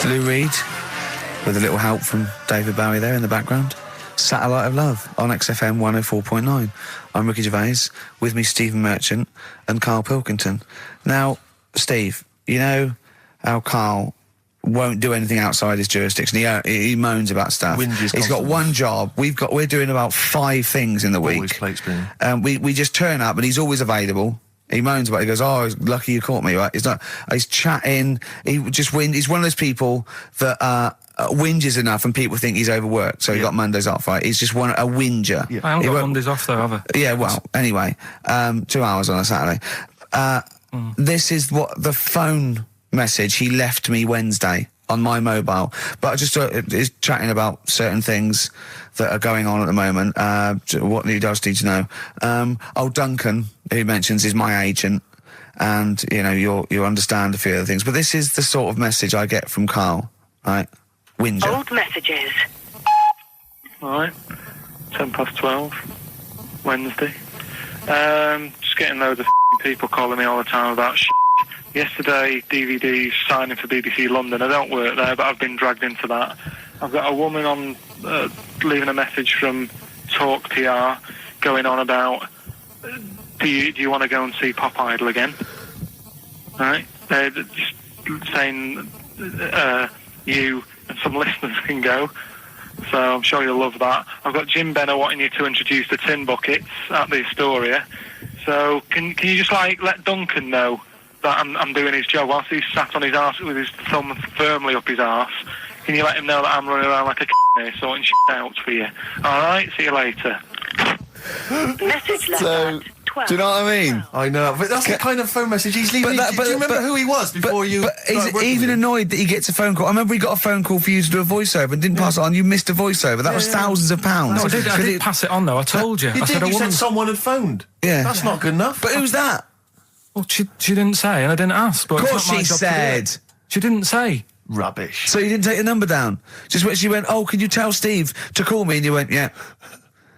Lou Reed, with a little help from David Bowie there in the background. Satellite of Love on XFM 104.9. I'm Ricky Gervais, with me Stephen Merchant and Karl Pilkington. Now, Steve, you know how Karl won't do anything outside his jurisdiction. He moans about stuff. He's got one job. We're doing about 5 things in the week. Always plate spinning. We just turn up and he's always available. He moans about it. He goes, "Oh, lucky you caught me," right? He's chatting. He just He's one of those people that whinges enough and people think he's overworked. So he got Mondays off, right? He's just a whinger. Yeah. I haven't got Mondays off though, have I? Yeah, well, anyway, 2 hours on a Saturday. This is what the phone message he left me Wednesday on my mobile, but I just is chatting about certain things that are going on at the moment. What he does need to know. Duncan, who mentions, is my agent, and you know you'll understand a few other things. But this is the sort of message I get from Karl, right? Whinger. Old messages. Right, 12:10, Wednesday. Just getting loads of people calling me all the time about Yesterday, DVD's signing for BBC London. I don't work there, but I've been dragged into that. I've got a woman on leaving a message from Talk PR going on about do you want to go and see Pop Idol again? Right? They're just saying you and some listeners can go. So I'm sure you'll love that. I've got Jim Benner wanting you to introduce the tin buckets at the Astoria. So can you just let Duncan know that I'm doing his job whilst he's sat on his arse with his thumb firmly up his arse? Can you let him know that I'm running around like a here sorting shit out for you? Alright, see you later. Message left So, at 12. do you know what I mean? I know, but that's the kind of phone message he's leaving. Do you remember who he was before you... But he's even annoyed that he gets a phone call. I remember he got a phone call for you to do a voiceover and didn't pass it on. You missed a voiceover. That was thousands of pounds. No, I did pass it on though, I told you. You said someone had phoned. Yeah. That's not good enough. But who's that? Well, she didn't say, and I didn't ask. But Of course it's not my she job to do said. it. She didn't say. Rubbish. So you didn't take the number down? Just when she went, "Oh, can you tell Steve to call me?" And you went, "Yeah."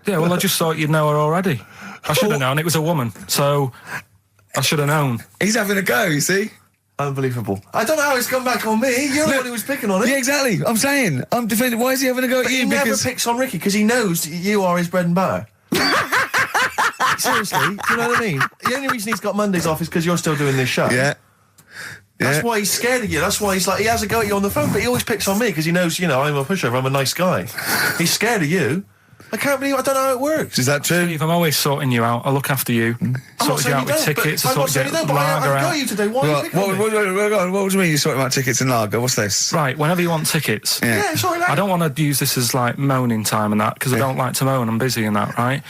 Yeah, well, I just thought you'd know her already. I should have known. It was a woman, so I should have known. He's having a go, you see? Unbelievable. I don't know how it's come back on me. You're the one who was picking on it. Yeah, exactly. I'm saying. I'm defending. Why is he having a go at you? He never picks on Ricky because he knows you are his bread and butter. Seriously, do you know what I mean? The only reason he's got Mondays off is because you're still doing this show. Yeah. That's why he's scared of you. That's why he has a go at you on the phone, but he always picks on me because he knows, I'm a pushover, I'm a nice guy. He's scared of you. I don't know how it works. Is that true? Steve, I'm always sorting you out. I look after you. Sorted you out with tickets. I sorted you out with lager I've got out. you today. Why are you picking on me? What do you mean you're sorting about tickets and lager? What's this? Right, whenever you want tickets. Yeah, sorry, I don't want to use this as moaning time and that because I don't like to moan. I'm busy and that, right?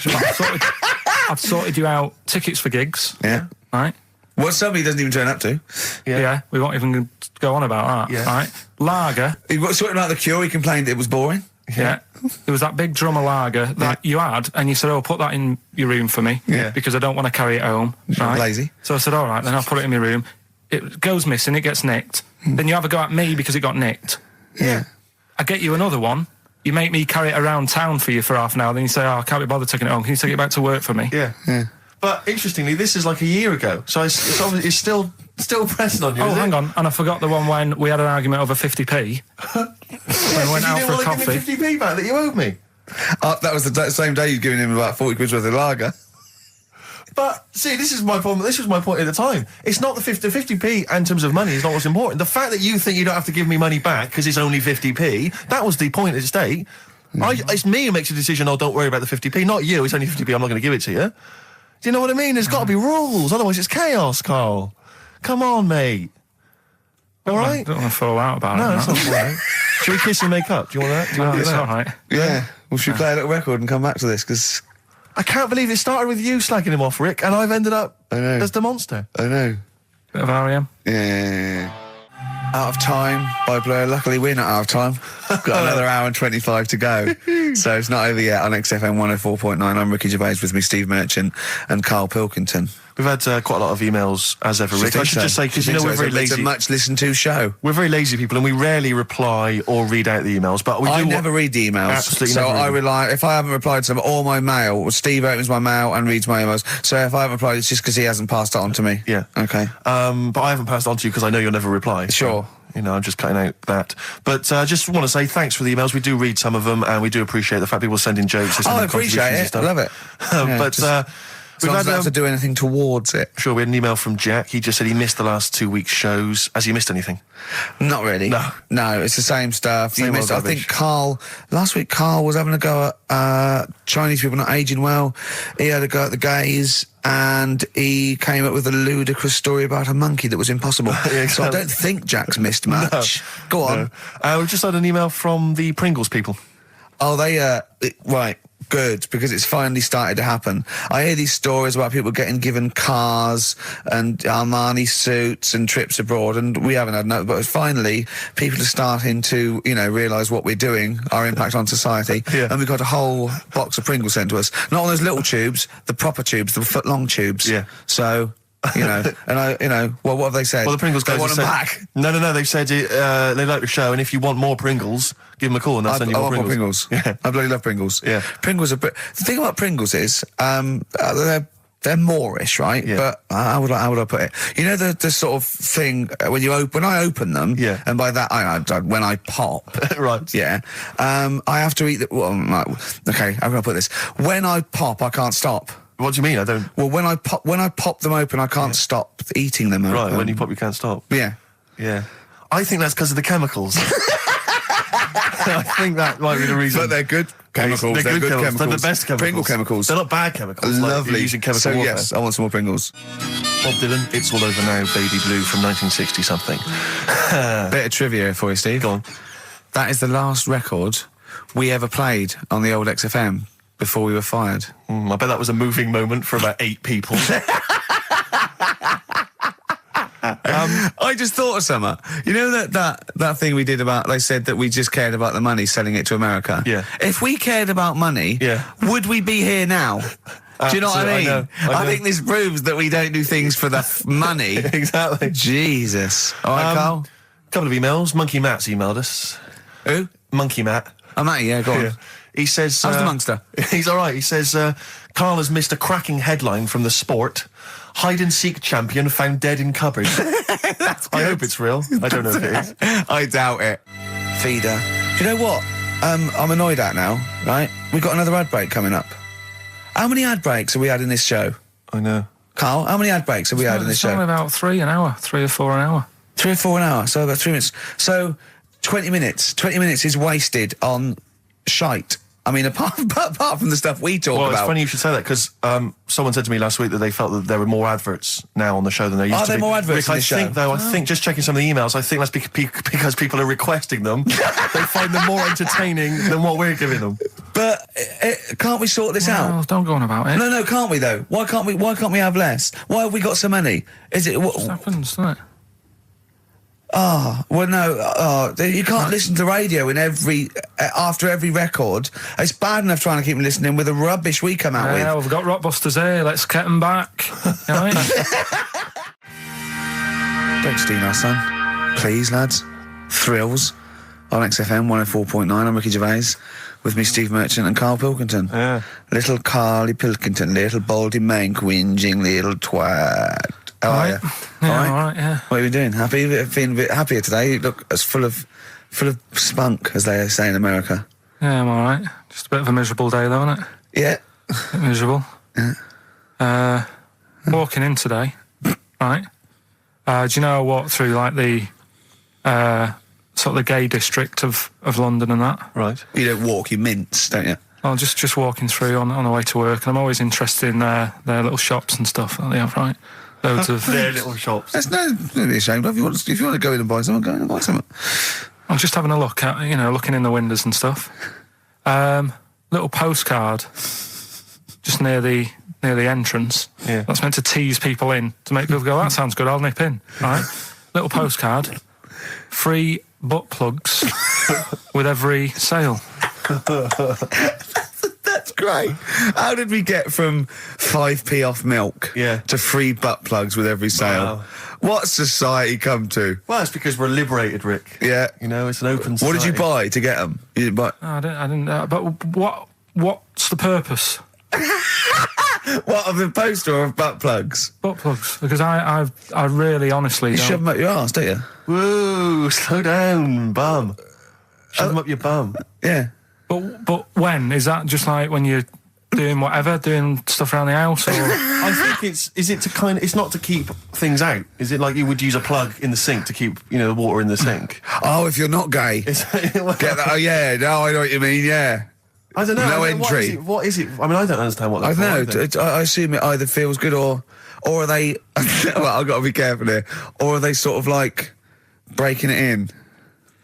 I've sorted you out tickets for gigs. Yeah. Right? What somebody doesn't even turn up to. Yeah, we won't even go on about that, right? Lager. He was sorting out the Cure, he complained it was boring. Yeah. There was that big drum of lager that you had, and you said, "Oh, put that in your room for me, because I don't want to carry it home." Right? Lazy. So I said, "All right, then I'll put it in my room." It goes missing, it gets nicked. Then you have a go at me because it got nicked. Yeah. I get you another one. You make me carry it around town for you for half an hour. Then you say, "Oh, I can't be bothered taking it home. Can you take it back to work for me?" Yeah. But interestingly, this is like a year ago, so it's obviously still pressing on you. Oh, hang on, and I forgot the one when we had an argument over 50p. When we went out for a coffee. You didn't want to give me 50p back that you owed me. That was the same day you'd given him about 40 quid worth of lager. But, see, this is my problem. This was my point at the time. It's not the 50p in terms of money is not what's important. The fact that you think you don't have to give me money back because it's only 50p, that was the point at stake. It's me who makes a decision, don't worry about the 50p, not you. It's only 50p, I'm not going to give it to you. Do you know what I mean? There's got to be rules, otherwise it's chaos, Karl. Come on, mate. All right? I don't want to fall out about it. No, that's not all right. Should we kiss and make up? Do you want that? Do you want to do It's that? all right. Yeah. Well, should we play a little record and come back to this? Because I can't believe it started with you slagging him off, Rick, and I've ended up I know. as the monster. I know. Bit of R.E.M. Yeah. Out of Time by Blur. Luckily, we're not out of time. Got another hour and 25 to go. So it's not over yet on XFM 104.9. I'm Ricky Gervais, with me Steve Merchant and Karl Pilkington. We've had quite a lot of emails, as ever, Rick. I should just say, because we're very lazy. It's a much listened to show. We're very lazy people, and we rarely reply or read out the emails, but we do... I never read the emails. Absolutely so never I read rely... If I haven't replied to them, or my mail, Steve opens my mail and reads my emails. So if I haven't replied, it's just because he hasn't passed it on to me. Yeah. Okay. But I haven't passed it on to you because I know you'll never reply. Sure. You know, I'm just cutting out that. But I just want to say thanks for the emails. We do read some of them, and we do appreciate the fact people send in jokes. I appreciate it. I love it. But we've had to do anything towards it. Sure, we had an email from Jack. He just said he missed the last 2 weeks' shows. Has he missed anything? Not really. No, it's the same stuff. Same old I think last week Carl was having a go at Chinese people not aging well. He had a go at the gays, and he came up with a ludicrous story about a monkey that was impossible. Yeah, exactly. So I don't think Jack's missed much. Go on. No. We've just had an email from the Pringles people. Oh, right. Good, because it's finally started to happen. I hear these stories about people getting given cars and Armani suits and trips abroad, and we haven't had no, but finally people are starting to, realise what we're doing, our impact on society, and we've got a whole box of Pringles sent to us. Not on those little tubes, the proper tubes, the foot-long tubes. Yeah. So... and what have they said? Well, the Pringles guys they want them said, back. No, they've said they like the show, and if you want more Pringles, give them a call and they'll send you more Pringles. Yeah. I bloody love Pringles. Yeah. Pringles are... The thing about Pringles is, they're Moorish, right? Yeah. But how would I put it? You know the sort of thing when I open them, and by that when I pop, right? Yeah, I have to eat the. Well, okay, I'm gonna put this. When I pop, I can't stop. What do you mean? I don't. Well, when I pop them open, I can't stop eating them. Right, when you pop, you can't stop. Yeah. I think that's because of the chemicals. I think that might be the reason. But they're good chemicals. They're good chemicals. They're the best chemicals. Pringle chemicals. They're not bad chemicals. Lovely. Like using chemical so warfare. yes, I want some more Pringles. Bob Dylan, It's All Over Now, Baby Blue from 1960 something. Bit of trivia for you, Steve. Go on. That is the last record we ever played on the old XFM before we were fired. I bet that was a moving moment for about 8 people. I just thought of something. You know that thing we did about, they said that we just cared about the money selling it to America? Yeah. If we cared about money, would we be here now? Do you know what I mean? I know. I think this proves that we don't do things for the money. Exactly. Jesus. All right, Carl? Couple of emails. Monkey Matt's emailed us. Who? Monkey Matt. Oh, Matty, yeah, go on. Yeah. He says... How's the Monster? He's all right. He says, Carl has missed a cracking headline from The Sport. Hide-and-seek champion found dead in cupboard. I hope it's real. I don't know if it is. I doubt it. Feeder. Do you know what? I'm annoyed at now, right? We've got another ad break coming up. How many ad breaks have we had in this show? I know. Carl, how many ad breaks have we had in this show? It's about 3 an hour, 3 or 4 an hour. 3 or 4 an hour, so about 3 minutes. So 20 minutes. 20 minutes is wasted on shite. I mean, apart from the stuff we talk about. Well, it's funny you should say that, because someone said to me last week that they felt that there were more adverts now on the show than there used to be. Are there more adverts Rick, in the show? I think, just checking some of the emails, I think that's because people are requesting them. They find them more entertaining than what we're giving them. But can't we sort this out? Don't go on about it. No, can't we though? Why can't we have less? Why have we got so many? Is it what happens, doesn't it? well, no. You can't listen to radio in after every record. It's bad enough trying to keep them listening with the rubbish we come out with. Yeah, we've got Rockbusters here. Let's get them back. You know what Don't steal our son, please, lads. Thrills on XFM 104.9. I'm Ricky Gervais. With me, Steve Merchant and Karl Pilkington. Yeah. Little Carly Pilkington, little baldy mank, whinging little twat. How are you? Yeah, all right, yeah. What are you doing? Happy? Feeling a bit happier today? You look as full of spunk, as they say in America. Yeah, I'm all right. Just a bit of a miserable day, though, isn't it? Yeah. A bit miserable. Yeah. Walking in today, right? Do you know I walked through, like, the sort of the gay district of London and that? Right. You don't walk, you mince, don't you? Well, just walking through on the way to work, and I'm always interested in their little shops and stuff that they have, right? Loads of their little shops. That's don't be ashamed of. If you want to go in and buy something, go in and buy something. I'm just having a look at, looking in the windows and stuff. Little postcard just near the entrance. Yeah. That's meant to tease people in, to make people go, that sounds good, I'll nip in. Right? Little postcard. Free butt plugs with every sale. That's great. How did we get from 5p off milk to free butt plugs with every sale? Wow. What society come to? Well, it's because we're liberated, Rick. Yeah. It's an open society. What did you buy to get them? You didn't buy... No, I didn't. But what's the purpose? What, of the poster or of butt plugs? Butt plugs. Because I really honestly You don't... shove them up your arse, don't you? Whoa, slow down, bum. Shove them up your bum. Yeah. But when? Is that just like when you're doing whatever, doing stuff around the house, or...? I think it's not to keep things out. Is it like you would use a plug in the sink to keep, the water in the sink? Oh, if you're not gay. Get that? Oh, yeah. No, I know what you mean, yeah. I don't know. No entry. What is it? I mean, I don't understand what I that's don't know. I assume it either feels good or are they... well, I've got to be careful here. Or are they sort of like breaking it in?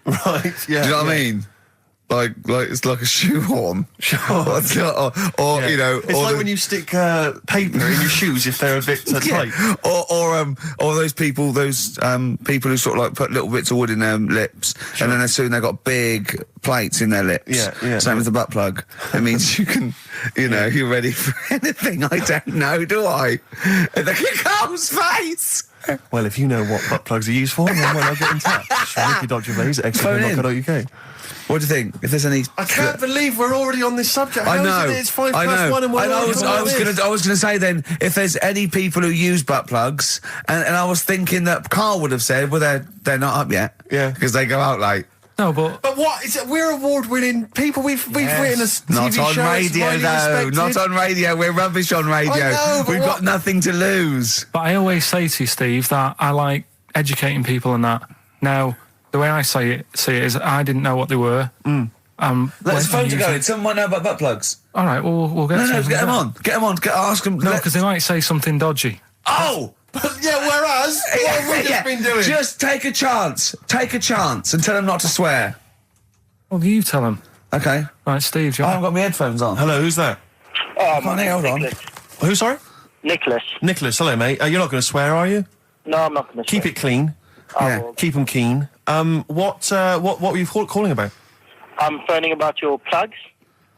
Right, yeah. Do you know what I mean? Like it's like a shoehorn. Sure. or Yeah. It's like when you stick paper in your shoes if they're a bit tight. Or those people who sort of like put little bits of wood in their lips, and then as soon they've got big plates in their lips. Yeah. Same as the butt plug. It means you can, you're ready for anything. I don't know, do I? Carl's face. Well, if you know what butt plugs are used for, then why not get in touch? Ricky.Gervais at XFM.co.uk. What do you think? If there's any... I can't believe we're already on this subject. I know. How is it? It's 1 and we're I was going to say then, if there's any people who use butt plugs, and I was thinking that Carl would have said, well, they're not up yet. Yeah. Because they go out late. No, but what is it? We're award-winning people. We've written a TV Not on show. It's radio, widely though. respected. Not on radio. We're rubbish on radio. I know, but We've got nothing to lose. I always say to you, Steve, that I like educating people and that. Now, the way I see it is I didn't know what they were. Let's phone to going. Someone might know about butt plugs. All right, we'll get. No, get them on. Get them on. Ask them. No, because they might say something dodgy. Oh. Yeah, whereas what have we just been doing? Just take a chance. Take a chance and tell them not to swear. Well, you tell them. Okay. Right, Steve. I haven't got my headphones on. Hello, who's that? Hold on. Who, sorry? Nicholas. Nicholas, hello, mate. You're not going to swear, are you? No, I'm not going to Keep it clean. Yeah. Keep them keen. What were you calling about? I'm phoning about your plugs.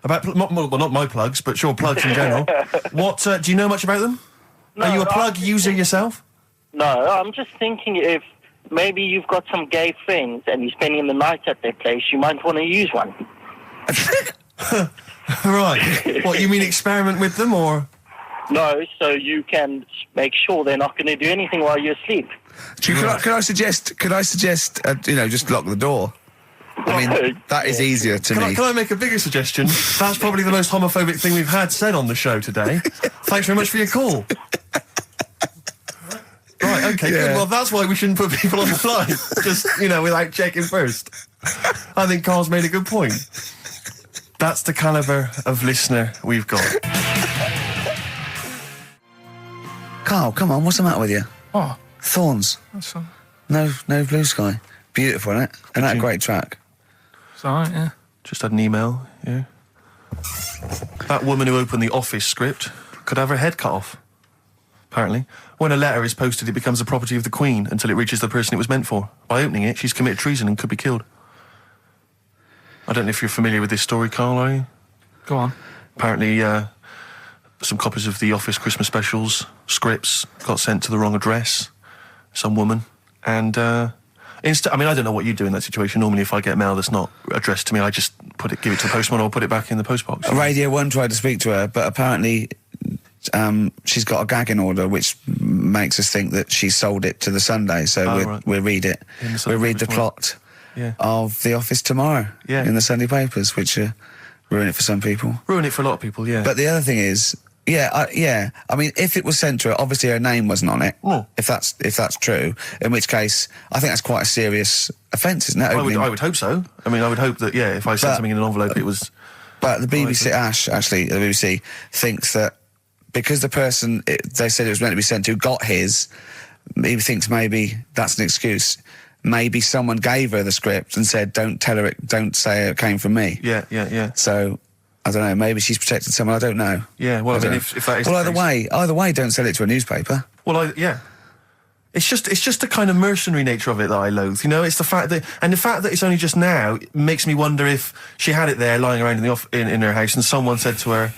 About not my plugs, but sure, plugs in general. What do you know much about them? No, Are you a plug user yourself? No, I'm just thinking if maybe you've got some gay friends and you're spending the night at their place, you might want to use one. Right. What, you mean experiment with them, or...? No, so you can make sure they're not going to do anything while you're asleep. Could I suggest, just lock the door? I mean, that is easier to me. Can I make a bigger suggestion? That's probably the most homophobic thing we've had said on the show today. Thanks very much for your call. Right, okay, good. Well, that's why we shouldn't put people on the line. Just, without checking first. I think Carl's made a good point. That's the calibre of listener we've got. Carl, come on, what's the matter with you? What? Thorns. That's all. No blue sky. Beautiful, isn't it? And that a great track. It's all right, yeah. Just had an email, yeah. That woman who opened the Office script could have her head cut off. Apparently. When a letter is posted, it becomes the property of the Queen until it reaches the person it was meant for. By opening it, she's committed treason and could be killed. I don't know if you're familiar with this story, Carl, are you? Go on. Apparently, some copies of the Office Christmas specials, scripts, got sent to the wrong address. Some woman. And, I don't know what you do in that situation. Normally, if I get mail that's not addressed to me, I just give it to the postman or put it back in the postbox. Radio 1 tried to speak to her, but apparently she's got a gagging order, which makes us think that she sold it to the Sunday. So we'll read it. We'll read the plot of The Office tomorrow in the Sunday papers, which ruin it for some people. Ruin it for a lot of people, yeah. But the other thing is, I mean, if it was sent to her, obviously her name wasn't on it. If that's true, in which case, I think that's quite a serious offence, isn't it? I would hope so. I mean, I would hope that, if I sent something in an envelope, it was... But the BBC, the BBC, thinks that because the person they said it was meant to be sent to got his, he thinks maybe that's an excuse. Maybe someone gave her the script and said, don't say it came from me. Yeah. So... I don't know, maybe she's protected someone, I don't know. Yeah, well, if that is... Well, either way, don't sell it to a newspaper. Well, It's just the kind of mercenary nature of it that I loathe, It's the fact that it's only just now makes me wonder if she had it there lying around in her house and someone said to her,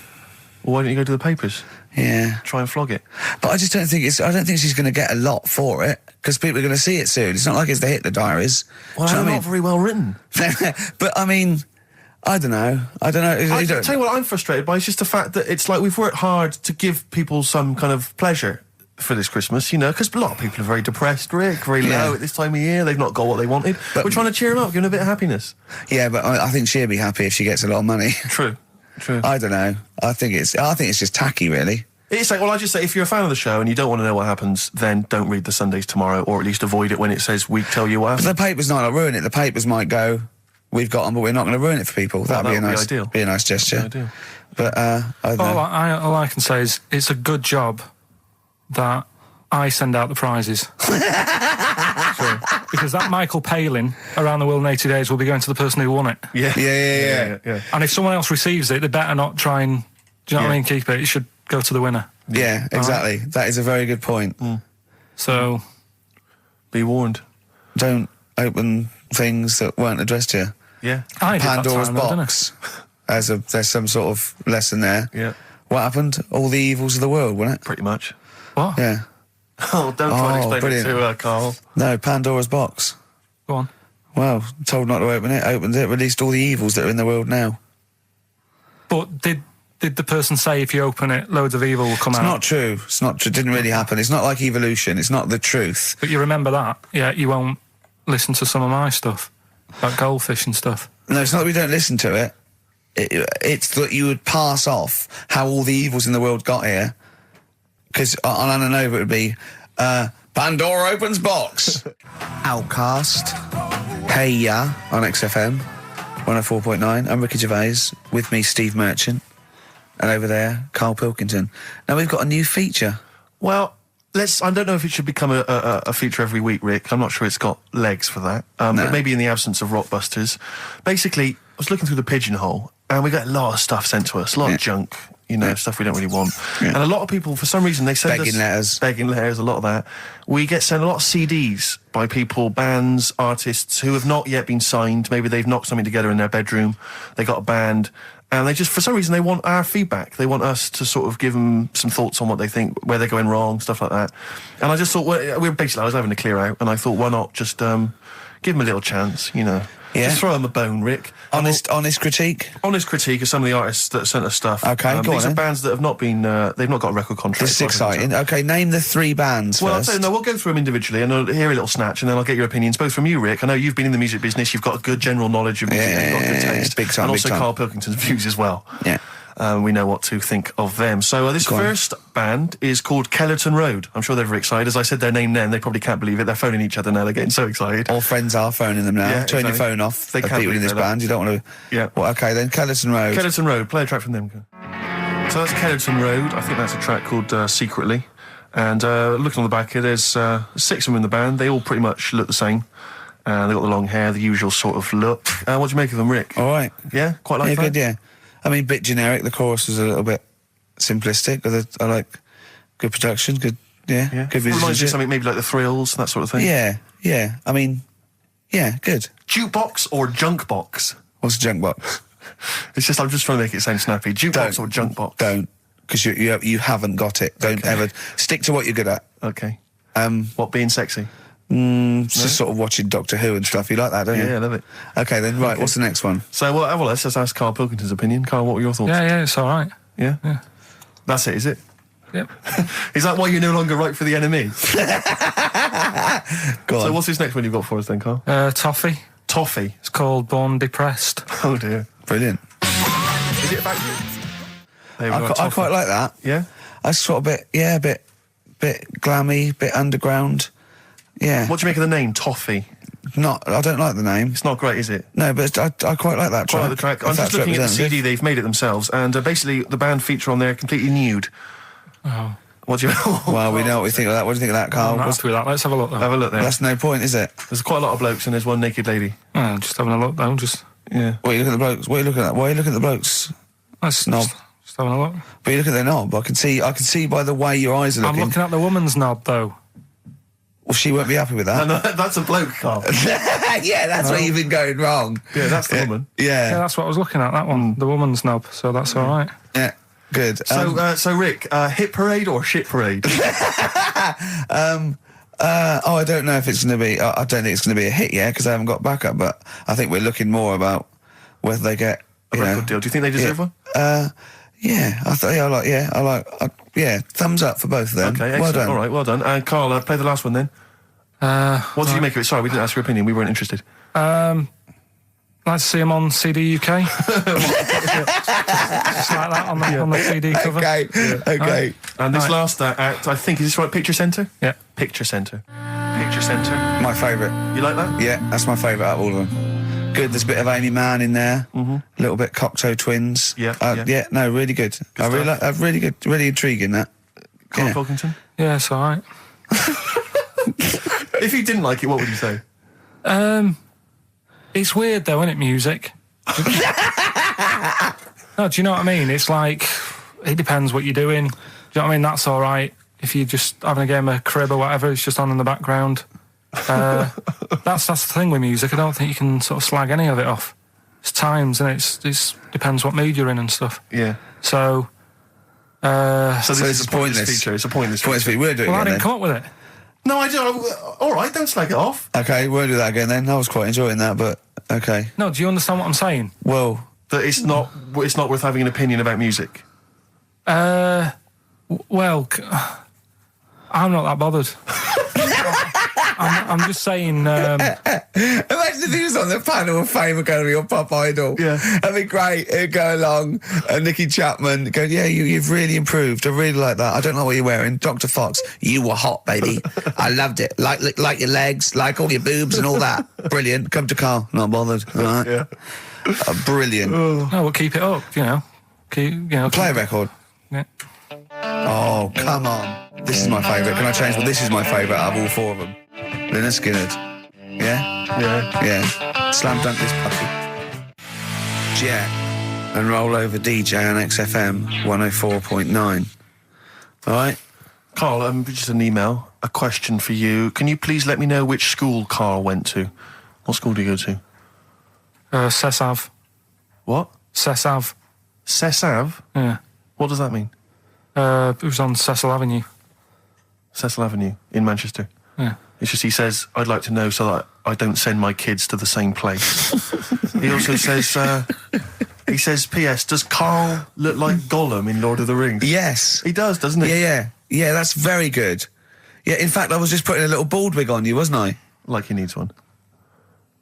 well, why don't you go to the papers? Yeah. Try and flog it. But I just don't think she's going to get a lot for it, because people are going to see it soon. It's not like it's the Hitler Diaries. Well, they're not very well written. But, I mean... I don't know. I tell you what I'm frustrated by. It's just the fact that it's like we've worked hard to give people some kind of pleasure for this Christmas, you know, because a lot of people are very depressed, Rick, very low at this time of year. They've not got what they wanted. But we're trying to cheer them up, give them a bit of happiness. Yeah, but I think she'll be happy if she gets a lot of money. True. I don't know. I think it's just tacky, really. It's like, well, I just say, if you're a fan of the show and you don't want to know what happens, then don't read the Sundays Tomorrow, or at least avoid it when it says we tell you what happened. But the paper's not going to ruin it. The papers might go, we've got them, but we're not going to ruin it for people. Well, That'd be ideal. a nice gesture. Ideal. But I don't know. All I can say is it's a good job that I send out the prizes. Because that Michael Palin around the world in 80 days will be going to the person who won it. Yeah. And if someone else receives it, they better not try and, do you know what I mean, keep it. It should go to the winner. Yeah, exactly. Right. That is a very good point. So, be warned. Don't open things that weren't addressed to you. Yeah. I did Pandora's that time, though, box. There's some sort of lesson there. Yeah. What happened? All the evils of the world, wasn't it? Pretty much. What? Yeah. Oh, don't try and explain brilliant. it to her, Carl. No, Pandora's box. Go on. Well, told not to open it, opened it, released all the evils that are in the world now. But did the person say if you open it, loads of evil will come out? It's not true. It's not true. It didn't really happen. It's not like evolution. It's not the truth. But you remember that? Yeah, you won't listen to some of my stuff, like goldfish and stuff. No, it's not that we don't listen to it. It's that you would pass off how all the evils in the world got here. Because on Anna Nova it would be, Pandora opens box. Outcast. Hey Ya on XFM 104.9. I'm Ricky Gervais. With me, Steve Merchant. And over there, Karl Pilkington. Now we've got a new feature. Well, I don't know if it should become a feature every week, Rick. I'm not sure it's got legs for that. But maybe in the absence of Rockbusters. Basically, I was looking through the pigeonhole, and we got a lot of stuff sent to us, a lot of junk, you know, stuff we don't really want. And a lot of people, for some reason, they send begging letters, a lot of that. We get sent a lot of CDs by people, bands, artists who have not yet been signed. Maybe they've knocked something together in their bedroom. They got a band. And they just, for some reason, they want our feedback. They want us to sort of give them some thoughts on what they think, where they're going wrong, stuff like that. And I just thought, I was having a clear out, and I thought, why not just give them a little chance, you know? Yeah. Just throw them a bone, Rick. Honest critique? Honest critique of some of the artists that sent us stuff. Okay, go on These are then. bands that have not been, they've not got a record contract. This is exciting. Okay, name the 3 bands Well, first. I'll tell you, no, we'll go through them individually, and I'll hear a little snatch, and then I'll get your opinions, both from you, Rick. I know you've been in the music business, you've got a good general knowledge of music, you've got good taste. Big time, and big also time. Karl Pilkington's views as well. Yeah. We know what to think of them. So this first band is called Kellerton Road. I'm sure they're very excited. As I said their name then, they probably can't believe it. They're phoning each other now. They're getting so excited. All friends are phoning them now. Yeah, Turn your exactly. phone off. They Of can't people in believe this they're band. You don't want to... Yeah. Well, okay, then Kellerton Road. Kellerton Road. Play a track from them. So that's Kellerton Road. I think that's a track called Secretly. And looking on the back here, there's 6 of them in the band. They all pretty much look the same. They got the long hair, the usual sort of look. What do you make of them, Rick? All right. Yeah? Quite like Yeah, that? good, yeah. I mean, bit generic. The chorus was a little bit simplistic, but I like good production, good Yeah. good Reminds you of musicianship. something maybe like the Thrills, that sort of thing. Yeah. I mean, yeah, good. Jukebox or junk box? What's a junk box? It's just, I'm just trying to make it sound snappy. Jukebox or junk box? Don't, because you haven't got it. Don't ever stick to what you're good at. Okay. What, being sexy? Just sort of watching Doctor Who and stuff. You like that, don't you? Yeah, I love it. Okay, then right. What's the next one? So, well, let's just ask Karl Pilkington's opinion. Karl, what were your thoughts? Yeah, it's all right. Yeah? Yeah. That's it, is it? Yep. Is that why you're no longer right for the enemy? Go So on. what's this next one you've got for us then, Karl? Toffee. Toffee. It's called Born Depressed. Oh, dear. Brilliant. Is it about you? There we go, I Toffee. quite like that. Yeah? I sort of a bit glammy, bit underground. Yeah. What do you make of the name, Toffee? I don't like the name. It's not great, is it? No, but I quite like that track. Quite like the track. If I'm just that's looking at the representative. CD, they've made it themselves, and basically the band feature on there completely nude. Oh, What do you... Well, we know what we think of that. What do you think of that, Carl? I'm not happy with that. Let's have a look, though. Have a look there. That's no point, is it? There's quite a lot of blokes and there's one naked lady. Just having a look, though. Just Yeah. What are you looking at the blokes? What are you looking at? Why are you looking at the blokes? let's Knob. just having a look. But you look at their knob. I can see by the way your eyes are I'm looking. looking at the woman's knob, though. Well, she won't be happy with that. No, that's a bloke, Karl. Yeah, that's where you've been going wrong. Yeah, that's the woman. Yeah, Yeah, that's what I was looking at. That one, the woman's knob. So that's all right. yeah, good. So Rick, hit parade or shit parade? I don't know if it's going to be. I don't think it's going to be a hit yet because I haven't got backup. But I think we're looking more about whether they get A record deal. Do you think they deserve one? Yeah, I like, thumbs up for both of them. Okay, excellent. Well done. All right, well done. And Carl, play the last one then. What did you make of it? Sorry, we didn't ask your opinion. We weren't interested. Like to see him on CD UK. Just like that on the CD cover. Okay. And this last act, I think, is this right? Picture Centre? Yeah. Picture Centre. Picture Centre. My favourite. You like that? Yeah, that's my favourite out of all of them. Good, there's a bit of Amy Mann in there. A little bit Cocteau Twins. Yeah. No, really good. I really like, really good, really intriguing that. Karl Pilkington? Yeah, it's all right. If you didn't like it, what would you say? It's weird though, isn't it, music? No, do you know what I mean? It's like, it depends what you're doing. Do you know what I mean? That's all right. If you're just having a game of crib or whatever, it's just on in the background. That's the thing with music. I don't think you can sort of slag any of it off. It's times, and it's depends what mood you're in and stuff. Yeah. So this is it's a pointless pointless. feature. It's a pointless Points feature. for you. We'll do it well, I again didn't come up with it. No, I do. All right, don't slag it off. then. Okay, we'll do that again then. I was quite enjoying that, but okay. No, do you understand what I'm saying? Well, That it's not worth having an opinion about music. Well, I'm not that bothered. I'm just saying. imagine if he was on the panel of Fame Academy or Pop Idol. Yeah. That'd be great. It'd go along, and Nicky Chapman go, yeah, you've really improved. I really like that. I don't know what you're wearing. Dr. Fox, you were hot, baby. I loved it. Like your legs, like all your boobs and all that. Brilliant. Come to Carl. Not bothered. All right. Yeah. Brilliant. No, we'll keep it up. Play a record. Yeah. Oh, come on. This is my favourite. Can I change? Well, this is my favourite out of all four of them. Lynyrd Skynyrd. Yeah? Yeah. Slam dunk this puppy. Jet and roll over DJ on XFM 104.9. All right? Carl, just an email. A question for you. Can you please let me know which school Carl went to? What school do you go to? Sessav. What? Sessav. Sessav? Yeah. What does that mean? It was on Cecil Avenue. Cecil Avenue in Manchester. Yeah. It's just he says, I'd like to know so that I don't send my kids to the same place. He also says, P.S., does Carl look like Gollum in Lord of the Rings? Yes. He does, doesn't he? Yeah, that's very good. Yeah, in fact, I was just putting a little bald wig on you, wasn't I? Like he needs one.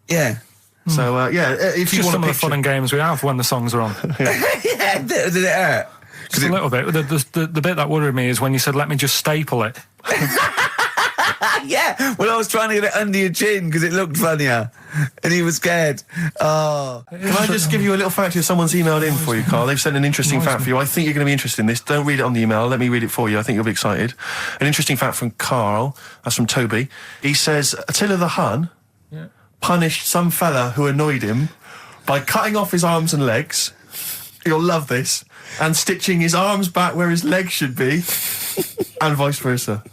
Yeah. So, if It's you just want some to of the fun and games we have when the songs are on. Yeah, did it hurt? Just a little bit. The bit that worried me is when you said, let me just staple it. Yeah, well, I was trying to get it under your chin because it looked funnier, and he was scared. Oh, Can I just give you a little fact here? Someone's emailed in for you, Carl. They've sent an interesting fact for you. I think you're going to be interested in this. Don't read it on the email. Let me read it for you. I think you'll be excited. An interesting fact from Carl. That's from Toby. He says, Attila the Hun punished some fella who annoyed him by cutting off his arms and legs. You'll love this. And stitching his arms back where his legs should be, and vice versa.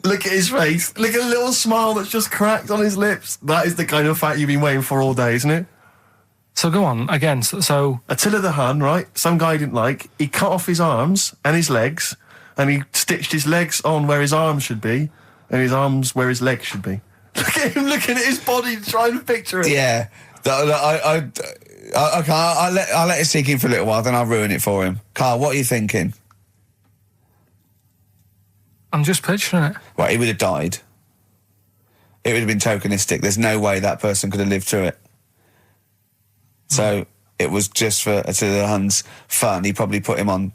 Look at his face. Look at the little smile that's just cracked on his lips. That is the kind of fact you've been waiting for all day, isn't it? So go on, again, so... Attila the Hun, right? Some guy didn't like. He cut off his arms and his legs, and he stitched his legs on where his arms should be, and his arms where his legs should be. Look at him looking at his body, trying to picture it. yeah. I'll let it sink in for a little while, then I'll ruin it for him. Carl, what are you thinking? I'm just picturing it. Right, he would have died. It would have been tokenistic. There's no way that person could have lived through it. So it was just for Attila the Hun's fun. He probably put him on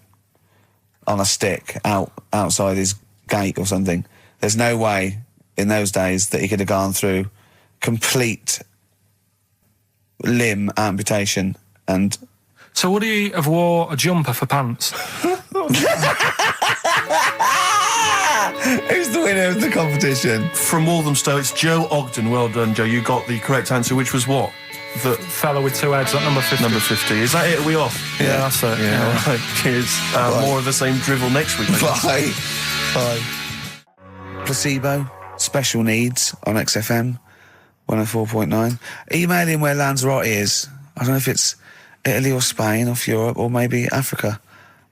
a stick outside his gate or something. There's no way in those days that he could have gone through complete limb amputation and... So would he have wore a jumper for pants? Who's the winner of the competition? From Walthamstow, it's Joe Ogden. Well done, Joe. You got the correct answer, which was what? The Fella with two heads at number 50. number 50. Is that it? Are we off? Yeah, that's it. Yeah, all right. Cheers. More of the same drivel next week. Bye. Placebo, special needs on XFM 104.9. Email in where Lanzarote is. I don't know if it's Italy or Spain or Europe or maybe Africa.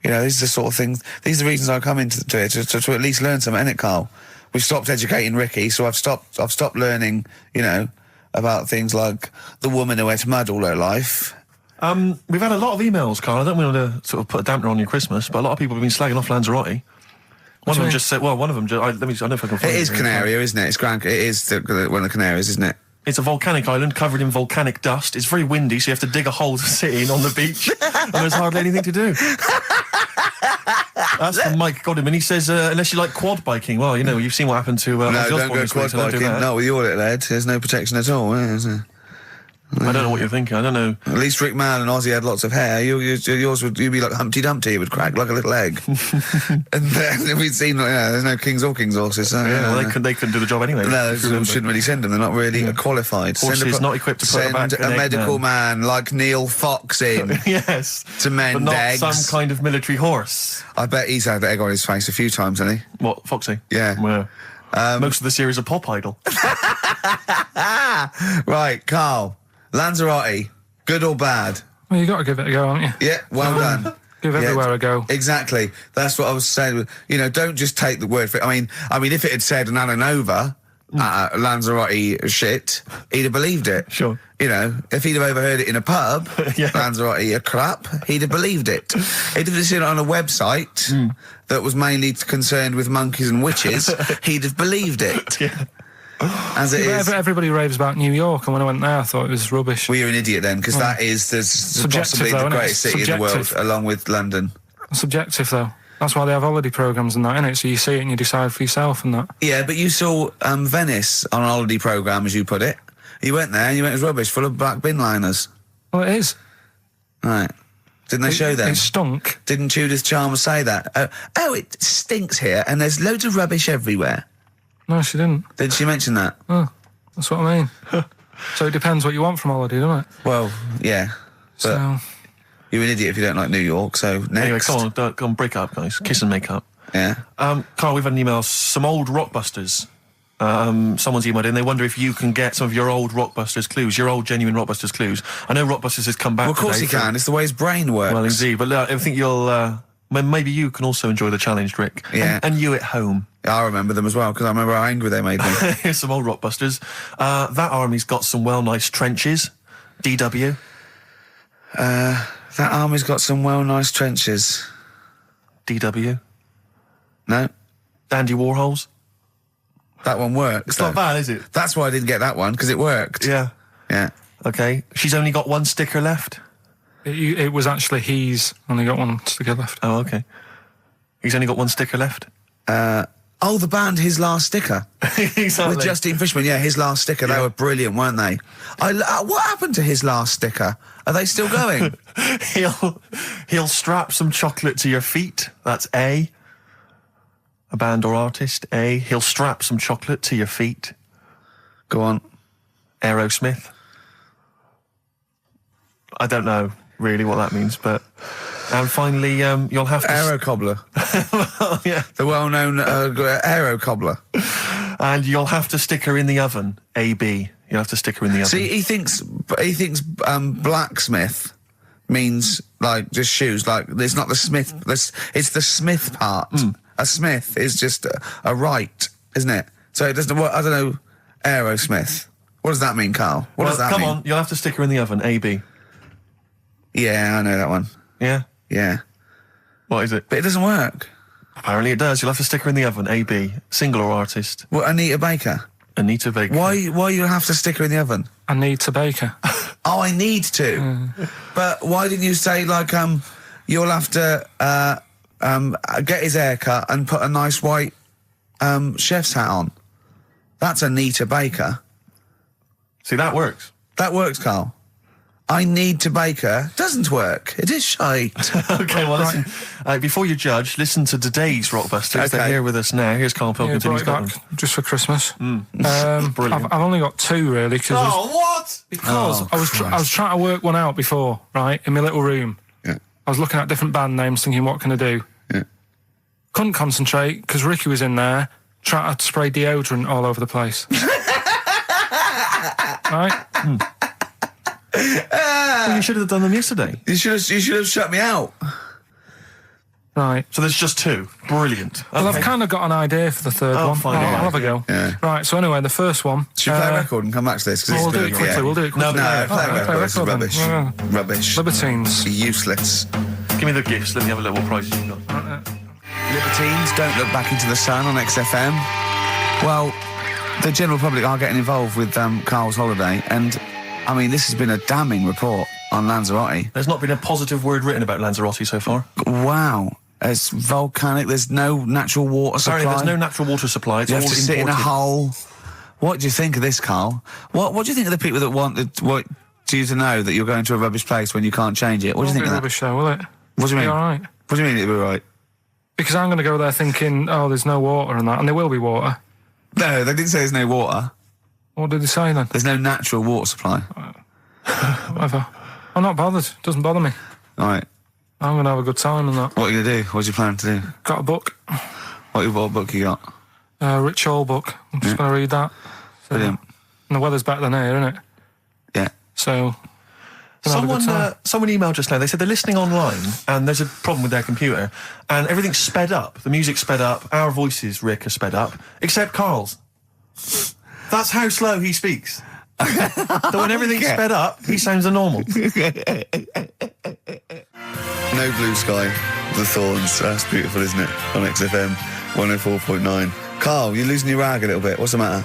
You know, these are the sort of things, these are the reasons I come into it, to at least learn something, innit, Carl? We've stopped educating Ricky, so I've stopped learning, you know, about things like the woman who ate mud all her life, We've had a lot of emails, Carl. I don't want to sort of put a dampener on your Christmas, but a lot of people have been slagging off Lanzarote. One of them just said, well, one of them just, I don't know if I can find It is Canaria, isn't it? It's It is one of the Canaries, isn't it? It's a volcanic island covered in volcanic dust. It's very windy, so you have to dig a hole to sit in on the beach, and there's hardly anything to do. That's from Mike Godham, and he says, unless you like quad biking, well, you know, you've seen what happened to... No, Ozzy don't Osbourne go this quad week, so don't do biking. that. Not with your little head. There's no protection at all, is there? I don't know what you're thinking. I don't know. At least Rick Mann and Ozzy had lots of hair. Yours would you'd be like Humpty Dumpty. It would crack like a little egg. And then we'd seen there's no kings or kings horses. So, Yeah, well, they couldn't do the job anyway. No, if you remember. shouldn't really send them. They're not really qualified. Horses not equipped to put send back an a egg medical man. man like Neil Fox in Yes. to mend but not eggs. some kind of military horse. I bet he's had the egg on his face a few times, hasn't he? What, Foxy? Yeah. Well, most of the series are Pop Idol. Right, Carl. Lanzarote, good or bad? Well, you got to give it a go, haven't you? Yeah, well done. Give everywhere a go. Exactly. That's what I was saying. You know, don't just take the word for it. I mean, if it had said an Alanova, Lanzarote shit, he'd have believed it. Sure. You know, if he'd have overheard it in a pub, Yeah. Lanzarote a crap, he'd have believed it. He'd have seen it on a website that was mainly concerned with monkeys and witches, he'd have believed it. Yeah. As it is. Everybody raves about New York, and when I went there, I thought it was rubbish. Well, you're an idiot then, because that is possibly though, the isn't it? greatest city in the world, Subjective. along with London. Subjective, though. That's why they have holiday programmes and that, innit? So you see it and you decide for yourself and that. Yeah, but you saw Venice on a holiday programme, as you put it. You went there and you went, it was rubbish, full of black bin liners. Well, it is. Right. Didn't they show them? It stunk. Didn't Judith Chalmers say that? Oh, it stinks here and there's loads of rubbish everywhere. No, she didn't. Did she mention that? Oh, that's what I mean. So it depends what you want from holiday, doesn't it? Well, yeah. But So, you're an idiot if you don't like New York, so next. Anyway, come on, break up, guys. Kiss and make up. Yeah. Carl, we've had an email. Some old Rockbusters. Someone's emailed in. They wonder if you can get some of your old Rockbusters clues, your old genuine Rockbusters clues. I know Rockbusters has come back. Well, of course today he can. It's the way his brain works. Well, indeed. But I think you'll. Maybe you can also enjoy the challenge, Rick. Yeah. And you at home. I remember them as well, because I remember how angry they made me. Here's some old Rockbusters. That army's got some nice trenches. DW. That army's got some nice trenches. DW. No? Dandy Warhols. That one works. It's not bad, is it? That's why I didn't get that one, because it worked. Yeah. Yeah. Okay. She's only got one sticker left. it was actually he's only got one sticker left. Oh, okay. He's only got one sticker left. Oh, the band His Last Sticker. Exactly. With Justine Fishman, yeah, His Last Sticker. They Yeah. were brilliant, weren't they? What happened to His Last Sticker? Are they still going? He'll strap some chocolate to your feet. That's A. A band or artist. A. He'll strap some chocolate to your feet. Go on. Aerosmith. I don't know really what that means, but... And finally, you'll have to... Aero Cobbler. Oh, yeah. The well-known Aero Cobbler. And you'll have to stick her in the oven. AB. You'll have to stick her in the oven. See, he thinks blacksmith means, like, just shoes. Like, it's not the smith. It's the smith part. A smith is just a right, isn't it? So it doesn't... I don't know. Aerosmith. What does that mean, Carl? What does that mean? Come on, you'll have to stick her in the oven. AB. Yeah, I know that one. Yeah? Yeah. What is it? But it doesn't work. Apparently it does. You'll have to stick her in the oven. AB. Single or artist. What, Anita Baker? Anita Baker. Why you have to stick her in the oven? I need to bake her. Oh, I need to. But why didn't you say, like, you'll have to get his hair cut and put a nice white chef's hat on? That's Anita Baker. See, that works. That works, Carl. I need to bake her. Doesn't work. It is shite. Okay, well, listen. Before you judge, listen to today's Rockbusters. Okay. They're here with us now. Here's Karl Yeah, Pilkington. brought He's it got back just for Christmas. Brilliant. I've only got two really because what? I was trying to work one out before, right, in my little room. Yeah. I was looking at different band names, thinking, what can I do? Yeah. Couldn't concentrate because Ricky was in there trying to spray deodorant all over the place. Right? Well, you should have done them yesterday. You should have shut me out. Right. So there's just 2. Brilliant. Well, Okay. I've kind of got an idea for the third one. fine, I'll yeah. have a go. Yeah. Right, so anyway, the first one. Should we play a record and come back to this? 'Cause We'll it's do been it a- quickly, yeah. we'll do it quickly. No, play a record. This is then. rubbish. Yeah. Rubbish. Libertines. Useless. Give me the gifts. Let me have a look what prizes you've got. Libertines, Don't Look Back Into the Sun on XFM. Well, the general public are getting involved with Karl's holiday, and I mean, this has been a damning report on Lanzarote. There's not been a positive word written about Lanzarote so far. Wow. It's volcanic, there's no natural water supply. Apparently there's no natural water supply. It's You all have to sit in a imported. hole. What do you think of this, Karl? What do you think of the people that want you to know that you're going to a rubbish place when you can't change it? What do you think of that? Rubbish though, will it? What do you mean? Be all right. What do you mean it'll be right? Because I'm going to go there thinking, oh, there's no water and that, and there will be water. No, they didn't say there's no water. What did they say then? There's no natural water supply. Whatever. I'm not bothered. Doesn't bother me. All right. I'm going to have a good time and that. What are you going to do? What's your plan to do? Got a book. What book you got? Rich Hall book. I'm just going to read that. Brilliant. And the weather's better than here, isn't it? Yeah. So... gonna have a good time. Someone emailed just now. They said they're listening online and there's a problem with their computer and everything's sped up. The music's sped up. Our voices, Rick, are sped up, except Karl's. That's how slow he speaks. So when everything's sped up, he sounds normal. No Blue Sky, The Thorns. That's beautiful, isn't it? On XFM 104.9. Karl, you're losing your rag a little bit. What's the matter?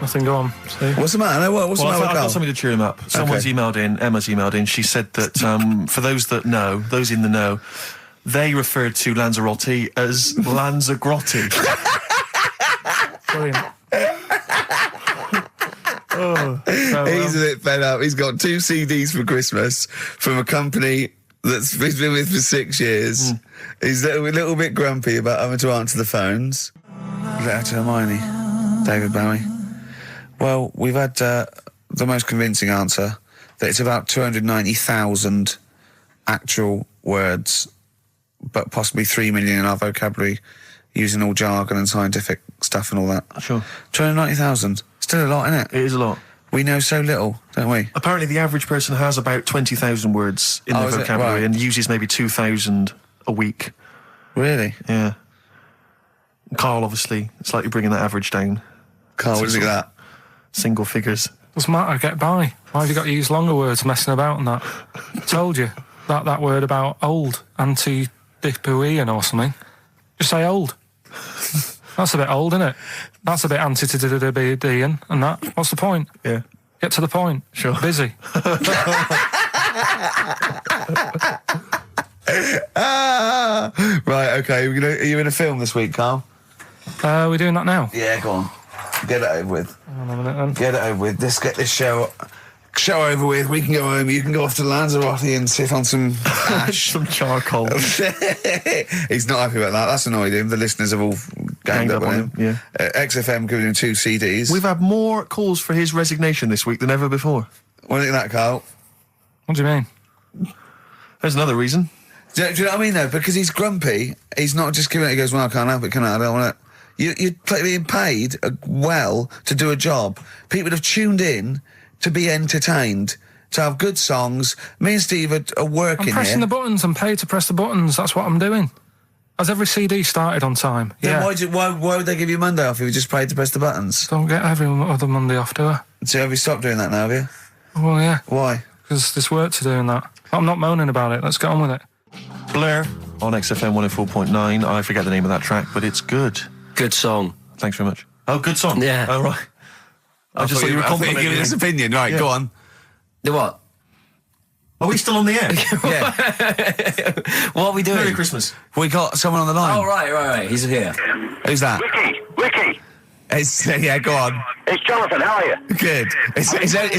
Nothing, go on. See? What's the matter? No, what's the matter with I've got Karl? something to cheer him up. Someone's emailed in, Emma's emailed in, she said that for those that know, those in the know, they referred to Lanzarote as Lanzagrotte. Brilliant. He's a bit fed up. He's got 2 CDs for Christmas from a company that's he's been with for 6 years. He's a little bit grumpy about having to answer the phones. Letter to Hermione. David Bowie. Well, we've had the most convincing answer that it's about 290,000 actual words, but possibly 3 million in our vocabulary, using all jargon and scientific stuff and all that. Sure. 290,000. Still a lot, isn't it? It is a lot. We know so little, don't we? Apparently the average person has about 20,000 words in their is it? vocabulary Right. and uses maybe 2,000 a week. Really? Yeah. Karl, obviously, slightly bringing that average down. Karl, what do you think of that? Single figures. Doesn't matter, get by. Why have you got to use longer words messing about and that? Told you. That word about old, anti-dipuian or something. Just say old. That's a bit old, isn't it? That's a bit anti-dipuian and that. What's the point? Yeah. Get to the point. Sure. Busy. Right, okay. Are you in a film this week, Karl? We're doing that now. Yeah, go on. Get it over with. Hang on a minute then. Get it over with. Let's get this show over with. We can go home. You can go off to Lanzarote and sit on some ash. Some charcoal. He's not happy about that. That's annoyed him. The listeners have all ganged up on him. Yeah. XFM giving him 2 CDs. We've had more calls for his resignation this week than ever before. What do you think of that, Karl? What do you mean? There's another reason. Do you know what I mean, though? Because he's grumpy. He's not just giving it. He goes, well, I can't help it, can I? I don't want it. You're being paid well to do a job. People have tuned in to be entertained, to have good songs. Me and Steve are working I'm pressing here. the buttons. I'm paid to press the buttons. That's what I'm doing. Has every CD started on time? Then Yeah. why would they give you Monday off if you just paid to press the buttons? Don't get every other Monday off, do I? So have you stopped doing that now, have you? Well, yeah. Why? Because there's work to do in that. I'm not moaning about it. Let's get on with it. Blair on XFM 104.9. I forget the name of that track, but it's good. Good song. Thanks very much. Oh, good song. Yeah. Oh, right. I just thought you were complimenting giving me. his opinion. Right, Yeah. go on. The what? Are we still on the air? Yeah. What are we doing? Merry Christmas. We got someone on the line. Oh, right. He's here. Who's that? Ricky, Yeah, go on. it's Jonathan. How are you? Good. It's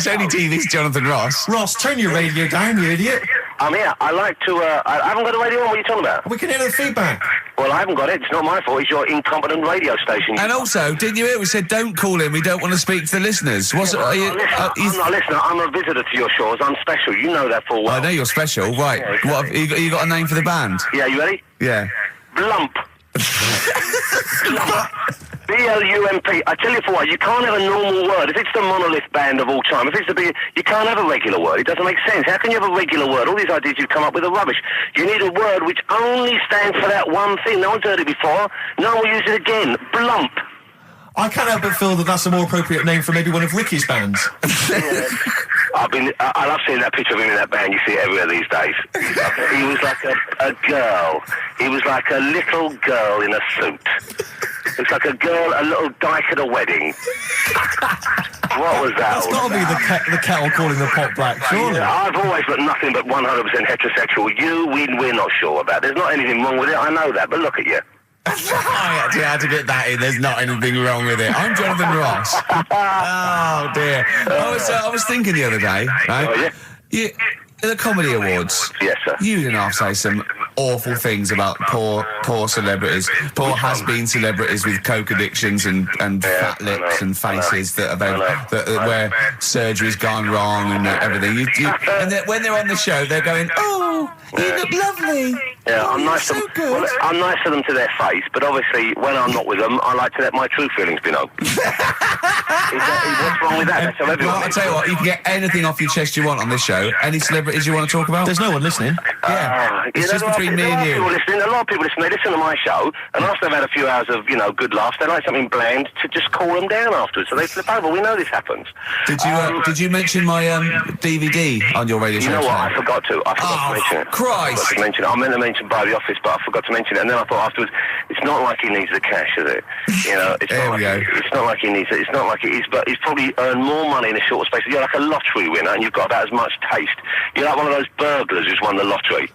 only TV's Jonathan Ross. Ross, turn your radio down, you idiot. I'm here. I like to. I haven't got a radio on. What are you talking about? We can hear the feedback. Well, I haven't got it. It's not my fault. It's your incompetent radio station. And also, didn't you hear we said don't call him, we don't want to speak to the listeners? Are you, I'm not a listener. I'm a visitor to your shores. I'm special. You know that full well. I know you're special, right. Yeah, exactly. What have you got a name for the band? Yeah, you ready? Yeah. Blump. B-L-U-M-P. I tell you for what, you can't have a normal word. If it's the monolith band of all time, if it's the big, you can't have a regular word. It doesn't make sense. How can you have a regular word? All these ideas you've come up with are rubbish. You need a word which only stands for that one thing. No one's heard it before. No one will use it again. Blump. I can't help but feel that that's a more appropriate name for maybe one of Ricky's bands. Yeah. I love seeing that picture of him in that band. You see it everywhere these days. He was like a girl. He was like a little girl in a suit. It's like a little dyke at a wedding. What was that? That's got to be the kettle calling the pot black, surely. I've always looked nothing but 100% heterosexual. We're not sure about. There's not anything wrong with it. I know that, but look at you. I actually had to get that in. There's not anything wrong with it. I'm Jonathan Ross. Oh dear. I was thinking the other day, right? Oh, yeah? The Comedy Awards. Yes, sir. You didn't have to say some awful things about poor celebrities, poor has-been celebrities with coke addictions and fat lips and faces that where surgery's gone wrong and everything. And when they're on the show, they're going, "Oh, you look lovely." Yeah, I'm nice so to them. good. Well, I'm nice to them to their face, but obviously when I'm not with them, I like to let my true feelings be known. What's wrong with that? That's how everyone Well, I'll tell you what, you can get anything off your chest you want on this show. Any celebrities you want to talk about? There's no one listening. Yeah, it's just between me and you. A lot of people listen. They listen to my show, and after they've had a few hours of, good laughs, they like something bland to just cool them down afterwards. So they flip over. We know this happens. Did you mention my DVD on your radio show? You know what? today? I forgot to. I forgot to mention it. Christ! I meant to mention by the office, but I forgot to mention it. And then I thought afterwards, it's not like he needs the cash, is it? It's not like he needs it. It's not like it is, but he's probably earned more money in a short space. You're like a lottery winner, and you've got about as much taste. You're like one of those burglars who's won the lottery.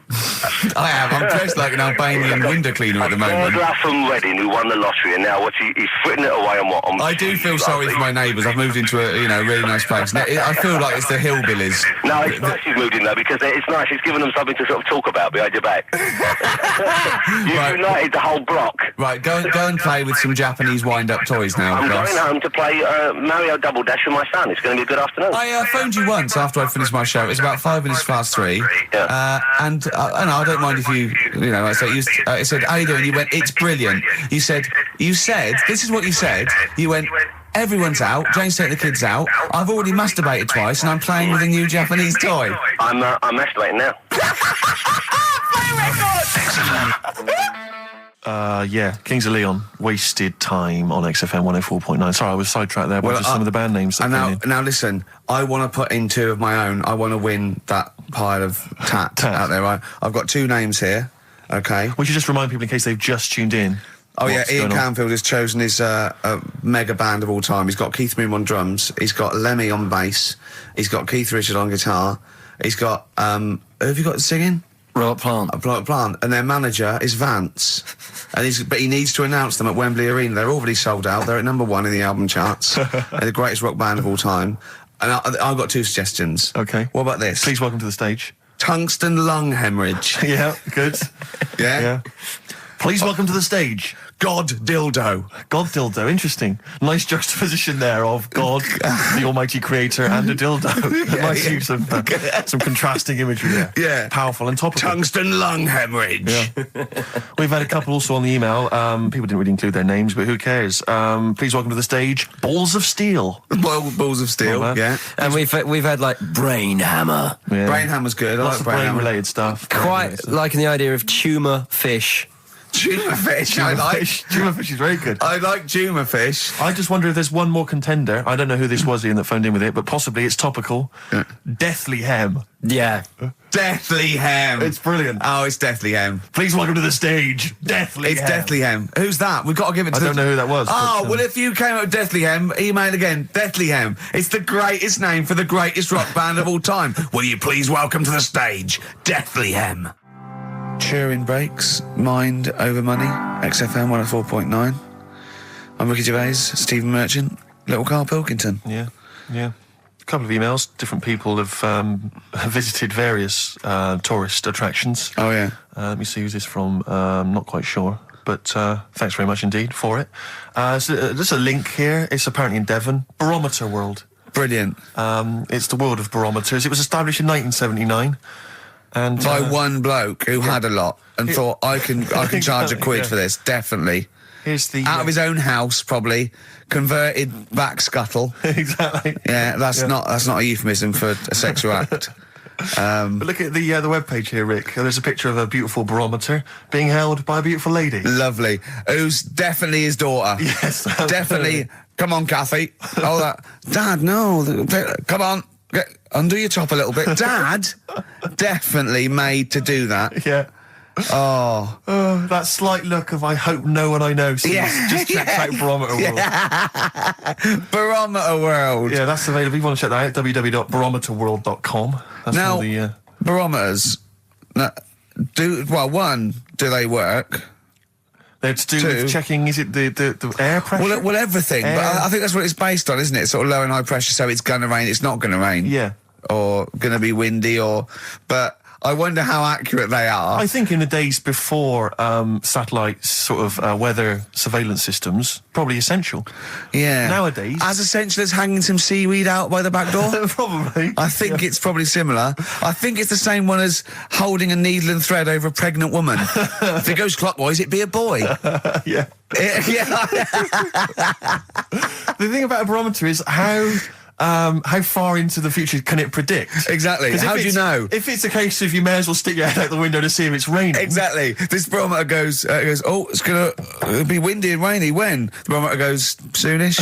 I am. I'm dressed like an Albanian window cleaner at the moment. Burglar from Reading who won the lottery, and now he's fritting it away on what? I do feel sorry for my neighbours. I've moved into a really nice place. I feel like it's the hillbillies. No, it's nice you've moved in though, because it's nice. It's given them something to sort of talk about behind your back. You've united the whole block. Right, go and play with some Japanese wind-up toys now. I'm going home to play Mario Double Dash with my son. It's going to be a good afternoon. I phoned you once after I finished my show. It was about 5 minutes past 3. Yeah. And I don't mind if I said, how you doing? You went, it's brilliant. You said, this is what you said. You went, everyone's out. Jane's taking the kids out. I've already masturbated twice, and I'm playing with a new Japanese toy. I'm masturbating now. Kings of Leon, Wasted Time on XFM 104.9. Sorry, I was sidetracked there by just some of the band names. Now listen, I want to put in 2 of my own. I want to win that pile of tat out there. I've got 2 names here. Okay. We should just remind people in case they've just tuned in. Oh yeah, Ian Canfield has chosen his mega band of all time. He's got Keith Moon on drums. He's got Lemmy on bass. He's got Keith Richard on guitar. He's got who have you got singing? Robert Plant. And their manager is Vance. But he needs to announce them at Wembley Arena. They're already sold out. They're at number 1 in the album charts. They're the greatest rock band of all time. And I've got 2 suggestions. Okay. What about this? Please welcome to the stage. Tungsten lung hemorrhage. Yeah, good. Yeah? Please welcome to the stage. God dildo. God dildo, interesting. Nice juxtaposition there of God, the almighty creator, and a dildo. Nice use of some contrasting imagery there. Yeah. Powerful and topical. Tungsten lung hemorrhage. Yeah. We've had a couple also on the email. People didn't really include their names, but who cares? Please welcome to the stage, Balls of Steel. Balls of Steel, yeah. And we've had like Brain Hammer. Yeah. Brain Hammer's good. I Lots like of Brain Hammer. brain-related stuff. Quite liking the idea of tumour fish. Juma fish. I like. Juma fish is very good. I like Juma fish. I just wonder if there's one more contender. I don't know who this was, Ian, that phoned in with it, but possibly it's topical. Yeah. Deathly Hem. Yeah. Deathly Hem. It's brilliant. Oh, it's Deathly Hem. Please welcome to the stage, Deathly It's Hem. Deathly Hem. Who's that? We've got to give it to I don't know who that was. Oh, but, well, if you came up with Deathly Hem, email again. Deathly Hem. It's the greatest name for the greatest rock band of all time. Will you please welcome to the stage, Deathly Hem. Turing Breaks, Mind Over Money, XFM 104.9. I'm Ricky Gervais, Stephen Merchant, little Karl Pilkington. Yeah. A couple of emails. Different people have visited various tourist attractions. Oh, yeah. Let me see who's this from. Not quite sure. But thanks very much indeed for it. So there's a link here. It's apparently in Devon. Barometer World. Brilliant. It's the world of barometers. It was established in 1979. And By one bloke who had a lot and thought, I can charge a quid for this, definitely. Here's the out of his own house, probably converted back scuttle. exactly. Yeah, that's not a euphemism for a sexual act. But look at the webpage here, Rick. There's a picture of a beautiful barometer being held by a beautiful lady. Lovely. Who's definitely his daughter. Yes, Definitely. Come on, Kathy. Oh, that. Dad, no. Come on. Undo your top a little bit. Dad, definitely made to do that. Yeah. Oh. That slight look of I hope no one I know sees. Yeah, Just checked out Barometer World. Barometer World. Yeah, that's available. If you want to check that out, www.barometerworld.com. That's Now, all the... barometers, one, do they work? They're to do Two. with checking, is it the air pressure? Well, everything. But I think that's what it's based on, isn't it? Sort of low and high pressure, so it's going to rain, it's not going to rain. Yeah. Or going to be windy, but I wonder how accurate they are. I think in the days before satellite sort of weather surveillance systems, probably essential. Yeah. Nowadays... As essential as hanging some seaweed out by the back door? Probably. I think it's probably similar. I think it's the same one as holding a needle and thread over a pregnant woman. If it goes clockwise, it'd be a boy. Yeah. Yeah. The thing about a barometer is how far into the future can it predict? Exactly. 'Cause How if do you it's- know? If it's a case of you may as well stick your head out the window to see if it's raining. Exactly. This barometer goes, oh, it'll be windy and rainy. When? The barometer goes, soonish.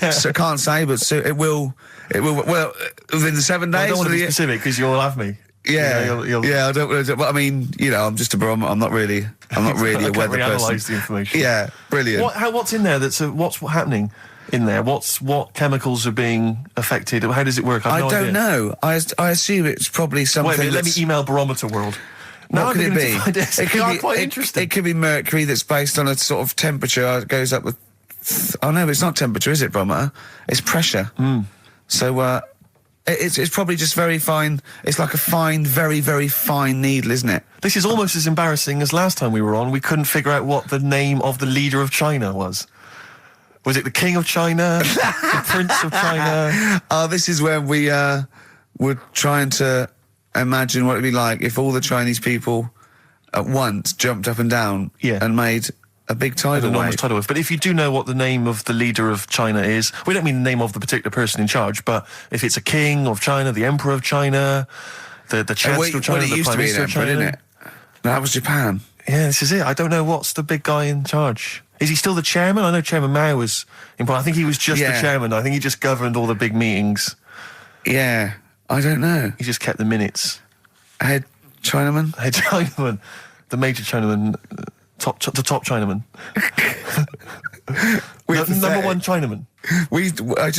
Yeah. So I can't say, but it will, well, within the 7 days. I don't want to be of the- specific because you'll have me. Yeah, You'll yeah. I don't. But I mean, I'm just a barometer. I'm not really a I can't weather reanalyse person. the information. Yeah, brilliant. What's in there? What's happening in there? What chemicals are being affected? How does it work? I have no don't idea. know. I assume it's probably something. Wait a minute, let me that's- email Barometer World. Now What I'm could it beginning be? to find it. It could be quite interesting. It could be mercury that's based on a sort of temperature. It goes up with. Oh no, it's not temperature, is it, barometer? It's pressure. So it's probably just very fine. It's like a fine, very, very fine needle, isn't it? This is almost as embarrassing as last time we were on. We couldn't figure out what the name of the leader of China was. Was it the King of China? The Prince of China? Oh, this is when we were trying to imagine what it'd be like if all the Chinese people at once jumped up and down and made a big tidal Enormous wave. tidal wave. But if you do know what the name of the leader of China is, we don't mean the name of the particular person in charge, but if it's a king of China, the emperor of China, the chancellor of China, it the used prime to be an minister of emperor, China. didn't it? No, that was Japan. Yeah, this is it. I don't know what's the big guy in charge. Is he still the chairman? I know Chairman Mao was important. I think he was just the chairman. I think he just governed all the big meetings. Yeah, I don't know. He just kept the minutes. Head Chinaman? Head Chinaman. The major Chinaman. The top Chinaman. Number one Chinaman. Do you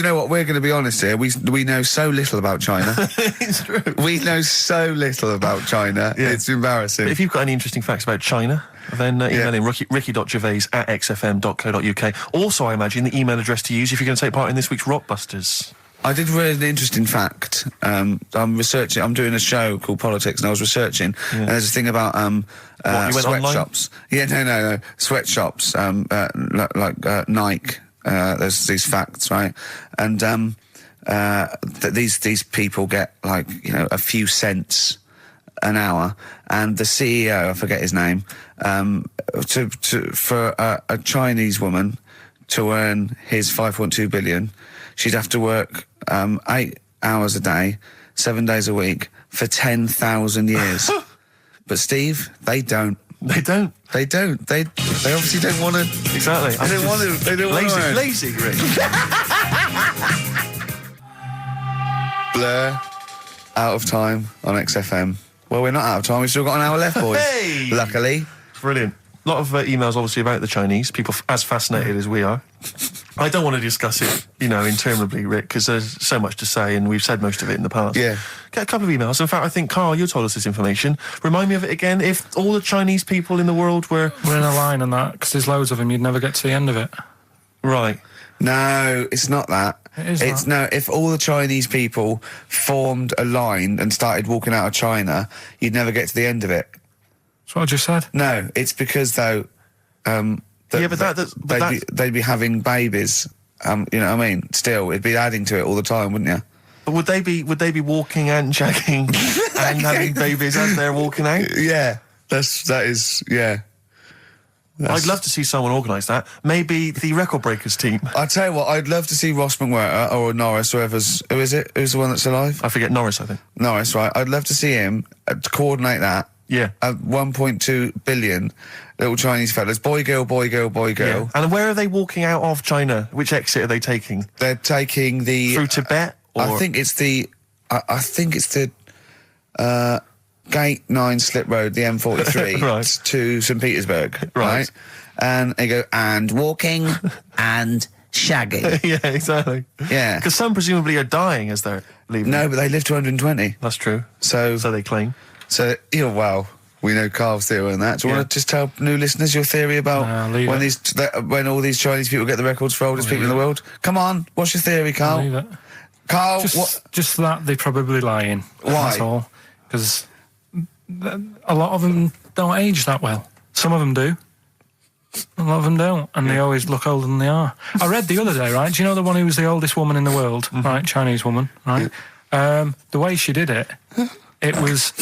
know what? We're going to be honest here. We know so little about China. It's true. We know so little about China. Yeah. It's embarrassing. But if you've got any interesting facts about China, then email in ricky.gervais@xfm.co.uk. Also, I imagine the email address to use if you're going to take part in this week's Rockbusters. I did read an interesting fact. I'm researching. I'm doing a show called Politics, and I was researching. And there's a thing about you went sweatshops. Yeah, no. Sweatshops, like Nike. There's these facts, right? And these people get like a few cents an hour, and the CEO, I forget his name, for a Chinese woman to earn his 5.2 billion, she'd have to work 8 hours a day, 7 days a week for 10,000 years. But Steve, they don't. They don't. They obviously don't want to. Exactly. They don't want to. They don't want to. Lazy, Rick. Blur, out of time on XFM. Well, we're not out of time. We've still got an hour left, boys. Hey! Luckily. Brilliant. A lot of emails, obviously, about the Chinese. People as fascinated as we are. I don't want to discuss it, interminably, Rick, because there's so much to say, and we've said most of it in the past. Yeah. Get a couple of emails. In fact, I think, Carl, you told us this information. Remind me of it again. If all the Chinese people in the world were... We're in a line on that, because there's loads of them, you'd never get to the end of it. Right. No, it's not that. It's no. If all the Chinese people formed a line and started walking out of China, you'd never get to the end of it. That's what I just said. No, it's because though. They'd be having babies. You know what I mean? Still, it'd be adding to it all the time, wouldn't you? But would they be walking and shagging and having babies as they're walking out? Yeah, that is. Yeah. I'd love to see someone organise that. Maybe the Record Breakers team. I tell you what, I'd love to see Ross McWhirter or Norris, who is it? Who's the one that's alive? I forget Norris, I think. Norris, right? I'd love to see him to coordinate that. Yeah. 1.2 billion little Chinese fellas. Boy, girl, boy, girl, boy, girl. Yeah. And where are they walking out of China? Which exit are they taking? They're taking the Through Tibet? Or? I think it's the Gate 9 Slip Road, the M43 Right. to St Petersburg, Right. And they go, and walking and shagging. Yeah, exactly. Yeah. Because some presumably are dying as they're leaving. No, but they live to 120. That's true. So they claim. Well, we know Carl's theory on that. Do you want to just tell new listeners your theory about leave when all these Chinese people get the records for oldest people in the world? Come on, what's your theory, Carl? Leave it. Carl, Just that they're probably lying. Why? That's all. Because a lot of them don't age that well. Some of them do. A lot of them don't, and they always look older than they are. I read the other day, right? Do you know the one who was the oldest woman in the world, right? Chinese woman, right? The way she did it, it was.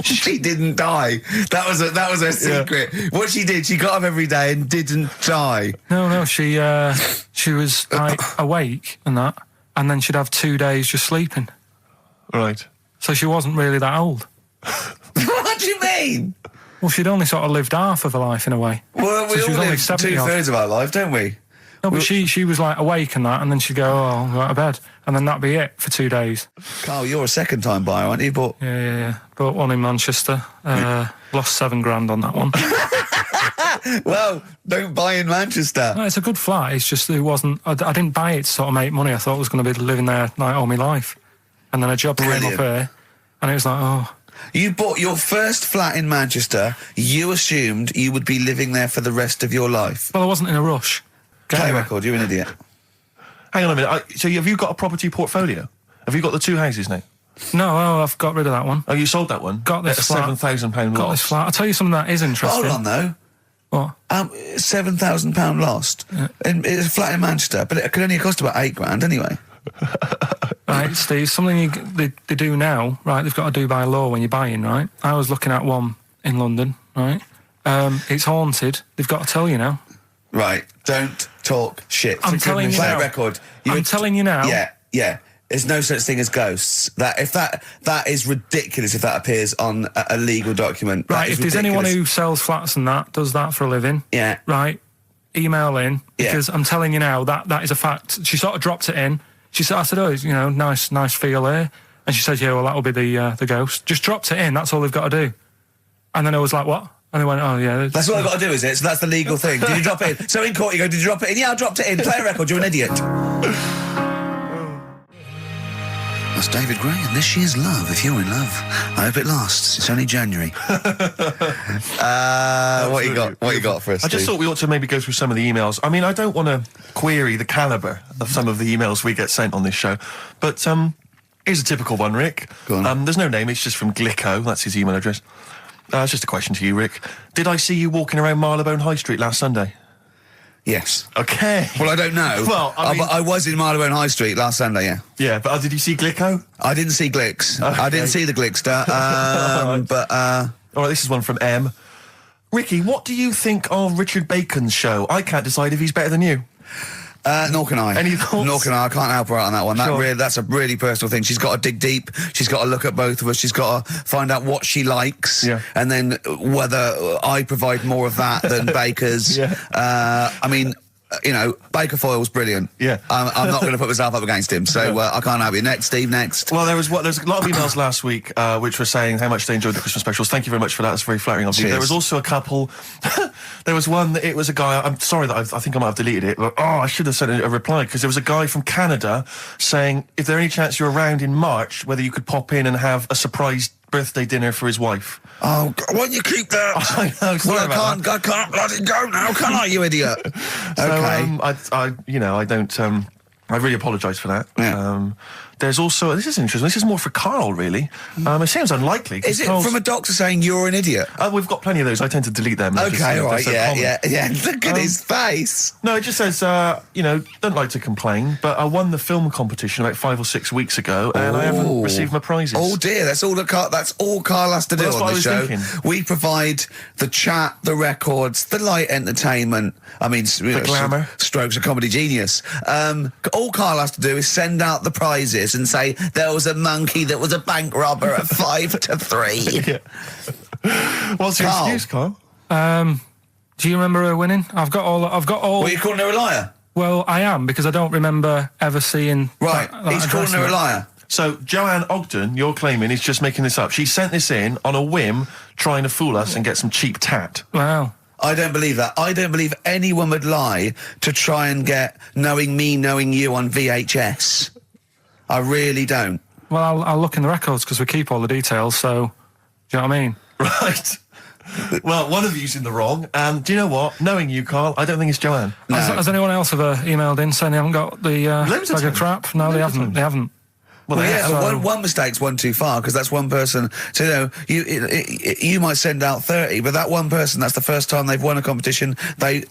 She didn't die. That was her secret. Yeah. What she did, she got up every day and didn't die. No, she was like awake and that, and then she'd have 2 days just sleeping. Right. So she wasn't really that old. What do you mean? Well, she'd only sort of lived half of her life in a way. Well, we so all live 2/3 of our life, don't we? No, but she was like awake and that, and then she'd go, I'll go out of bed, and then that'd be it for 2 days. Carl, you're a second-time buyer, aren't you? But Yeah. Bought one in Manchester. Lost $7,000 on that one. well, don't buy in Manchester. No, it's a good flat. It's just it wasn't. I didn't buy it to sort of make money. I thought I was going to be living there like all my life, and then a job came up here, and it was like, oh. You bought your first flat in Manchester. You assumed you would be living there for the rest of your life. Well, I wasn't in a rush. Play record. You're an idiot. Hang on a minute. So have you got a property portfolio? Have you got the 2 houses now? No, I've got rid of that one. Oh, you sold that one? Got this flat. £7,000 Got loss. this flat. I'll tell you something that is interesting. Hold on, though. What? £7,000 lost. It's a flat in Manchester, but it could only cost about £8,000 anyway. Right, Steve, something they do now, right, they've got to do by law when you're buying, right? I was looking at one in London, right? It's haunted. They've got to tell you now. Right, don't talk shit. I'm telling you play now. a record. I'm telling you now. Yeah. There's no such thing as ghosts. That is ridiculous if that appears on a legal document. Right, if there's anyone who sells flats and that, does that for a living. Yeah. Right, email in, because Yeah. I'm telling you now, that is a fact. She sort of dropped it in. I said, oh, nice feel here. And she said, yeah, well, that'll be the ghost. Just dropped it in, that's all they've got to do. And then I was like, what? And they went, oh, yeah. That's what I've got to do, is it? So that's the legal thing. Did you drop it in? So in court you go, did you drop it in? Yeah, I dropped it in. Play a record, you're an idiot. That's David Gray, and this year's Love, if you're in love. I hope it lasts. It's only January. What you got for us, I just thought we ought to maybe go through some of the emails. I mean, I don't want to query the calibre of some of the emails we get sent on this show, but here's a typical one, Rick. Go on. There's no name, it's just from Glicko, that's his email address. It's just a question to you, Rick. Did I see you walking around Marylebone High Street last Sunday? Yes. Okay. Well, I don't know. Well, I mean- I was in Marylebone High Street last Sunday, yeah. Yeah, but did you see Glicko? I didn't see Glicks. Okay. I didn't see the Glickster. But All right, this is one from M. Ricky, what do you think of Richard Bacon's show? I can't decide if he's better than you. nor can I. Any thoughts? Nor can I. I can't help her out on that one. Sure. That's a really personal thing. She's got to dig deep. She's got to look at both of us. She's got to find out what she likes. Yeah. And then whether I provide more of that than Baker's. Yeah. I mean, Baker Foyle's brilliant. Yeah. I'm not going to put myself up against him, so I can't help you. Next, Steve, next. Well, there's a lot of emails last week which were saying how much they enjoyed the Christmas specials. Thank you very much for that. That's very flattering of you. Cheers. There was also a couple. There was one that it was a guy. I'm sorry that I think I might have deleted it. But, I should have sent a reply, because there was a guy from Canada saying if there any chance you're around in March, whether you could pop in and have a surprise birthday dinner for his wife. Oh, God, why don't you keep that? I know. Sorry about that. I can't let it go now, can I, you idiot? So, Okay. I don't. I really apologise for that. Yeah. There's also, this is interesting, this is more for Karl, really. It seems unlikely. Is it from a doctor saying you're an idiot? We've got plenty of those. I tend to delete them. Okay, all right, yeah. Look at his face. No, it just says, don't like to complain, but I won the film competition about 5 or 6 weeks ago, and I haven't received my prizes. Oh dear, that's all Karl has to do on the show. We provide the chat, the records, the light entertainment. I mean, the glamour. Strokes of comedy genius. All Karl has to do is send out the prizes and say there was a monkey that was a bank robber at 5 to 3. What's your excuse, Karl? Do you remember her winning? I've got all. Well, you're calling her a liar? Well, I am, because I don't remember ever seeing. Right, he's calling her a liar. So, Joanne Ogden, you're claiming, is just making this up. She sent this in on a whim, trying to fool us and get some cheap tat. Wow. I don't believe that. I don't believe anyone would lie to try and get Knowing Me, Knowing You on VHS. I really don't. Well, I'll look in the records because we keep all the details, so... Do you know what I mean? Right. Well, one of you's in the wrong, and do you know what? Knowing you, Karl, I don't think it's Joanne. No. Has anyone else ever emailed in saying they haven't got the bag of crap? No, they haven't. They haven't. Well, yeah, one mistake's one too far, because that's one person. So, you might send out 30, but that one person, that's the first time they've won a competition. They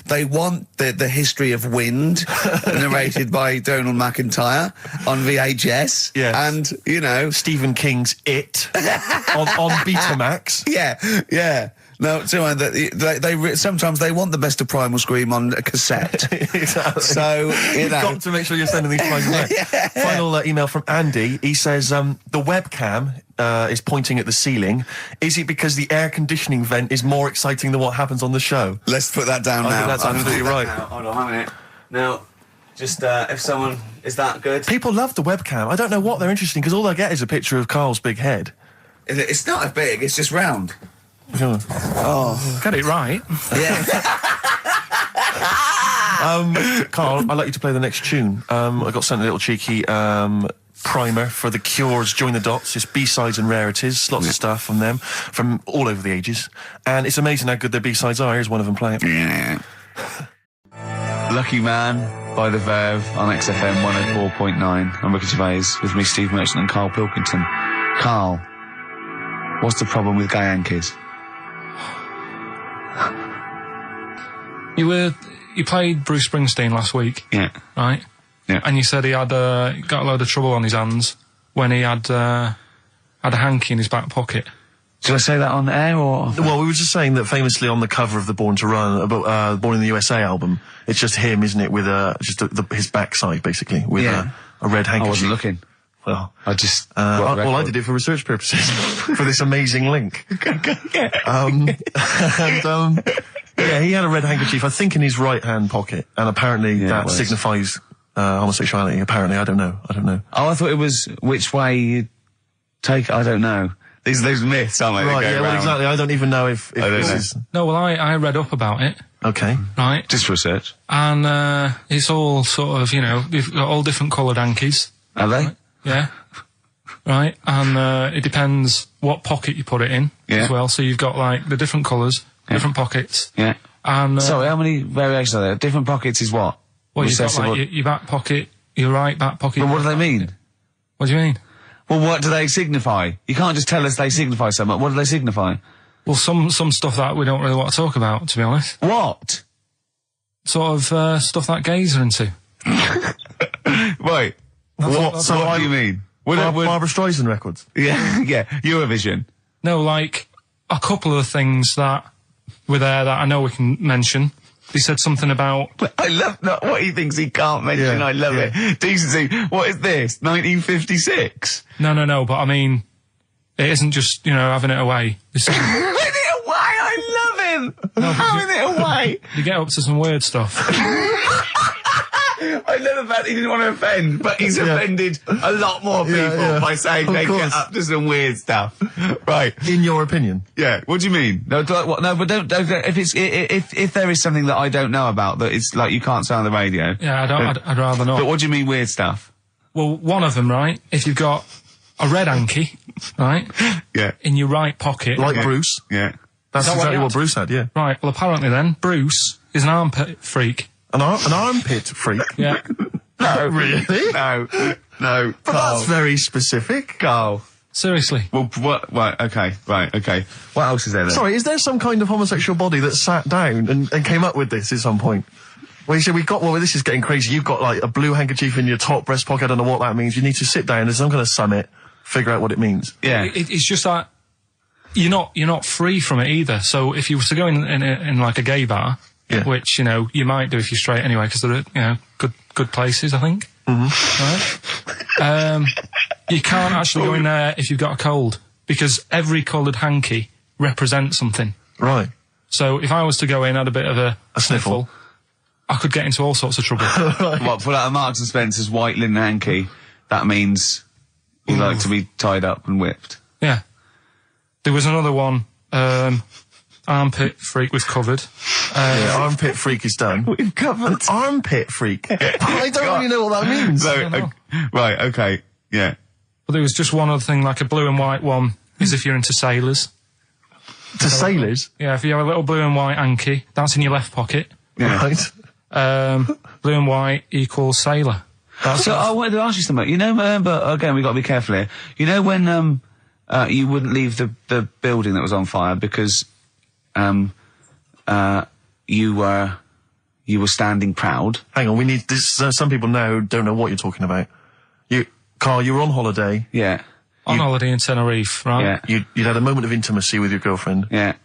want the history of Wind narrated by Donald McIntyre on VHS. Yes. And, Stephen King's It on Betamax. Yeah. No, they sometimes they want the best of Primal Scream on a cassette. Exactly. So, You've got to make sure you're sending these prizes out. Yeah. Final email from Andy. He says, the webcam is pointing at the ceiling. Is it because the air conditioning vent is more exciting than what happens on the show? Let's put that down I now. think that's absolutely right. Hold on a minute. Now, just if someone... Is that good? People love the webcam. I don't know what they're interested in, because all I get is a picture of Karl's big head. It's not as big, it's just round. Oh. Get it right. Yeah. Karl, I'd like you to play the next tune. I got sent a little cheeky primer for The Cure's Join the Dots. It's B-sides and rarities, lots of stuff from them, from all over the ages. And it's amazing how good their B-sides are. Here's one of them playing. Yeah. Lucky Man by The Verve on XFM 104.9. I'm Ricky Gervais with me, Steve Merchant, and Karl Pilkington. Karl, what's the problem with gay Yankees? You played Bruce Springsteen last week. Yeah. Right? Yeah. And you said he had got a load of trouble on his hands when he had a hanky in his back pocket. Did I say that on air, or...? Well, we were just saying that famously on the cover of the Born to Run, Born in the USA album, it's just him, isn't it, with his backside, basically, with a red handkerchief. I wasn't looking. Well, I just... well, I did it for research purposes, for this amazing link. Yeah, he had a red handkerchief, I think, in his right-hand pocket, and apparently that signifies homosexuality. Apparently, I don't know. Oh, I thought it was which way you take... I don't know. These myths, aren't they? Right, yeah, well, exactly. I don't even know if this is... No, well, I read up about it. Okay. Right. Just research. And it's all sort of, they've got all different coloured hankies. Are they? Right? Yeah. Right. And it depends what pocket you put it in as well. So you've got, like, the different colours, different pockets. Yeah. And sorry, how many variations are there? Different pockets is what? Well, you've got, like, your back pocket, your right back pocket. But what do they mean? What do you mean? Well, what do they signify? You can't just tell us they signify something. What do they signify? Well, some stuff that we don't really want to talk about, to be honest. What? Sort of stuff that gays are into. Wait. What do you mean? Barbara Streisand records? Yeah, Eurovision. No, like, a couple of things that were there that I know we can mention. He said something about... I love what he thinks he can't mention. Yeah, I love it. Decency. What is this? 1956? No, but I mean, it isn't just, having it away. This is... Having it away? I love him! No, having it away! You get up to some weird stuff. I love the fact he didn't want to offend, but he's offended a lot more people by saying they get up to some weird stuff. Right. In your opinion? Yeah. What do you mean? No, but don't if there is something that I don't know about that it's like you can't say on the radio. Yeah, I'd rather not. But what do you mean weird stuff? Well, one of them, right? If you've got a red hanky, right? Yeah. In your right pocket. Like Bruce? Yeah. That's exactly what Bruce had, yeah. Right, well, apparently then, Bruce is an armpit freak. An armpit freak? Yeah. No. Really? No. No. But that's very specific. Carl. Seriously. Well, what? Right, okay. What else is there then? Sorry, is there some kind of homosexual body that sat down and came up with this at some point? Well, you said this is getting crazy. You've got like a blue handkerchief in your top breast pocket. I don't know what that means. You need to sit down. There's some kind of summit, figure out what it means. Yeah. It's just that you're not free from it either. So if you were to go in like a gay bar, which, you know, you might do if you're straight anyway, because they're, you know, good places, I think. Right? You can't actually go in there if you've got a cold, because every coloured hanky represents something. Right. So if I was to go in, had a bit of a sniffle, I could get into all sorts of trouble. What, pull out a Marks and Spencer's white linen hanky, that means you like to be tied up and whipped. Yeah. There was another one, armpit freak was covered. Armpit freak is done. We've covered. An armpit freak? I don't really know what that means. Right, okay, yeah. But there was just one other thing, like a blue and white one, is if you're into sailors. To sailors? Yeah, if you have a little blue and white hanky, that's in your left pocket. Yeah. Right. Blue and white equals sailor. So I wanted to ask you something. You know, but again, we've got to be careful here. You know when you wouldn't leave the building that was on fire because you were standing proud. Hang on, we need this. Some people now don't know what you're talking about. Carl, you were on holiday. Yeah. On holiday in Tenerife, right? Yeah. You'd had a moment of intimacy with your girlfriend. Yeah.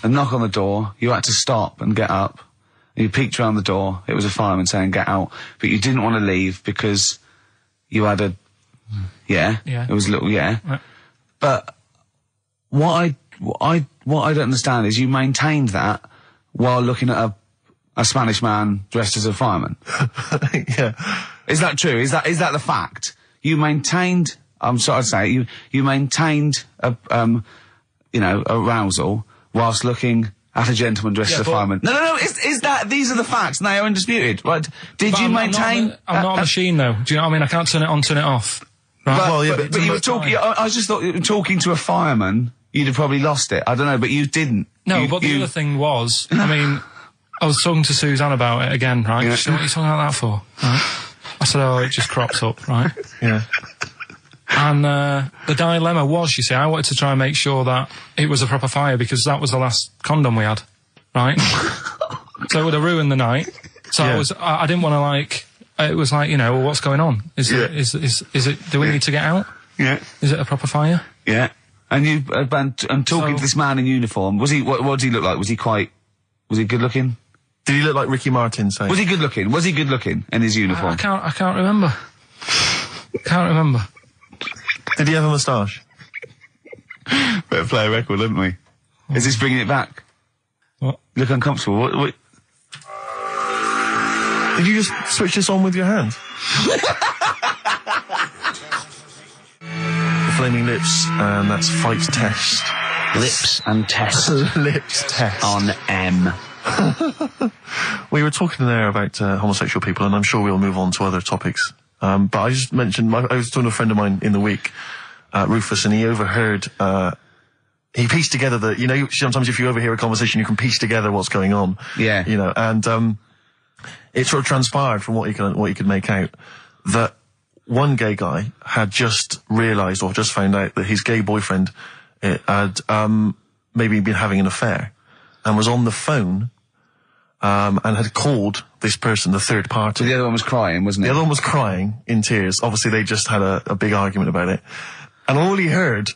A knock on the door. You had to stop and get up. And you peeked around the door. It was a fireman saying, "Get out." But you didn't want to leave because you had a... Yeah. It was a little... Yeah. But what I don't understand is you maintained that while looking at a Spanish man dressed as a fireman. Yeah. Is that true? Is that the fact? You maintained... I'm sorry to say, you maintained arousal whilst looking at a gentleman dressed as a fireman. No, these are the facts and they are undisputed, right? Did you maintain... I'm not a machine though, do you know what I mean? I can't turn it on, turn it off. Right? But you were talking... I just thought you were talking to a fireman, you'd have probably lost it. I don't know, but you didn't. No, but the other thing was, I mean, I was talking to Suzanne about it again, right? Yeah. She said, what are you talking about that for? Right? I said, oh, it just crops up, right? Yeah. And the dilemma was, you see, I wanted to try and make sure that it was a proper fire because that was the last condom we had, right? So it would have ruined the night. So I didn't want to it was like, you know, well, what's going on? Is it, do we need to get out? Yeah. Is it a proper fire? Yeah. And you, and talking to this man in uniform, was he, what did he look like? Was he good looking? Did he look like Ricky Martin, say? Was he good looking? Was he good looking in his uniform? I can't remember. Can't remember. Did he have a moustache? Better play a record, haven't we? Is this bringing it back? What? You look uncomfortable. What? Did you just switch this on with your hand? The Flaming Lips, and that's Fight Test. Lips and test. Lips Test. On M. We were talking there about homosexual people, and I'm sure we'll move on to other topics. But I just mentioned, I was talking to a friend of mine in the week, Rufus, and he overheard, he pieced together you know, sometimes if you overhear a conversation, you can piece together what's going on. Yeah. You know, and, it sort of transpired from what he could make out that one gay guy had just realised or just found out that his gay boyfriend had, maybe been having an affair and was on the phone, and had called this person, the third party. So the other one was crying, wasn't it? The other one was crying in tears. Obviously, they just had a big argument about it. And all he heard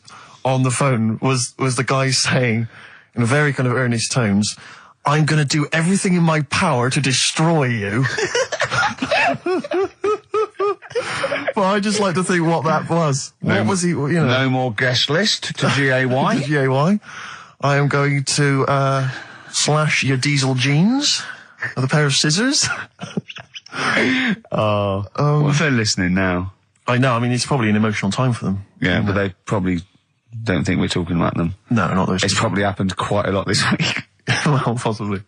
on the phone was the guy saying, in very kind of earnest tones, "I'm going to do everything in my power to destroy you." Well, I just like to think what that was. What was he, you know? No more guest list to GAY. To GAY. I am going to, slash your diesel jeans with a pair of scissors. What if they're listening now? I know, I mean, it's probably an emotional time for them. Yeah, but they probably don't think we're talking like them. No, not those. It's probably happened quite a lot this week. Well, possibly.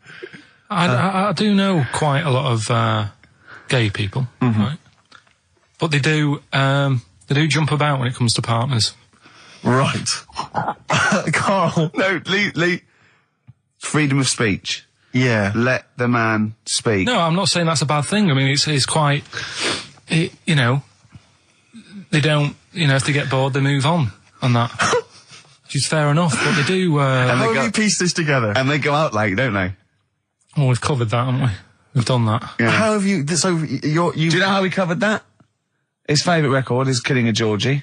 I do know quite a lot of gay people, right? But they do jump about when it comes to partners. Right. Carl. No, Lee. Freedom of speech. Yeah. Let the man speak. No, I'm not saying that's a bad thing. I mean, it's quite... you know, they don't, you know, if they get bored, they move on that. Which is fair enough, but they do... How have you pieced this together? And they go out late, don't they? Well, we've covered that, haven't we? We've done that. Yeah. How have you... So, you... Do you know how we covered that? His favourite record is Killing a Georgie.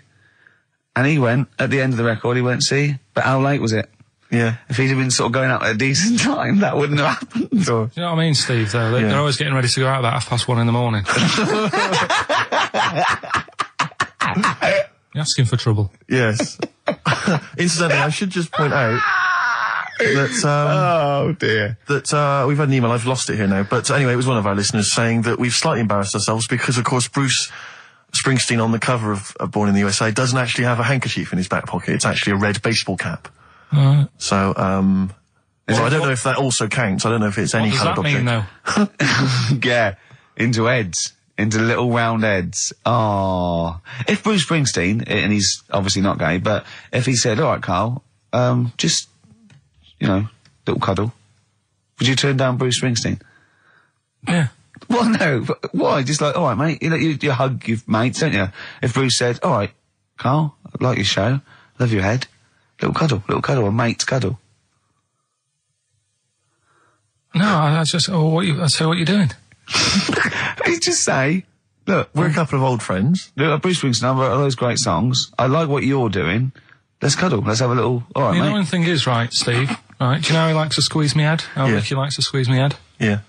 And he went, at the end of the record, he went, see, but how late was it? Yeah. If he'd have been sort of going out at a decent time, that wouldn't have happened. Or... Do you know what I mean, Steve, though? They're always getting ready to go out about 1:30 in the morning. You're asking for trouble. Yes. Incidentally, I should just point out that, oh dear. That, we've had an email, I've lost it here now, but anyway, it was one of our listeners saying that we've slightly embarrassed ourselves because, of course, Bruce Springsteen on the cover of Born in the USA doesn't actually have a handkerchief in his back pocket. It's actually a red baseball cap. So, well, I don't know if that also counts. I don't know if it's any coloured object. What does that mean, though? Yeah, into heads. Into little round heads. Oh. If Bruce Springsteen, and he's obviously not gay, but if he said, all right, Carl, just, you know, little cuddle, would you turn down Bruce Springsteen? Yeah. Well, no. But why? Just like, all right, mate, you know, you hug your mates, don't you? If Bruce said, all right, Carl, I like your show, love your head, little cuddle, a mate's cuddle. No, I just, I say what you're doing. You just say, look, We're a couple of old friends. look, Bruce Springsteen, I've wrote all those great songs. I like what you're doing. Let's cuddle. Let's have a little, all right, The mate. annoying thing is, right, Steve, right, do you know how he likes to squeeze me head? How Yeah. Ricky likes to squeeze me head? Yeah.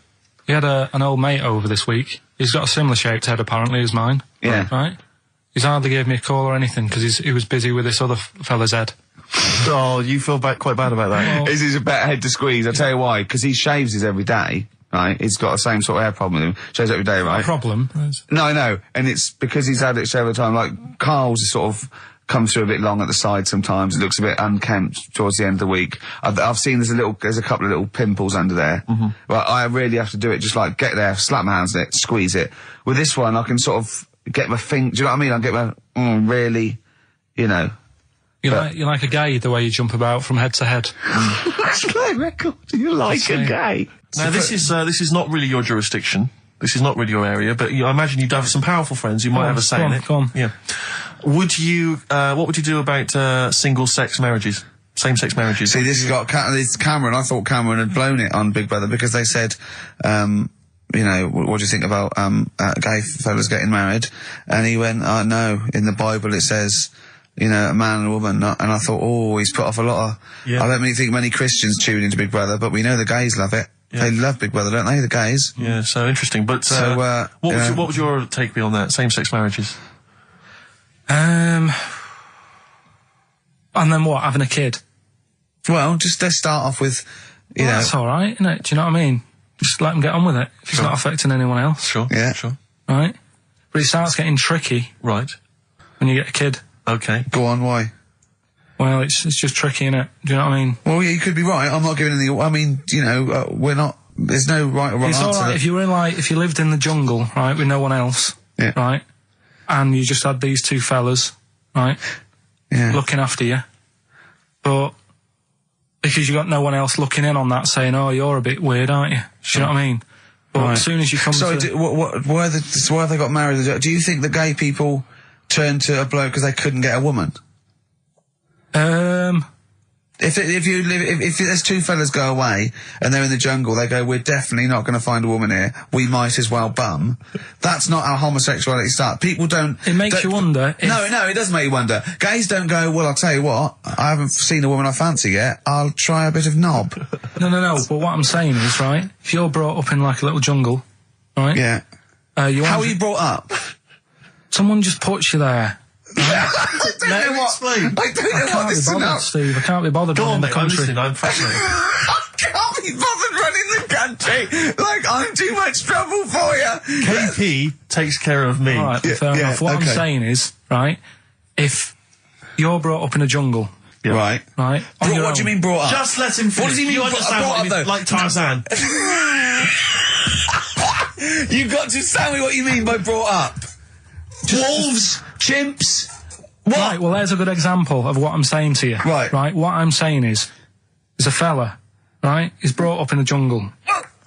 He had an old mate over this week. He's got a similar shaped head, apparently, as mine. Yeah. Right? He's hardly gave me a call or anything, because he was busy with this other fella's head. Oh, you feel quite bad about that. Well, This is a better head to squeeze. I'll tell you why. Because he shaves his every day, right? He's got the same sort of hair problem with him. Shaves every day, right? problem. No, I know. And it's because he's had it shaved all the time. Like, Carl's is sort of comes through a bit long at the side sometimes. It looks a bit unkempt towards the end of the week. I've seen there's a couple of little pimples under there. Mm-hmm. But I really have to do it. Just like get there, slap my hands on it, squeeze it. With this one, I can sort of get my finger. Do you know what I mean? I get my really, you know. You're like a gay the way you jump about from head to head. That's my record. You're like a gay. Now, this is not really your jurisdiction. This is not really your area, but I imagine you'd have some powerful friends who might have a say in it. Go on. Yeah. Would you, what would you do about, single-sex marriages? Same-sex marriages? See, this has got this Cameron. I thought Cameron had blown it on Big Brother because they said, you know, what do you think about gay fellas getting married? And he went, no, in the Bible it says, you know, a man and a woman. And I thought, oh, he's put off a lot of... Yeah. I don't really think many Christians tune into Big Brother, but we know the gays love it. Yeah. They love Big Brother, don't they, the gays? Yeah, so interesting. But what would your take be on that, same-sex marriages? And then what, having a kid? Well, just let's start off with, you know... That's all right, isn't it? Do you know what I mean? Just let him get on with it, if it's not affecting anyone else. Sure, yeah. Sure. Right? But it starts getting tricky. Right. When you get a kid. Okay. Go on, why? Well, it's just tricky, innit? Do you know what I mean? Well, yeah, you could be right. I'm not giving any... I mean, you know, we're not... There's no right or wrong answer. It's all right if you were if you lived in the jungle, right, with no one else, right, and you just had these two fellas, right, looking after you, but because you got no one else looking in on that, saying, "Oh, you're a bit weird, aren't you?" Do you know what I mean? But as soon as you come, why have they got married? Do you think the gay people turned to a bloke because they couldn't get a woman? If there's two fellas go away and they're in the jungle, they go, we're definitely not going to find a woman here. We might as well bum. That's not how homosexuality starts. People don't... It makes you wonder. No, it does make you wonder. Gays don't go, well, I'll tell you what, I haven't seen a woman I fancy yet. I'll try a bit of knob. No. But what I'm saying is, right, if you're brought up in like a little jungle, right? Yeah. How are you brought up? Someone just puts you there. I don't know what this is about. Steve, I can't be bothered running the country. I'm listening, I'm fascinated. I can't be bothered running the country. Like, I'm too much trouble for you. KP takes care of me. All right, fair enough. What I'm saying is, right, if you're brought up in a jungle... Yeah. Right. What do you mean brought up? Just let him finish. What does he mean you understand what I mean? Though? Like Tarzan. You've got to tell me what you mean by brought up. Wolves, chimps. What? Right, well, there's a good example of what I'm saying to you. Right. Right, what I'm saying is, there's a fella, right, he's brought up in the jungle.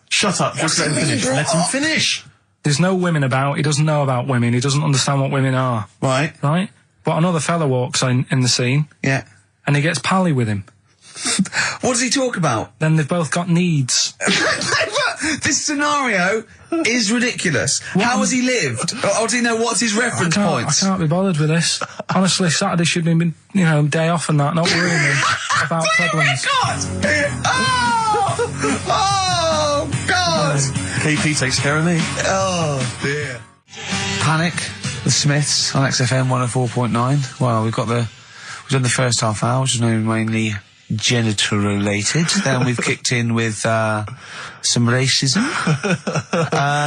Shut up, just let him finish. Let him finish. There's no women about. He doesn't know about women. He doesn't understand what women are. Right. Right? But another fella walks in the scene. Yeah. And he gets pally with him. What does he talk about? Then they've both got needs. This scenario is ridiculous. How has he lived? Or does he know what's his reference points? I can't be bothered with this. Honestly, Saturday should be, day off and that, not worrying me about problems. Oh, God! KP takes care of me. Oh, dear. Panic, the Smiths on XFM 104.9. Well, we've done the first half hour, which is mainly genital related. Then we've kicked in with some racism.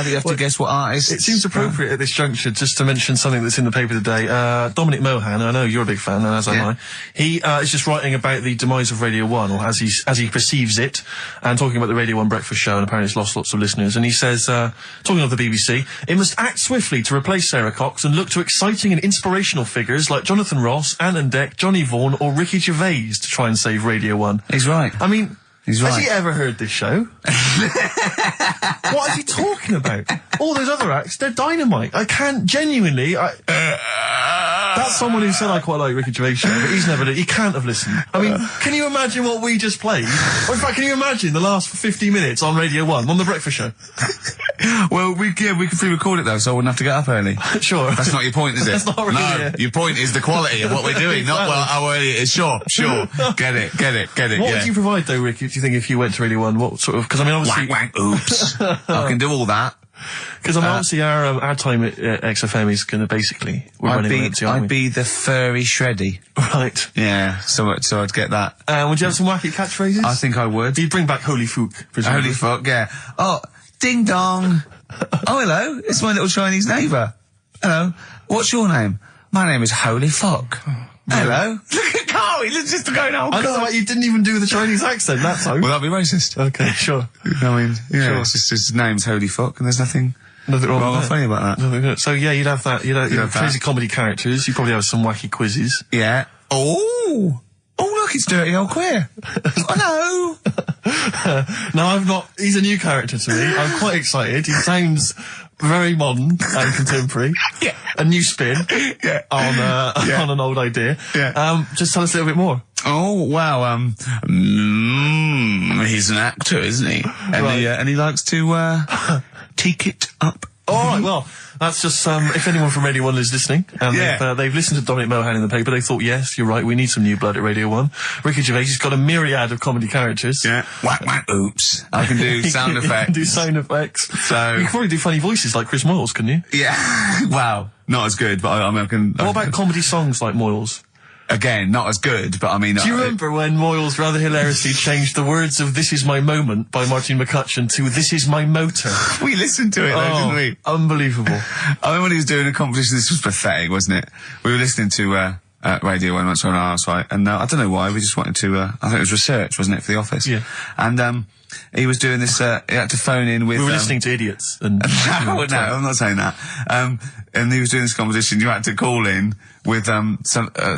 You have to guess what artist. It seems appropriate at this juncture just to mention something that's in the paper today. Dominic Mohan, I know you're a big fan, and as am I. He is just writing about the demise of Radio 1, or as he perceives it, and talking about the Radio 1 breakfast show, and apparently it's lost lots of listeners. And he says, talking of the BBC, it must act swiftly to replace Sarah Cox and look to exciting and inspirational figures like Jonathan Ross, Anne and Dec, Johnny Vaughan, or Ricky Gervais to try and save Radio 1. He's right. I mean, he's right. Has he ever heard this show? What is he talking about? All those other acts, they're dynamite. I can't genuinely. That's someone who said I quite like Ricky Gervais show, but he can't have listened. I mean, can you imagine what we just played? Or in fact, can you imagine the last 50 minutes on Radio 1 on the breakfast show? Well, we can pre-record it though, so I wouldn't have to get up early. Sure. That's not your point, is it? That's not really No, your point is the quality of what we're doing, not how early it is. Sure. Get it. What would you provide though, Ricky, do you think, if you went to Radio 1? What sort of, because I mean, obviously... Wank, oops. I can do all that. Because I mean, obviously our time at XFM is going to basically... I'd be the furry shreddy. Right. Yeah, so I'd get that. Would you have some wacky catchphrases? I think I would. You'd bring back Holy Fook, presumably. Holy fuck, yeah. Oh, ding dong. Oh, hello, it's my little Chinese neighbour. Hello, what's your name? My name is Holy Fuck. Hello. Look at Carl, he's just going, oh, I don't know why you didn't even do the Chinese accent that time. Well, that'd be racist. Okay, sure. I mean, yeah, Sure. it's just his name's Holy Fuck, and there's nothing wrong or with funny about that. So yeah, you'd have that. You'd have that. crazy comedy characters. You'd probably have some wacky quizzes. Yeah. Oh, look, it's Dirty Old Queer. Oh, no. No, I'm not. He's a new character to me. I'm quite excited. He sounds very modern and contemporary. Yeah. A new spin on an old idea. Yeah. Just tell us a little bit more. Oh, wow, he's an actor, isn't he? And, Right. and he likes to, take it up. All right, well, that's just, if anyone from Radio 1 is listening, and Yeah. they've listened to Dominic Mohan in the paper, they thought, yes, you're right, we need some new blood at Radio 1. Ricky Gervais has got a myriad of comedy characters. Yeah. Whack, oops. I can do sound You effects. can do sound effects. So- you can probably do funny voices like Chris Moyles, couldn't you? Yeah. Wow. Not as good, but I mean, I can... What about comedy songs like Moyles? Again, not as good, but I mean... Do you remember when Moyles rather hilariously changed the words of This Is My Moment by Martin McCutcheon to This Is My Motor? We listened to it, though, didn't we? Unbelievable. I mean, when he was doing a competition, this was pathetic, wasn't it? We were listening to Radio 1 once on our house, right? And I don't know why, we just wanted to... I think it was research, wasn't it, for the office? Yeah. And he was doing this... he had to phone in with... We were listening to idiots. And No, I'm not saying that. And he was doing this competition. You had to call in with some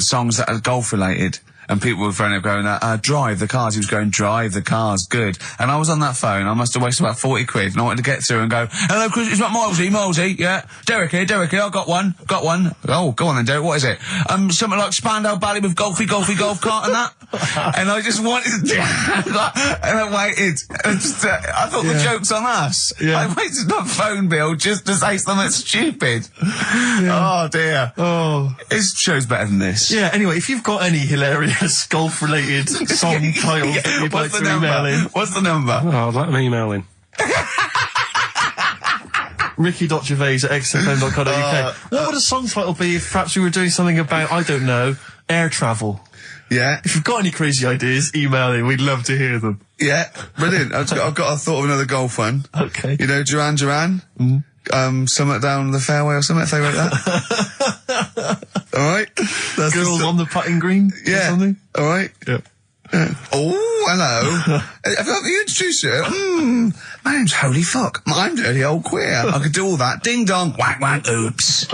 songs that are golf related. And people were phoning up going, drive the cars. He was going, drive the cars, good. And I was on that phone. I must have wasted about 40 quid. And I wanted to get through and go, hello, Chris, it's not Milesy, yeah. Derek here, I got one. Oh, go on then, Derek, what is it? Something like Spandau Ballet with golfy golf cart and that. And I just wanted to, and I waited. And just, I thought the joke's on us. Yeah. I waited my phone bill just to say something stupid. Oh, dear. Oh. His show's better than this. Yeah, anyway, if you've got any hilarious golf-related song titles that you'd like to email in... What's the number? Oh, let me email in. ricky.gervais@xfm.co.uk. What would a song title be if perhaps we were doing something about, I don't know, air travel? Yeah. If you've got any crazy ideas, email in. We'd love to hear them. Yeah. Brilliant. I've got a thought of another golf one. Okay. You know, Duran Duran? Something down the fairway or something, if they wrote that. Alright? Girls on the putting green? Or Yeah. something? Alright? Yeah. Oh, hello. Have you introduced you? My name's Holy Fuck. I'm Dirty Old Queer. I could do all that. Ding dong, whack, oops.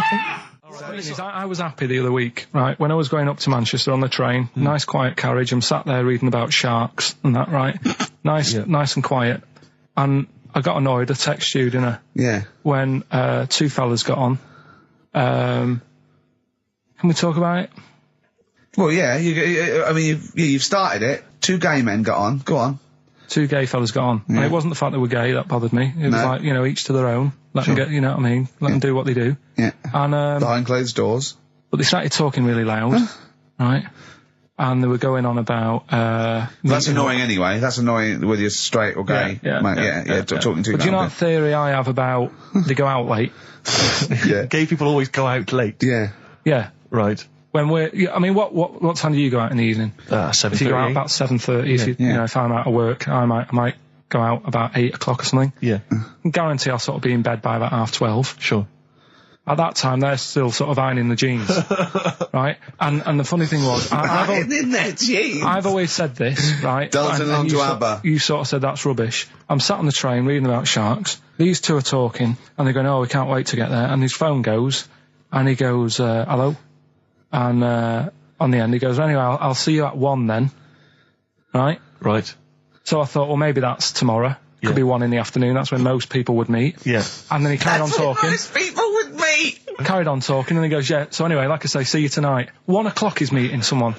I was happy the other week, right, when I was going up to Manchester on the train, nice quiet carriage, I'm sat there reading about sharks and that, right, nice and quiet, and I got annoyed. I texted you, didn't I? Yeah. When two fellas got on. Can we talk about it? Well, yeah. You've started it. Two gay men got on. Go on. Two gay fellas got on. And it wasn't the fact they were gay that bothered me. It was like, each to their own. Let them get, you know what I mean? Let them do what they do. Yeah. And behind closed doors. But they started talking really loud, right? And they were going on about... That's annoying anyway. That's annoying whether you're straight or gay. Talking to you. But do you know that theory I have about they go out late? Yeah. Gay people always go out late. Yeah. Yeah. Right. When what time do you go out in the evening? 7:30. If you go out about 7:30, if I'm out of work, I might go out about 8 o'clock or something. Yeah. I guarantee I'll sort of be in bed by about 12:30. Sure. At that time, they're still sort of ironing the jeans, right? And the funny thing was, in their jeans. I've always said this, right? Dancing along to ABBA. You sort of said that's rubbish. I'm sat on the train reading about sharks. These two are talking, and they're going, "Oh, we can't wait to get there." And his phone goes, and he goes, "Hello," and on the end he goes, "Anyway, I'll see you at 1 then," right? Right. So I thought, well, maybe that's tomorrow. Could be 1 in the afternoon. That's when most people would meet. Yeah. And then he carried on talking. Most people would meet. Carried on talking, and he goes, "Yeah. So anyway, like I say, see you tonight. 1 o'clock is meeting someone."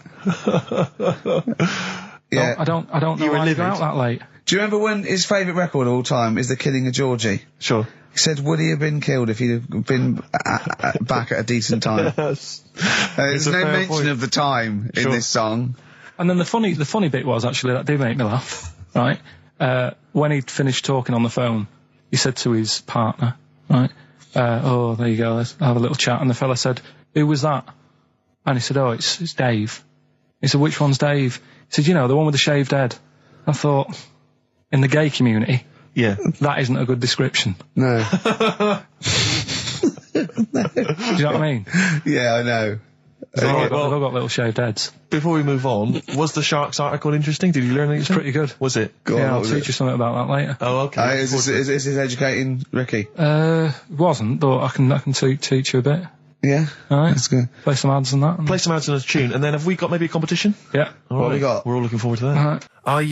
Yeah. I don't know why you go out that late. Do you remember when his favourite record of all time is The Killing of Georgie? Sure. He said, would he have been killed if he'd have been back at a decent time? Yes. There's a no fair mention point. of the time in this song. And then the funny bit was, actually, that did make me laugh, right? When he'd finished talking on the phone, he said to his partner, right, "Oh, there you go, let's have a little chat." And the fella said, "Who was that?" And he said, "Oh, it's Dave." He said, "Which one's Dave?" He said, "The one with the shaved head." I thought, in the gay community, Yeah. that isn't a good description. No. Do you know what I mean? Yeah, I know. They've all got little shaved heads. Before we move on, was the Sharks article interesting? Did you learn anything? It's pretty good. Was it? Go on, Yeah, what I'll was teach it? you something about that later. Oh, okay. Is this educating Ricky? It wasn't, but I can teach you a bit. Yeah? Alright. That's good. Play some ads and that. Play some ads and a tune, and then have we got maybe a competition? Yeah. All What have right. we got? We're all looking forward to that. Alright. I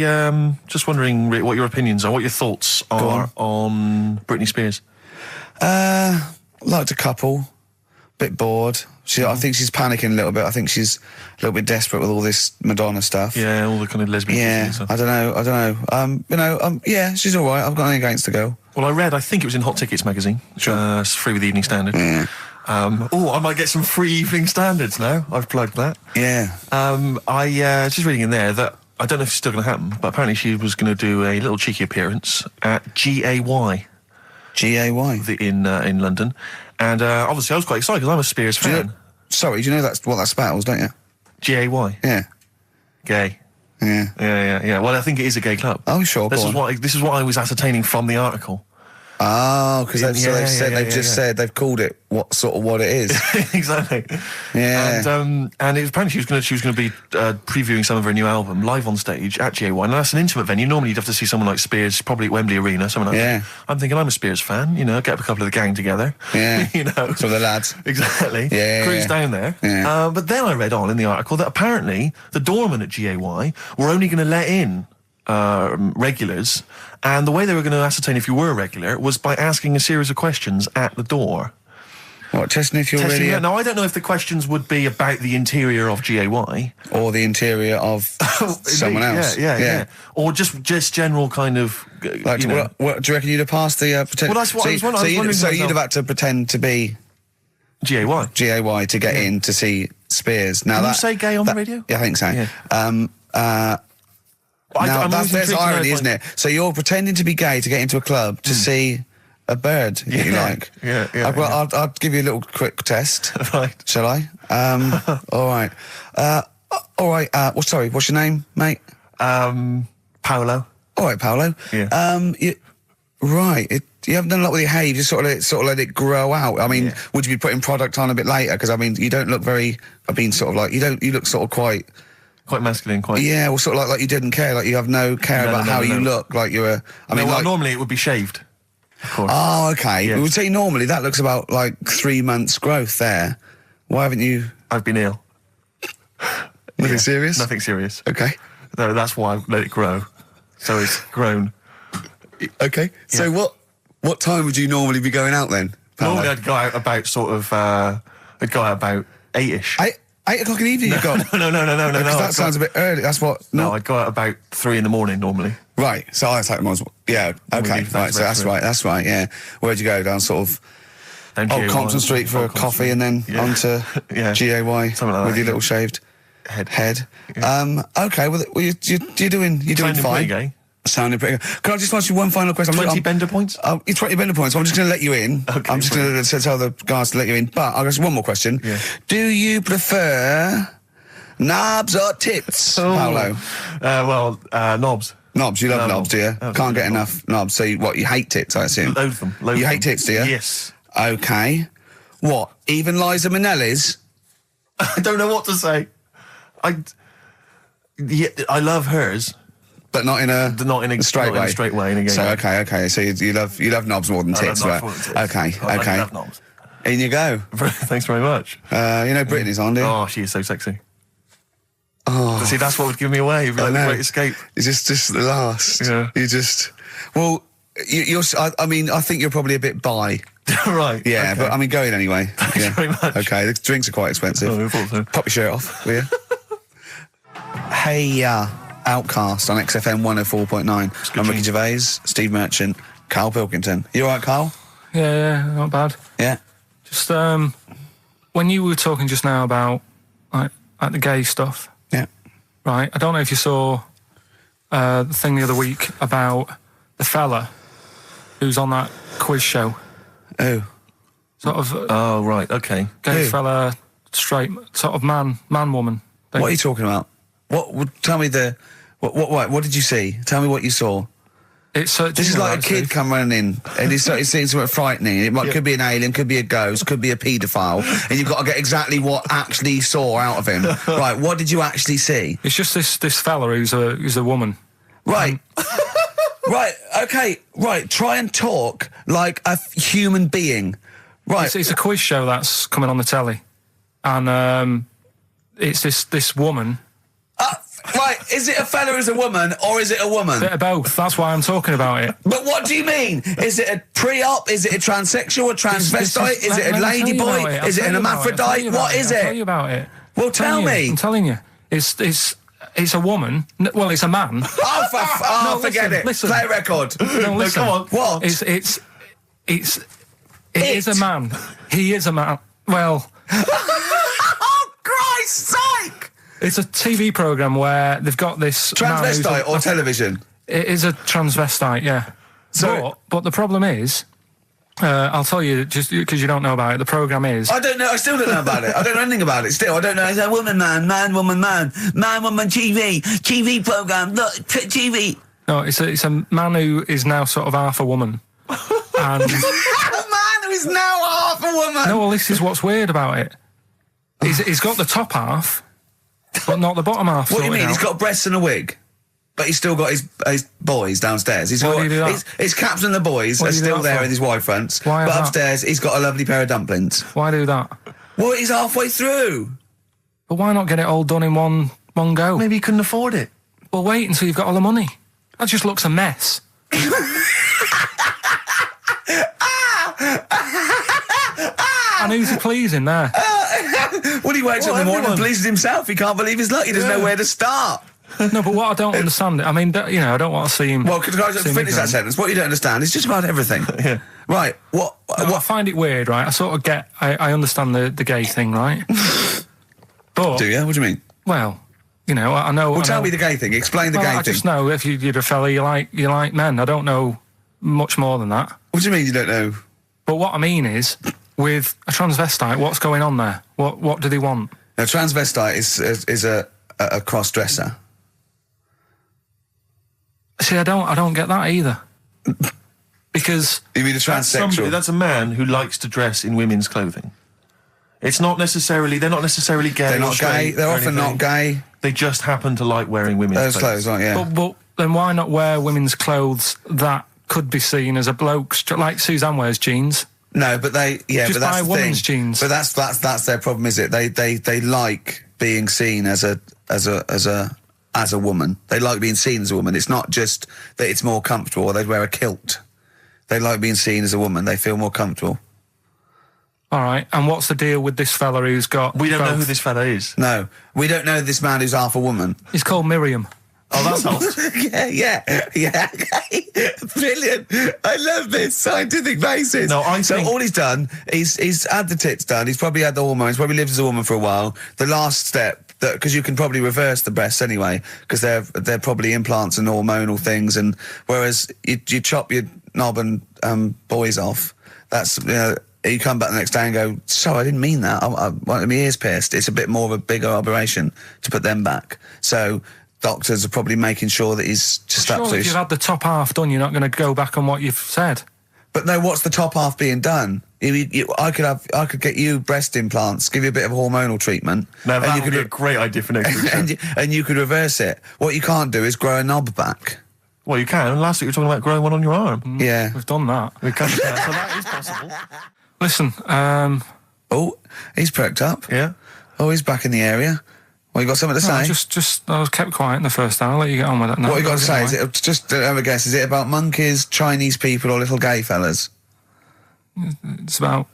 just wondering, Rick, what your opinions are, what your thoughts are on Britney Spears. Liked a couple. Bit bored. I think she's panicking a little bit. I think she's a little bit desperate with all this Madonna stuff. Yeah, all the kind of lesbian Yeah, stuff. I don't know. Yeah, she's all right. I've got nothing against the girl. Well, I think it was in Hot Tickets magazine. Sure. It's free with the Evening Standard. Yeah. I might get some free Evening Standards now. I've plugged that. Yeah. I just reading in there that I don't know if it's still going to happen, but apparently she was going to do a little cheeky appearance at GAY GAY. in London, and obviously I was quite excited because I'm a Spears Do you fan. know, sorry, do you know that's what that spells, don't you? GAY, Yeah. gay. Yeah. Yeah. Well, I think it is a gay club. Oh, sure. This go is on. this is what I was ascertaining from the article. Oh, because they've Yeah. called it what it is. Exactly. Yeah. And it was apparently she was going to be previewing some of her new album live on stage at GAY. And that's an intimate venue. Normally you'd have to see someone like Spears, probably at Wembley Arena, something like Yeah. that. I'm thinking I'm a Spears fan. Get up a couple of the gang together. Yeah. So the lads. Exactly. Yeah. Cruise down there. Yeah. But then I read on in the article that apparently the doorman at GAY were only going to let in regulars, and the way they were going to ascertain if you were a regular was by asking a series of questions at the door. What, testing if you're Testing really... it. Now, I don't know if the questions would be about the interior of GAY. Or the interior of someone else. Yeah. Or just general kind of... Like, what do you reckon you'd have passed the pretend? Well, that's what I was wondering So you'd myself. have had to pretend to be GAY. GAY to get in to see Spears. Now Can you say gay on the radio? Yeah, I think so. Yeah. Now, there's irony, isn't it? So you're pretending to be gay to get into a club to see a bird that you like. Yeah. I'll give you a little quick test. Right. Shall I? All right. All right. What's your name, mate? Paolo. All right, Paolo. Yeah. You haven't done a lot with your hair. You just sort of let it grow out. I mean, would you be putting product on a bit later? Because I mean, you don't look very. You look sort of quite masculine, quite. Yeah, well, sort of like you didn't care. Like you have no care about how you look. Like you're a. Normally it would be shaved. Of course. Oh, okay. Yeah. We would say normally that looks about like 3 months growth there. Why haven't you? I've been ill. Nothing serious? Nothing serious. Okay. No, that's why I let it grow. So it's grown. Okay. So what time would you normally be going out then? Paolo? Normally I'd go out about sort of, I'd go out about 8-ish. 8 o'clock in the evening you've got? No. Because that sounds a bit early. That's what... No, I'd go out about 3 in the morning normally. Right, so I take them as... Yeah, okay, right, so that's right, yeah. Where'd you go? Down sort of... Down Old GAY, Compton Street for a coffee and then onto Yeah. GAY Something like with that, your little shaved head. Okay, well, you're doing Sounding fine. pretty gay. Sounding pretty good. Can I just ask you one final question? 20 bender points? 20 bender points. I'm just going to let you in. Okay, I'm just going to tell the guys to let you in. But I've got one more question. Yeah. Do you prefer knobs or tits, Paolo? Knobs. Knobs. You love knobs, do you? Absolutely. Can't get enough knobs. So you hate tits, I assume? Loathe them. You hate tits, do you? Yes. Okay. What? Even Liza Minnelli's? I don't know what to say. I love hers. But not in a straight way. In a straight way. In a gay So way. okay. So you love knobs more than tits, I love right? knobs more than tits. Okay. I love knobs. In you go. Thanks very much. You know Brittany's on, do you? Oh, she is so sexy. Oh. See, that's what would give me away. It'd be like the great escape. It's just the last. Yeah. You just... Well, you're... I mean, I think you're probably a bit bi. Right. Yeah, okay. but I mean, go in anyway. Thanks very much. Okay, the drinks are quite expensive. Oh, I thought so. Pop your shirt off, will you? Hey, Outcast on XFM 104.9. I'm Ricky Gervais, Steve Merchant, Karl Pilkington. You all right, Karl? Yeah, not bad. Yeah. Just when you were talking just now about like the gay stuff, Yeah. right? I don't know if you saw the thing the other week about the fella who's on that quiz show. Oh. Sort of Oh, right. Okay. gay Who? fella, straight, sort of man, woman. thing. What are you talking about? Tell me what did you see? Tell me what you saw. It's This is like a kid come running in and he's seeing something frightening. It could be an alien, could be a ghost, could be a paedophile, and you've got to get exactly what actually you saw out of him. Right, what did you actually see? It's just this fella who's a woman. Right. Right, okay, right, try and talk like a human being. Right. It's a quiz show that's coming on the telly, and it's this woman. Right, is it a fella who's a woman, or is it a woman? Bit of both. That's why I'm talking about it. But what do you mean? Is it a pre-op? Is it a transsexual, a transvestite? Is it a lady boy? Is it an hermaphrodite? What is I'll tell you it? about it. Well, tell me. I'm telling you. It's a woman. Well, it's a man. Oh, forget it. Listen. Play a record. No, listen. come on. What? It is a man. He is a man. Well, Oh, Christ's sake! it's a TV program where they've got this man who's Transvestite or television? It is a transvestite, yeah. So- but the problem is, I'll tell you just because you don't know about it. The program is I don't know. I still don't know about it. I don't know anything about it. Still, I don't know. It's a woman, man, woman, man, woman, TV program. Look, TV. no, it's a man who is now sort of half a woman, and A man who is now half a woman. no, well, this is what's weird about it. He's got the top half, but not the bottom half. What do you sorted mean? out. He's got breasts and a wig, but he's still got his boys downstairs. He's Why got do you do that? his caps and the boys What are do you do still that there for? with his Y fronts. Why but is that? upstairs, he's got a lovely pair of dumplings. Why do that? Well, he's halfway through. But why not get it all done in one go? Maybe he couldn't afford it. Well, wait until you've got all the money. That just looks a mess. And who's he pleasing there? When he wakes up in the morning and everyone. pleases himself, he can't believe his luck. He doesn't know where to start. No, but what I don't understand, I mean, I don't want to see him. Well, could I just see him finish that ignorant. sentence? What you don't understand is just about everything. Yeah. Right. What? I find it weird, right? I sort of get, I understand the gay thing, right? But, Do you? What do you mean? well, I know. Well, I tell know, me the gay thing. Explain the well, gay I thing. just know if you're a fella, you like men. I don't know much more than that. What do you mean you don't know? But what I mean is, with a transvestite, what's going on there? What do they want? A transvestite is a cross dresser. See, I don't get that either. Because You mean a transsexual? That's a man who likes to dress in women's clothing. It's not necessarily, they're not necessarily gay. They're or not gay. straight They're or often anything. not gay. They just happen to like wearing women's Those clothes, aren't you? but then why not wear women's clothes that could be seen as a bloke's, like Suzanne wears jeans? No, but Just but that's buy the women's thing. jeans. But that's their problem, is it? They like being seen as a as a woman. They like being seen as a woman. It's not just that it's more comfortable or they'd wear a kilt. They like being seen as a woman. They feel more comfortable. All right, and what's the deal with this fella who's got... We don't know both? who this fella is. No, we don't know this man who's half a woman. He's called Miriam. Oh, that's helps. yeah. Brilliant. I love this scientific basis. No, I so think- all he's done, he's had the tits done, he's probably had the hormones, probably lived as a woman for a while. The last step, because you can probably reverse the breasts anyway, because they're probably implants and hormonal things, and whereas you chop your knob and boys off, that's, you come back the next day and go, sorry, I didn't mean that. I wanted my ears pierced. It's a bit more of a bigger operation to put them back. So doctors are probably making sure that he's just Surely absolutely... if you've had the top half done, you're not going to go back on what you've said. But no, what's the top half being done? I could get you breast implants, give you a bit of hormonal treatment. Now, and that you would be a great idea for next week. and you could reverse it. What you can't do is grow a knob back. Well, you can. Last week you were talking about growing one on your arm. Yeah. We've done that. We can, so that is possible. Listen, Oh, he's perked up. Yeah. Oh, he's back in the area. Well, you got something to say? I was kept quiet in the first hour. I'll let you get on with it now. What you got to say? Is it just have a guess? Is it about monkeys, Chinese people, or little gay fellas? It's about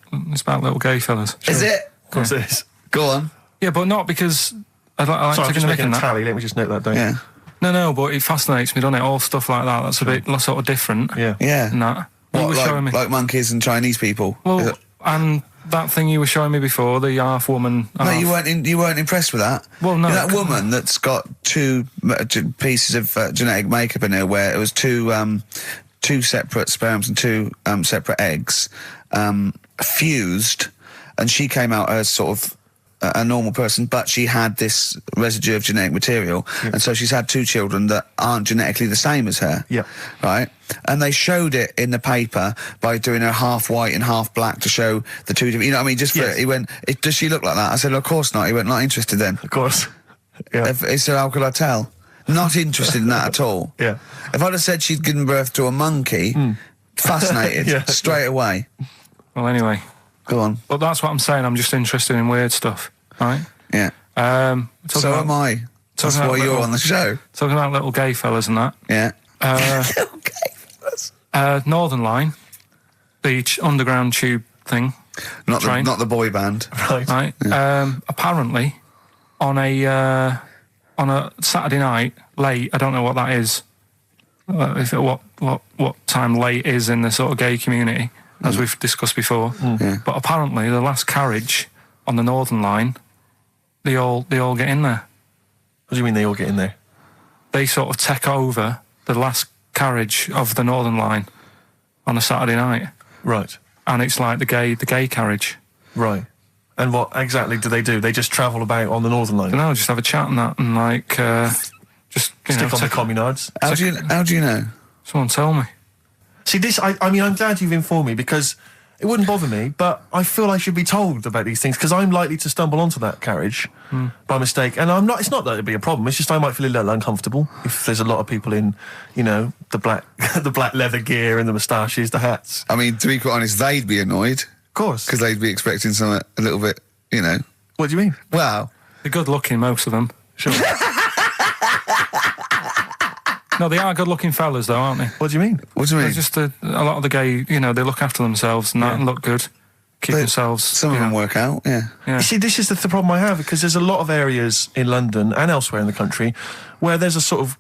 little gay fellas. Is it? Of course it is. Go on. Yeah, but not because I like Sorry, I'm taking just the mick making in a that. tally. Let me just note that down. Yeah. No, but it fascinates me, doesn't it? All stuff like that. That's a bit sort of different. Yeah. Yeah. And that. You were showing me. Like monkeys and Chinese people? Is Well, it- and that thing you were showing me before, the half woman. No, half. you weren't impressed with that. Well, no, You know that come woman that's got two pieces of genetic makeup in her, where it was two separate sperms and two separate eggs fused, and she came out as sort of a normal person, but she had this residue of genetic material, and so she's had two children that aren't genetically the same as her. Yeah. Right? And they showed it in the paper by doing her half white and half black to show the two different, you know what I mean? Just for, Yes. he went, does she look like that? I said, of course not. He went, not interested then. Of course. Yeah. He said, how could I tell? Not interested in that at all. Yeah. If I'd have said she'd given birth to a monkey, fascinated, Yeah. straight away. Well, anyway. Go on. But that's what I'm saying. I'm just interested in weird stuff, right? Yeah. Talking So about- am I. That's talking why about you're little- on the show. Talking about little gay fellas and that. Yeah. Northern Line, the underground tube thing. Not train. the boy band. Right. Right. Apparently, on a Saturday night late, I don't know what that is. What time late is in the sort of gay community, as we've discussed before. Yeah. But apparently, the last carriage on the Northern Line, they all get in there. What do you mean they all get in there? They sort of take over the last carriage of the Northern Line on a Saturday night, Right. and it's like the gay carriage. Right. And what exactly do? They just travel about on the Northern Line? You know, just have a chat and that, and like just you know, Stick on the take- communards? How do you know? someone tell me. See, this, I mean, I'm glad you've informed me, because it wouldn't bother me, but I feel I should be told about these things, because I'm likely to stumble onto that carriage by mistake. And I'm not, it's not that it'd be a problem, it's just I might feel a little uncomfortable if there's a lot of people in, you know, the black the black leather gear and the moustaches, the hats. I mean, to be quite honest, they'd be annoyed Of course. because they'd be expecting something a little bit, you know. What do you mean? Wow. They're good looking, most of them. Sure. No, they are good looking fellas, though, aren't they? What do you mean? What do you mean? They're just a lot of the gay, you know, they look after themselves and that, Yeah. and look good, keep themselves. Some of you them know. work out, yeah. Yeah. You see, this is the problem I have, because there's a lot of areas in London and elsewhere in the country where there's a sort of,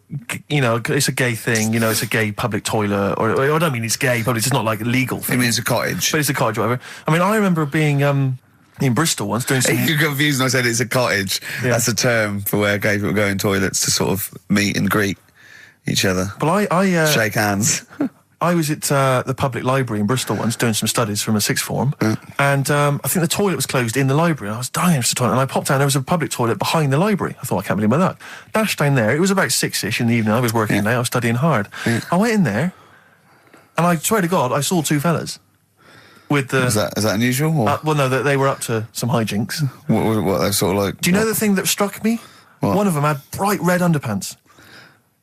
you know, it's a gay thing, you know, it's a gay public toilet, or I don't mean it's gay, but it's not like a legal I thing. mean, it's a cottage. But it's a cottage, whatever. I mean, I remember being in Bristol once doing some... You're confused when I said it's a cottage. Yeah. That's a term for where gay people go in toilets to sort of meet and greet each other. But I Shake hands. I was at the public library in Bristol once doing some studies from a sixth form, and I think the toilet was closed in the library, and I was dying for the toilet, and I popped down, there was a public toilet behind the library. I thought, I can't believe my luck. Dashed down there, it was about 6-ish in the evening, I was working late, I was studying hard. I went in there, and I swear to God, I saw two fellas. With the... Is that unusual? Or well, no, they were up to some hijinks. what they're sort of like... Do you know the thing that struck me? What? One of them had bright red underpants.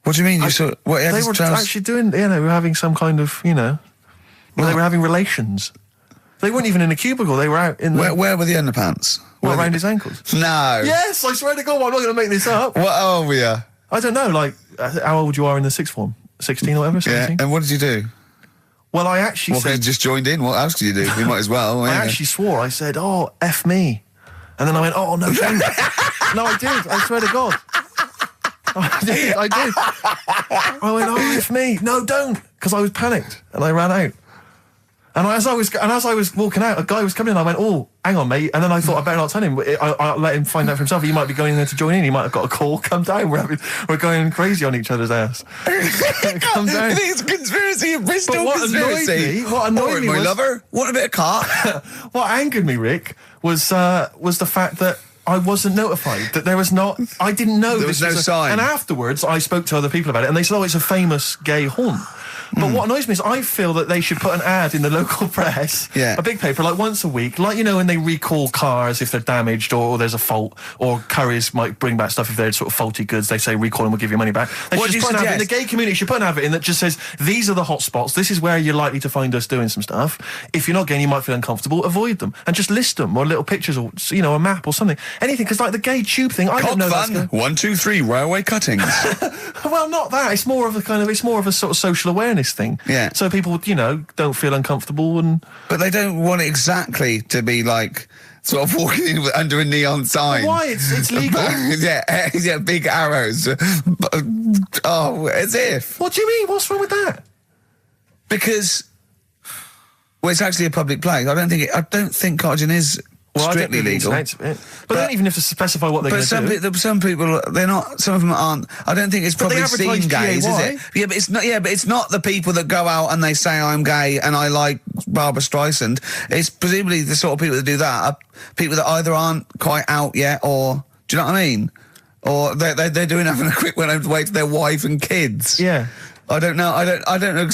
What do you mean? You saw... What, They were actually doing, you know, they were having some kind of, you know... Well, they were having relations. They weren't even in a cubicle, they were out in the... Where were the underpants? Well, Were around they- his ankles. No. Yes, I swear to God, I'm not going to make this up. What are we? I don't know, like, how old you are in the sixth form? 16 or whatever, 17? Yeah, and what did you do? Well, I actually Well, you said... just joined in. What else did you do? You might as well. I actually swore. I said, oh, F me. And then I went, oh, no, don't. No, I did. I swear to God. I did. I went, oh, F me. No, don't. Because I was panicked and I ran out. And as I was walking out, a guy was coming in. I went, "Oh, hang on, mate." And then I thought I better not tell him. I let him find out for himself. He might be going there to join in. He might have got a call. Come down. We're going crazy on each other's ass. Come down. It's conspiracy, a Bristol What conspiracy. annoyed me my was, lover. Want a bit of car? what angered me, Rick, was the fact that I wasn't notified, that there was not... I didn't know there was no sign. And afterwards, I spoke to other people about it, and they said, oh, it's a famous gay haunt. But what annoys me is I feel that they should put an ad in the local press, a big paper, like once a week, like, you know, when they recall cars if they're damaged or there's a fault, or Currys might bring back stuff if they're sort of faulty goods. They say recall and we'll give you money back. They should just put an ad in. The gay community should put an advert in that just says, these are the hot spots, this is where you're likely to find us doing some stuff. If you're not gay and you might feel uncomfortable, avoid them. And just list them, or little pictures, or, you know, a map or something. Anything, because like the gay tube thing, I don't know that's fun. 1, 2, 3, railway cuttings. Well, not that. It's more of a sort of social awareness thing. Yeah. So people, you know, don't feel uncomfortable and... But they don't want it exactly to be like sort of walking in under a neon sign. Why? It's legal. yeah, big arrows. Oh, as if. What do you mean? What's wrong with that? Because, well, it's actually a public place. I don't think carjacking is strictly legal. But they don't even have to specify what they're going to do. But some people, they're not. Some of them aren't. I don't think it's probably seen gays, is it? Yeah, but it's not. Yeah, but it's not the people that go out and they say I'm gay and I like Barbara Streisand. It's presumably the sort of people that do that are people that either aren't quite out yet, or do you know what I mean? Or they're doing having a quick way to their wife and kids. Yeah. I don't know. I don't know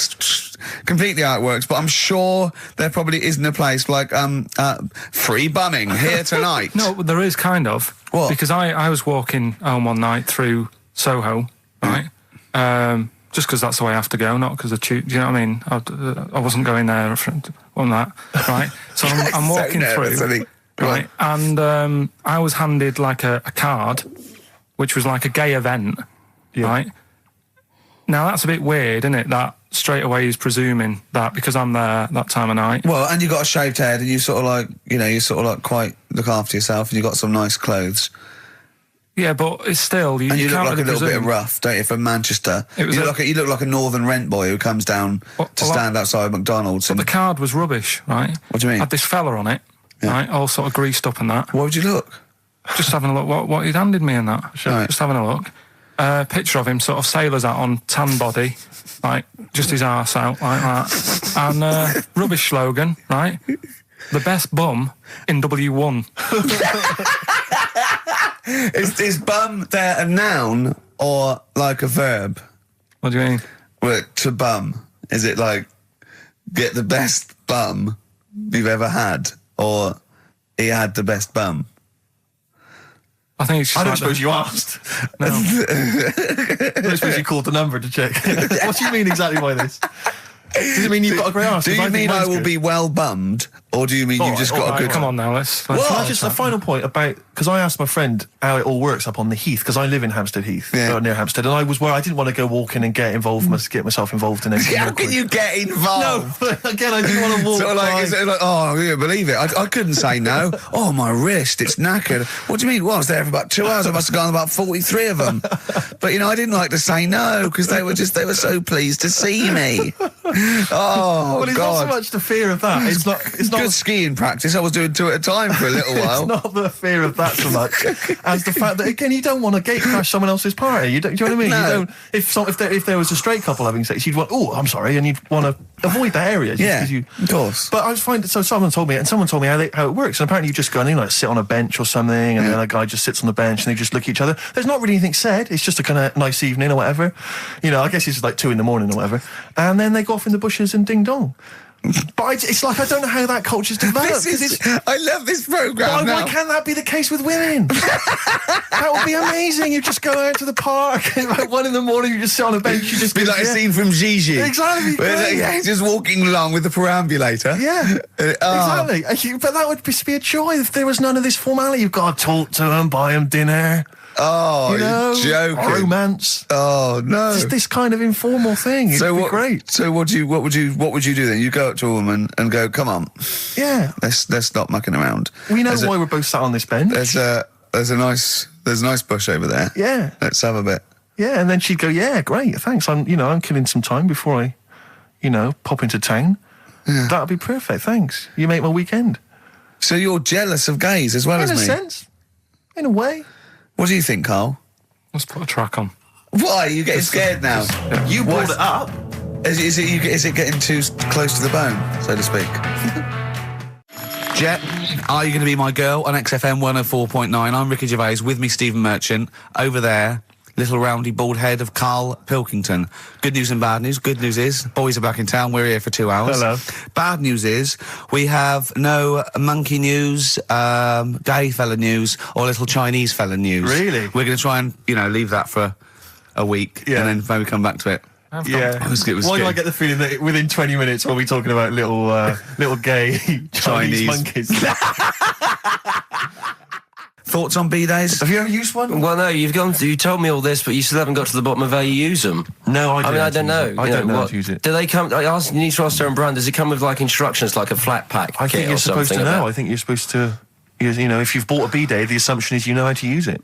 completely how it works, but I'm sure there probably isn't a place like free bumming here tonight. No, there is kind of. What? Because I was walking home one night through Soho, right? Just because that's the way I have to go, not because of do you know what I mean? I wasn't going there on that, right? So I'm walking through, right? And I was handed like a card, which was like a gay event, right? Now, that's a bit weird, isn't it, that straight away he's presuming that because I'm there that time of night. Well, and you got a shaved head and you sort of like, you know, you sort of like quite look after yourself and you got some nice clothes. Yeah, but it's still... You look can't like really a little bit rough, don't you, from Manchester. You look like a northern rent boy who comes down to stand outside McDonald's. But the card was rubbish, right? What do you mean? Had this fella on it, right, all sort of greased up and that. What would you look? Just having a look what he'd handed me and that. Right. Just having a look. Picture of him, sort of sailor's hat on, tan body, like just his arse out like that, and rubbish slogan, right? The best bum in W1. Is bum there a noun or like a verb? What do you mean? Well, to bum, is it like get the best bum you've ever had, or he had the best bum? I think it's just I don't suppose you asked. No. I don't suppose you called the number to check. What do you mean exactly by this? Does it mean you've got a great arse? Do you mean I will be well bummed, or do you mean you've just got a good... Come on now, let's just a final point about... Because I asked my friend how it all works up on the Heath, because I live in Hampstead Heath, near Hampstead, and I was where I didn't want to go walking and get myself involved in anything. How can you get involved? No, again, I didn't want to walk. Sort of like, oh, you believe it. I couldn't say no. Oh, my wrist, it's knackered. What do you mean? Well, I was there for about 2 hours. I must have gone about 43 of them. But, you know, I didn't like to say no, because they were so pleased to see me. Oh, well, it's not so much the fear of that. It's not good skiing practice. I was doing 2 at a time for a little while. It's not the fear of that so much as the fact that, again, you don't want to gate crash someone else's party. Do you know what I mean? No. You don't. If there was a straight couple having sex, you'd want, oh, I'm sorry, and you'd want to avoid that area. Of course. But I find so someone told me how it works, and apparently you just go and like sit on a bench or something, and then a guy just sits on the bench and they just look at each other. There's not really anything said. It's just a kind of nice evening or whatever. You know, I guess it's like 2 a.m. or whatever, and then they go off in the bushes and ding dong. But it's like, I don't know how that culture's developed. I love this programme now. Why can't that be the case with women? That would be amazing. You just go out to the park and like 1 a.m, you just sit on a bench. You just Be like a scene from Gigi. Exactly. Where, yeah, just walking along with the perambulator. Yeah, exactly. But that would just be a joy if there was none of this formality. You've got to talk to them, buy them dinner. Oh, You know, you're joking. romance. Oh no! Just this kind of informal thing. It'd be great. So what would you do then? You go up to a woman and go, "Come on, Yeah. let's stop mucking around." We know why we're both sat on this bench. There's a nice bush over there. Yeah. Let's have a bit. Yeah, and then she'd go, "Yeah, great, thanks. I'm killing some time before I, pop into town. Yeah. That'd be perfect. Thanks. You make my weekend." So you're jealous of gays as well In as a me? sense, in a way. What do you think, Carl? Let's put a track on. Why are you getting scared now? You brought it up. Is it getting too close to the bone, so to speak? Jet, are you going to be my girl on XFM 104.9? I'm Ricky Gervais, with me Stephen Merchant. Over there, little roundy bald head of Karl Pilkington. Good news and bad news. Good news is, boys are back in town. We're here for 2 hours. Hello. Bad news is, we have no monkey news, gay fella news, or little Chinese fella news. Really? We're going to try and, leave that for a week, Yeah. and then maybe come back to it. Yeah. It was Why do good. I get the feeling that within 20 minutes we'll be talking about little gay Chinese monkeys? Thoughts on B-days? Have you ever used one? Well, no, you told me all this, but you still haven't got to the bottom of how you use them. No, I don't. I don't know. I don't know how to use it. Do they come? You need to ask Darren Brand. Does it come with like instructions, like a flat pack? I think kit you're or supposed to something know. about- I think you're supposed to. If you've bought a B-day, the assumption is you know how to use it.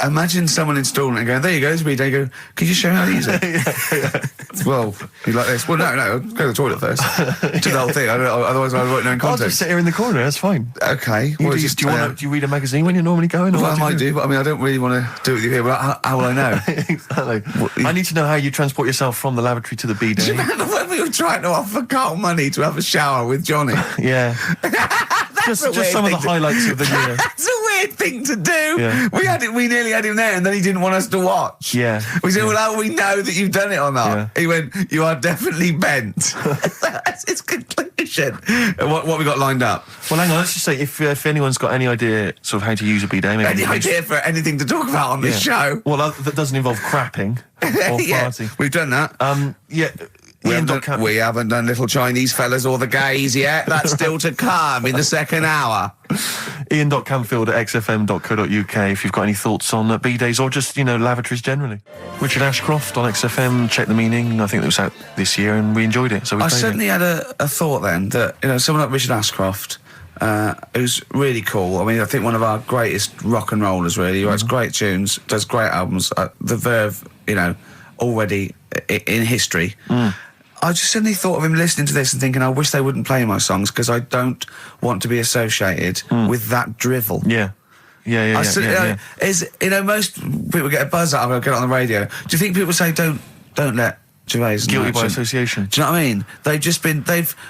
Imagine someone installing it and going, "There you go, it's a B-day." Go, "Could you show me how to use it?" Well, you like this? Well, no, go to the toilet first. Do the whole thing. Otherwise, I won't know in I'll context. just sit here in the corner. That's fine. Okay. Do you read a magazine when you're normally going? Or Well, I what might do? do, but I don't really want to do it with you here. But how will I know? Exactly. I need to know how you transport yourself from the lavatory to the Do you B-day. remember when we were trying to offer Carl money to have a shower with Johnny? Yeah. just a weird some of the thing to- highlights of the year. That's a weird thing to do. Yeah. We nearly had him there, and then he didn't want us to watch. Yeah. We said, "Well, how do we know that you've done it or not?" Yeah. He went, "You are definitely bent." That's his conclusion. What we got lined up? Well, hang on. Let's just say if anyone's got any idea sort of how to use a bidet, maybe Any idea for anything to talk about on this show? Well, that doesn't involve crapping or Yeah, farting. we've done that. Yeah. We haven't done little Chinese fellas or the gays yet. That's still to come in the second hour. Ian.Canfield@xfm.co.uk if you've got any thoughts on B-days or just, lavatories generally. Richard Ashcroft on XFM, Check the Meaning. I think it was out this year and we enjoyed it. So we I played suddenly had a thought then that, someone like Richard Ashcroft, who's really cool. I mean, I think one of our greatest rock and rollers, really. He writes great tunes, does great albums. The Verve, already in history. I just suddenly thought of him listening to this and thinking, I wish they wouldn't play my songs because I don't want to be associated with that drivel. Yeah. Yeah. Most people get a buzz out of it, get it on the radio. Do you think people say don't let Gervais and Guilty by Merchant- association. Do you know what I mean?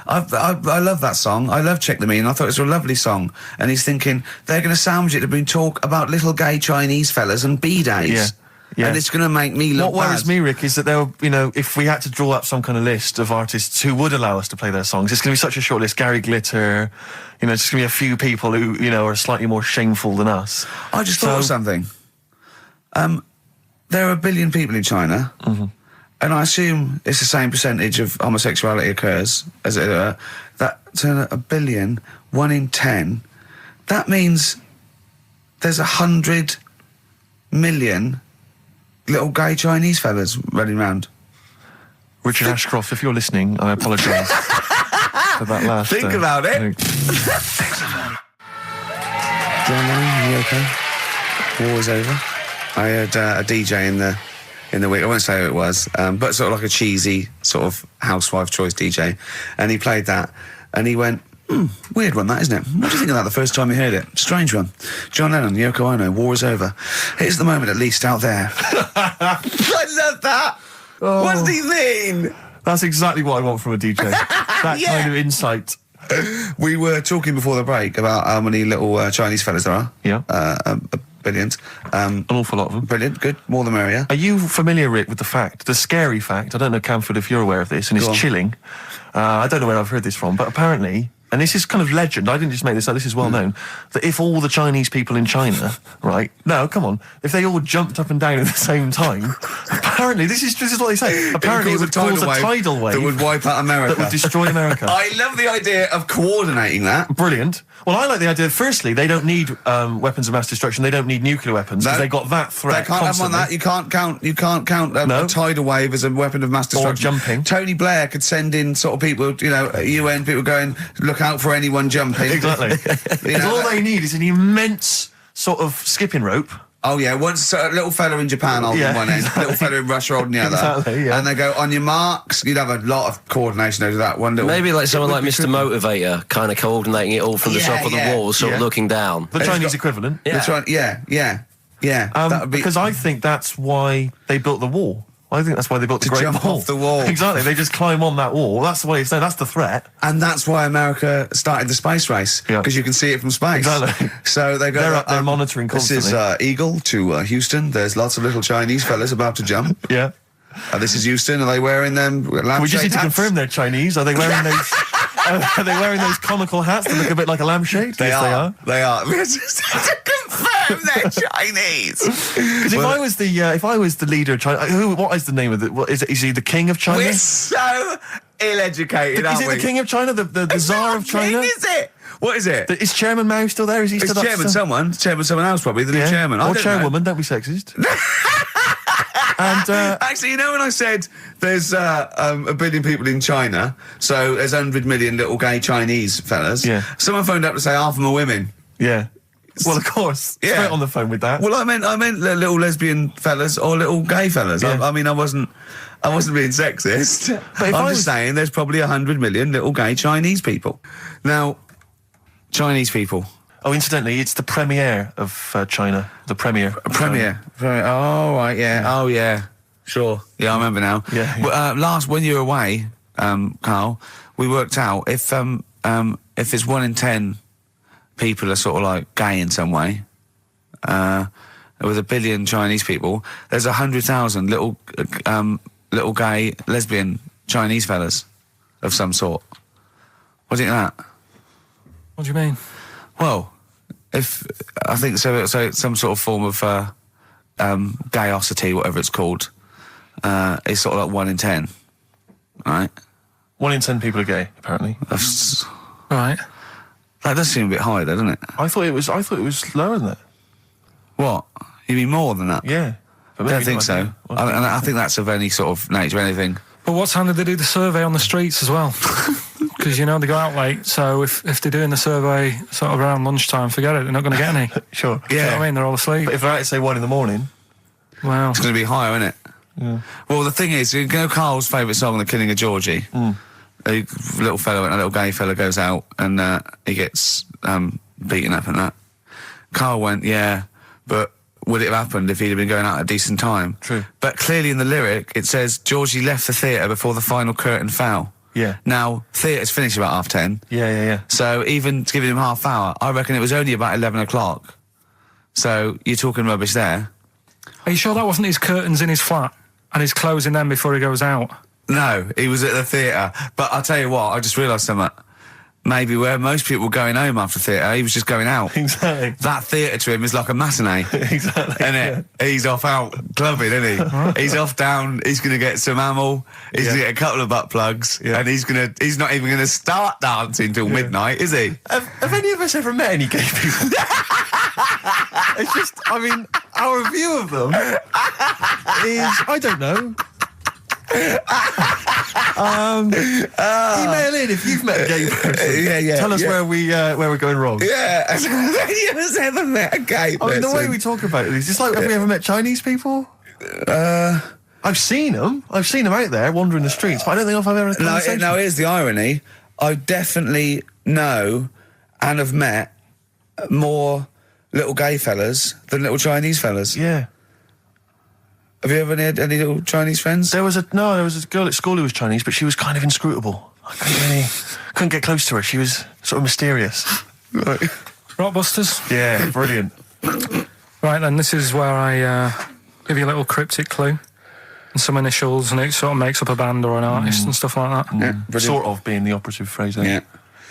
I love that song. I love Check the Meaning. I thought it was a lovely song. And he's thinking they're going to sandwich it to bring talk about little gay Chinese fellas and B-days. Yeah. Yeah. And it's going to make me look What worries bad. me, Rick, is that there were, if we had to draw up some kind of list of artists who would allow us to play their songs, it's going to be such a short list. Gary Glitter, it's just going to be a few people who, are slightly more shameful than us. I just thought of something. There are 1 billion people in China, and I assume it's the same percentage of homosexuality occurs as that to 1 billion, 1 in 10. That means there's 100 million little gay Chinese fellas running around. Richard Ashcroft, if you're listening, I apologise for that last... Think about it. John Lennon, you okay? War is over. I heard a DJ in the week. I won't say who it was, but sort of like a cheesy sort of housewife choice DJ, and he played that, and he went, weird one, that, isn't it? What do you think of that the first time you heard it? Strange one. John Lennon, Yoko Ono, war is over. Here's the moment, at least, out there. I love that. Oh. What does he mean? That's exactly what I want from a DJ. That Yeah. kind of insight. We were talking before the break about how many little Chinese fellas there are. Yeah. Billions. An awful lot of them. Brilliant, good, more the merrier. Are you familiar, Rick, with the scary fact, I don't know, Camford, if you're aware of this, and Go it's on. chilling. I don't know where I've heard this from, but apparently and this is kind of legend, I didn't just make this up, this is well known, that if all the Chinese people in China, right, no, come on, if they all jumped up and down at the same time, apparently, this is what they say, apparently it would cause a tidal wave that would wipe out America. that would destroy America. I love the idea of coordinating that. Brilliant. Well, I like the idea, firstly, they don't need weapons of mass destruction, they don't need nuclear weapons, because they got that threat They can't constantly. have one that. You can't count a tidal wave as a weapon of mass destruction. Or jumping. Tony Blair could send in sort of people, UN people going, look out for anyone jumping. Exactly. Because all they need is an immense sort of skipping rope. Oh yeah, once a little fella in Japan holding one end, little fella in Russia holding the other, Exactly, yeah. and they go on your marks. You'd have a lot of coordination over that one little. Maybe like someone like Mr. Motivator, kind of coordinating it all from the top of the wall, sort of looking down. The Chinese equivalent. Yeah. That would be because I think that's why they built the wall. I think that's why they built the Great jump Wall. off the wall. Exactly, they just climb on that wall. That's the way it's there. That's the threat. and that's why America started the space race because you can see it from space. Exactly. So they go. They're up there monitoring constantly. This is Eagle to Houston. There's lots of little Chinese fellas about to jump. Yeah. This is Houston. Are they wearing them? We just need to confirm they're Chinese. Are they wearing those? Are they wearing those comical hats that look a bit like a lampshade? They Yes, are. They are. We just have to confirm they're Chinese. Because if I was the leader of China, what is the name of it? What is it? Is he the king of China? We're so ill-educated, aren't Is we? it the king of China? The czar of China? King, is it? What is it? Is Chairman Mao still there? Is he It's still chairman someone. Chairman someone else probably. The new Yeah. chairman. I Or don't chairwoman? know. Don't be sexist. And Actually, when I said there's a billion people in China, so there's 100 million little gay Chinese fellas. Yeah. Someone phoned up to say half of them are women. yeah. Well, of course. Yeah. Straight on the phone with that. Well, I meant little lesbian fellas or little gay fellas. Yeah. I mean, I wasn't being sexist. But if I'm I just was- saying there's probably 100 million little gay Chinese people. Now, Chinese people. Oh, incidentally, it's the premiere of China. The premiere. Premier. Oh, right, yeah. Oh, yeah. Sure. Yeah, I remember now. Yeah, yeah. Well, when you were away, Carl, we worked out if it's 1 in 10 people are sort of like gay in some way, with 1 billion Chinese people, there's 100,000 little gay lesbian Chinese fellas of some sort. What do you think of that? What do you mean? Well, if I think so some sort of form of gayosity, whatever it's called, is sort of like 1 in 10, right? 1 in 10 people are gay, apparently. That's, Right. that does seem a bit high, though, doesn't it? I thought it was lower than that. What? You mean more than that? Yeah. But I don't maybe think not. so. Well, I think that's of any sort of nature, anything. But what time did they do the survey on the streets as well? Because, they go out late, so if they're doing the survey sort of around lunchtime, forget it, they're not going to get any. Sure. You know what I mean? They're all asleep. But if they're out at, say, 1 in the morning... Wow. It's going to be higher, isn't it? Yeah. Well, the thing is, Carl's favourite song, The Killing of Georgie. A little fellow, a little gay fella goes out and he gets beaten up and that. Carl went, yeah, but would it have happened if he'd have been going out at a decent time? True. But clearly in the lyric, it says, Georgie left the theatre before the final curtain fell. Yeah. Now, theatre's finished about 10:30. Yeah. So even to give him half hour, I reckon it was only about 11 o'clock. So you're talking rubbish there. Are you sure that wasn't his curtains in his flat and he's closing them before he goes out? No, he was at the theatre. But I'll tell you what, I just realised something. Maybe where most people were going home after theatre, he was just going out. Exactly. That theatre to him is like a matinee. Exactly. Isn't it? He's off out clubbing, isn't he? He's off down, he's going to get some ammo, he's going to get a couple of butt plugs, and he's not even going to start dancing till midnight, is he? Have any of us ever met any gay people? It's just, I mean, our view of them is, I don't know. Email in if you've met a gay person. Yeah. Tell us where we're going wrong. Yeah, have any of us ever met a gay person? I mean, the way we talk about it is just like, have we ever met Chinese people? I've seen them. I've seen them out there wandering the streets, but I don't think I've ever had a conversation. No, here's the irony. I definitely know and have met more little gay fellas than little Chinese fellas. Yeah. Have you ever had any little Chinese friends? There was a girl at school who was Chinese, but she was kind of inscrutable. I couldn't get close to her. She was sort of mysterious. Right. Rockbusters? Yeah, brilliant. Right then, this is where I give you a little cryptic clue and some initials, and it sort of makes up a band or an artist and stuff like that. Yeah, brilliant. Sort of being the operative phrase there. Yeah.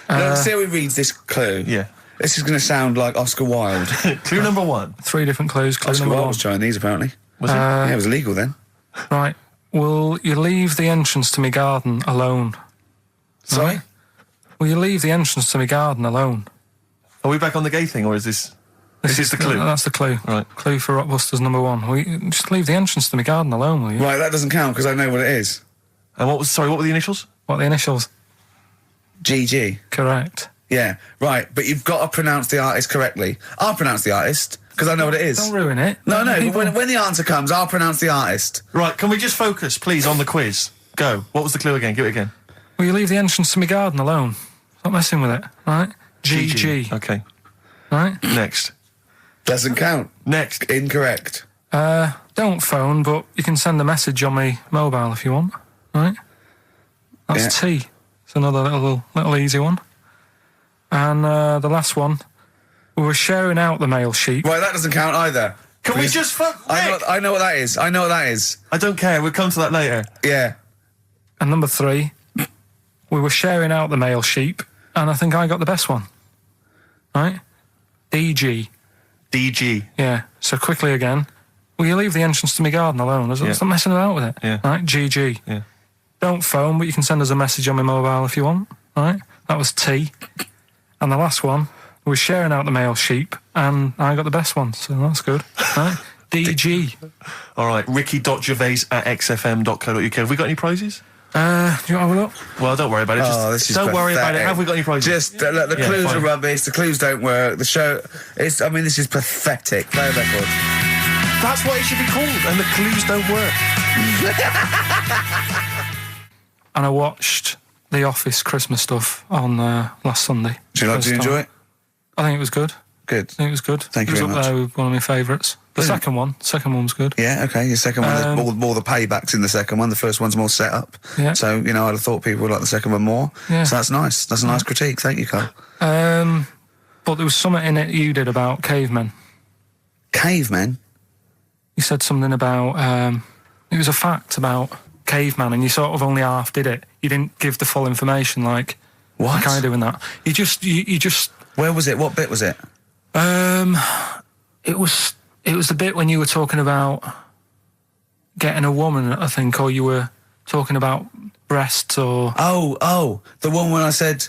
Look, see how he reads this clue. Yeah. This is going to sound like Oscar Wilde. Clue number 1. 3 different clues. Clue Oscar number Wilde 1. was Chinese, apparently. Was it? Yeah, it was illegal then. Right. Will you leave the entrance to my garden alone? Sorry? Right. Will you leave the entrance to my garden alone? Are we back on the gay thing, or is this... This is the clue? That's the clue. Right. Clue for Rockbusters number 1. Will you just leave the entrance to my garden alone, will you? Right, that doesn't count because I know what it is. And what were the initials? What are the initials? GG. Correct. Yeah, right, but you've got to pronounce the artist correctly. I'll pronounce the artist because I know what it is. Don't ruin it. No, but People- when the answer comes, I'll pronounce the artist. Right, can we just focus, please, on the quiz? Go. What was the clue again? Give it again. Will you leave the entrance to my garden alone? Stop messing with it, right? GG. Okay. Right? Next. Doesn't count. Next. Incorrect. Don't phone, but you can send a message on my mobile if you want, right? That's Yeah. T. It's another little easy one. And the last one, we were sharing out the mail sheet. Right, that doesn't count either. Can we Because just fuck... I know what that is. I know what that is. I don't care. We'll come to that later. Yeah. And number 3, we were sharing out the mail sheet, and I think I got the best one. Right? DG. DG. Yeah. So quickly again, will you leave the entrance to my garden alone? Stop messing about with it. Yeah. Right? GG. Yeah. Don't phone, but you can send us a message on my mobile if you want. Right? That was T. And the last one, we were sharing out the mail sheet, and I got the best one, so that's good. Right? DG. All right, ricky.gervais@xfm.co.uk. Have we got any prizes? Do you want to have a look? Well, don't worry about it. Oh, this is don't worry about it. pathetic. Have we got any prizes? Just, look, the Yeah, clues fine. are rubbish, the clues don't work, the show... this is pathetic. Play a record. That's what it should be called, and the clues don't work. And I watched The Office Christmas stuff on last Sunday. Do you enjoy it? I think it was good. Good. I think it was good. Thank you It very was much. up there with one of my favourites. The second one was good. Yeah, okay, your second one, there's Um, more the paybacks in the second one. The first one's more set up. Yeah. So, I'd have thought people would like the second one more. Yeah. So that's nice. That's a nice critique. Thank you, Carl. But there was something in it you did about cavemen. Cavemen? You said something about it was a fact about caveman, and you sort of only half did it. You didn't give the full information, like What? I doing that. You just Where was it? What bit was it? it was the bit when you were talking about getting a woman, I think, or you were talking about breasts or Oh, the one when I said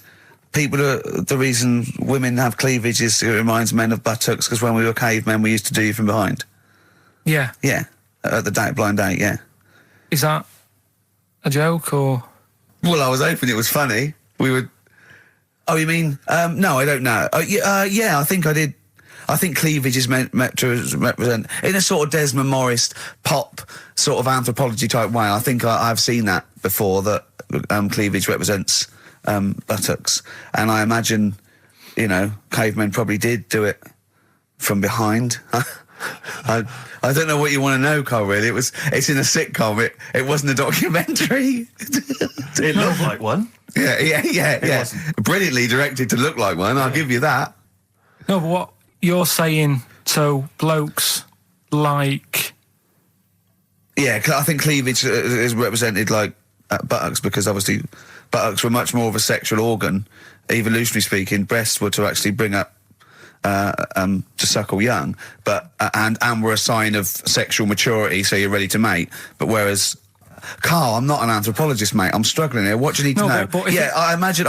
the reason women have cleavage is it reminds men of buttocks because when we were cavemen we used to do you from behind. yeah. Yeah, at the blind date, yeah. Is that a joke or? Well, I was hoping it was funny. We would... Oh, you mean... no, I don't know. Yeah, I think I did... I think cleavage is meant to represent... In a sort of Desmond Morris pop sort of anthropology type way, I think I've seen that before, that cleavage represents buttocks. And I imagine, cavemen probably did do it from behind. I don't know what you want to know, Carl, really. It's in a sitcom. It wasn't a documentary. It looked like one. Yeah. wasn't. Brilliantly directed to look like one, I'll give you that. No, but what you're saying, so blokes like... Yeah, I think cleavage is represented like buttocks because obviously buttocks were much more of a sexual organ, evolutionarily speaking. Breasts were to actually bring up to suckle young, but and were a sign of sexual maturity, so you're ready to mate. But whereas, Carl, I'm not an anthropologist, mate. I'm struggling here. What do you need to know? But Yeah, I imagine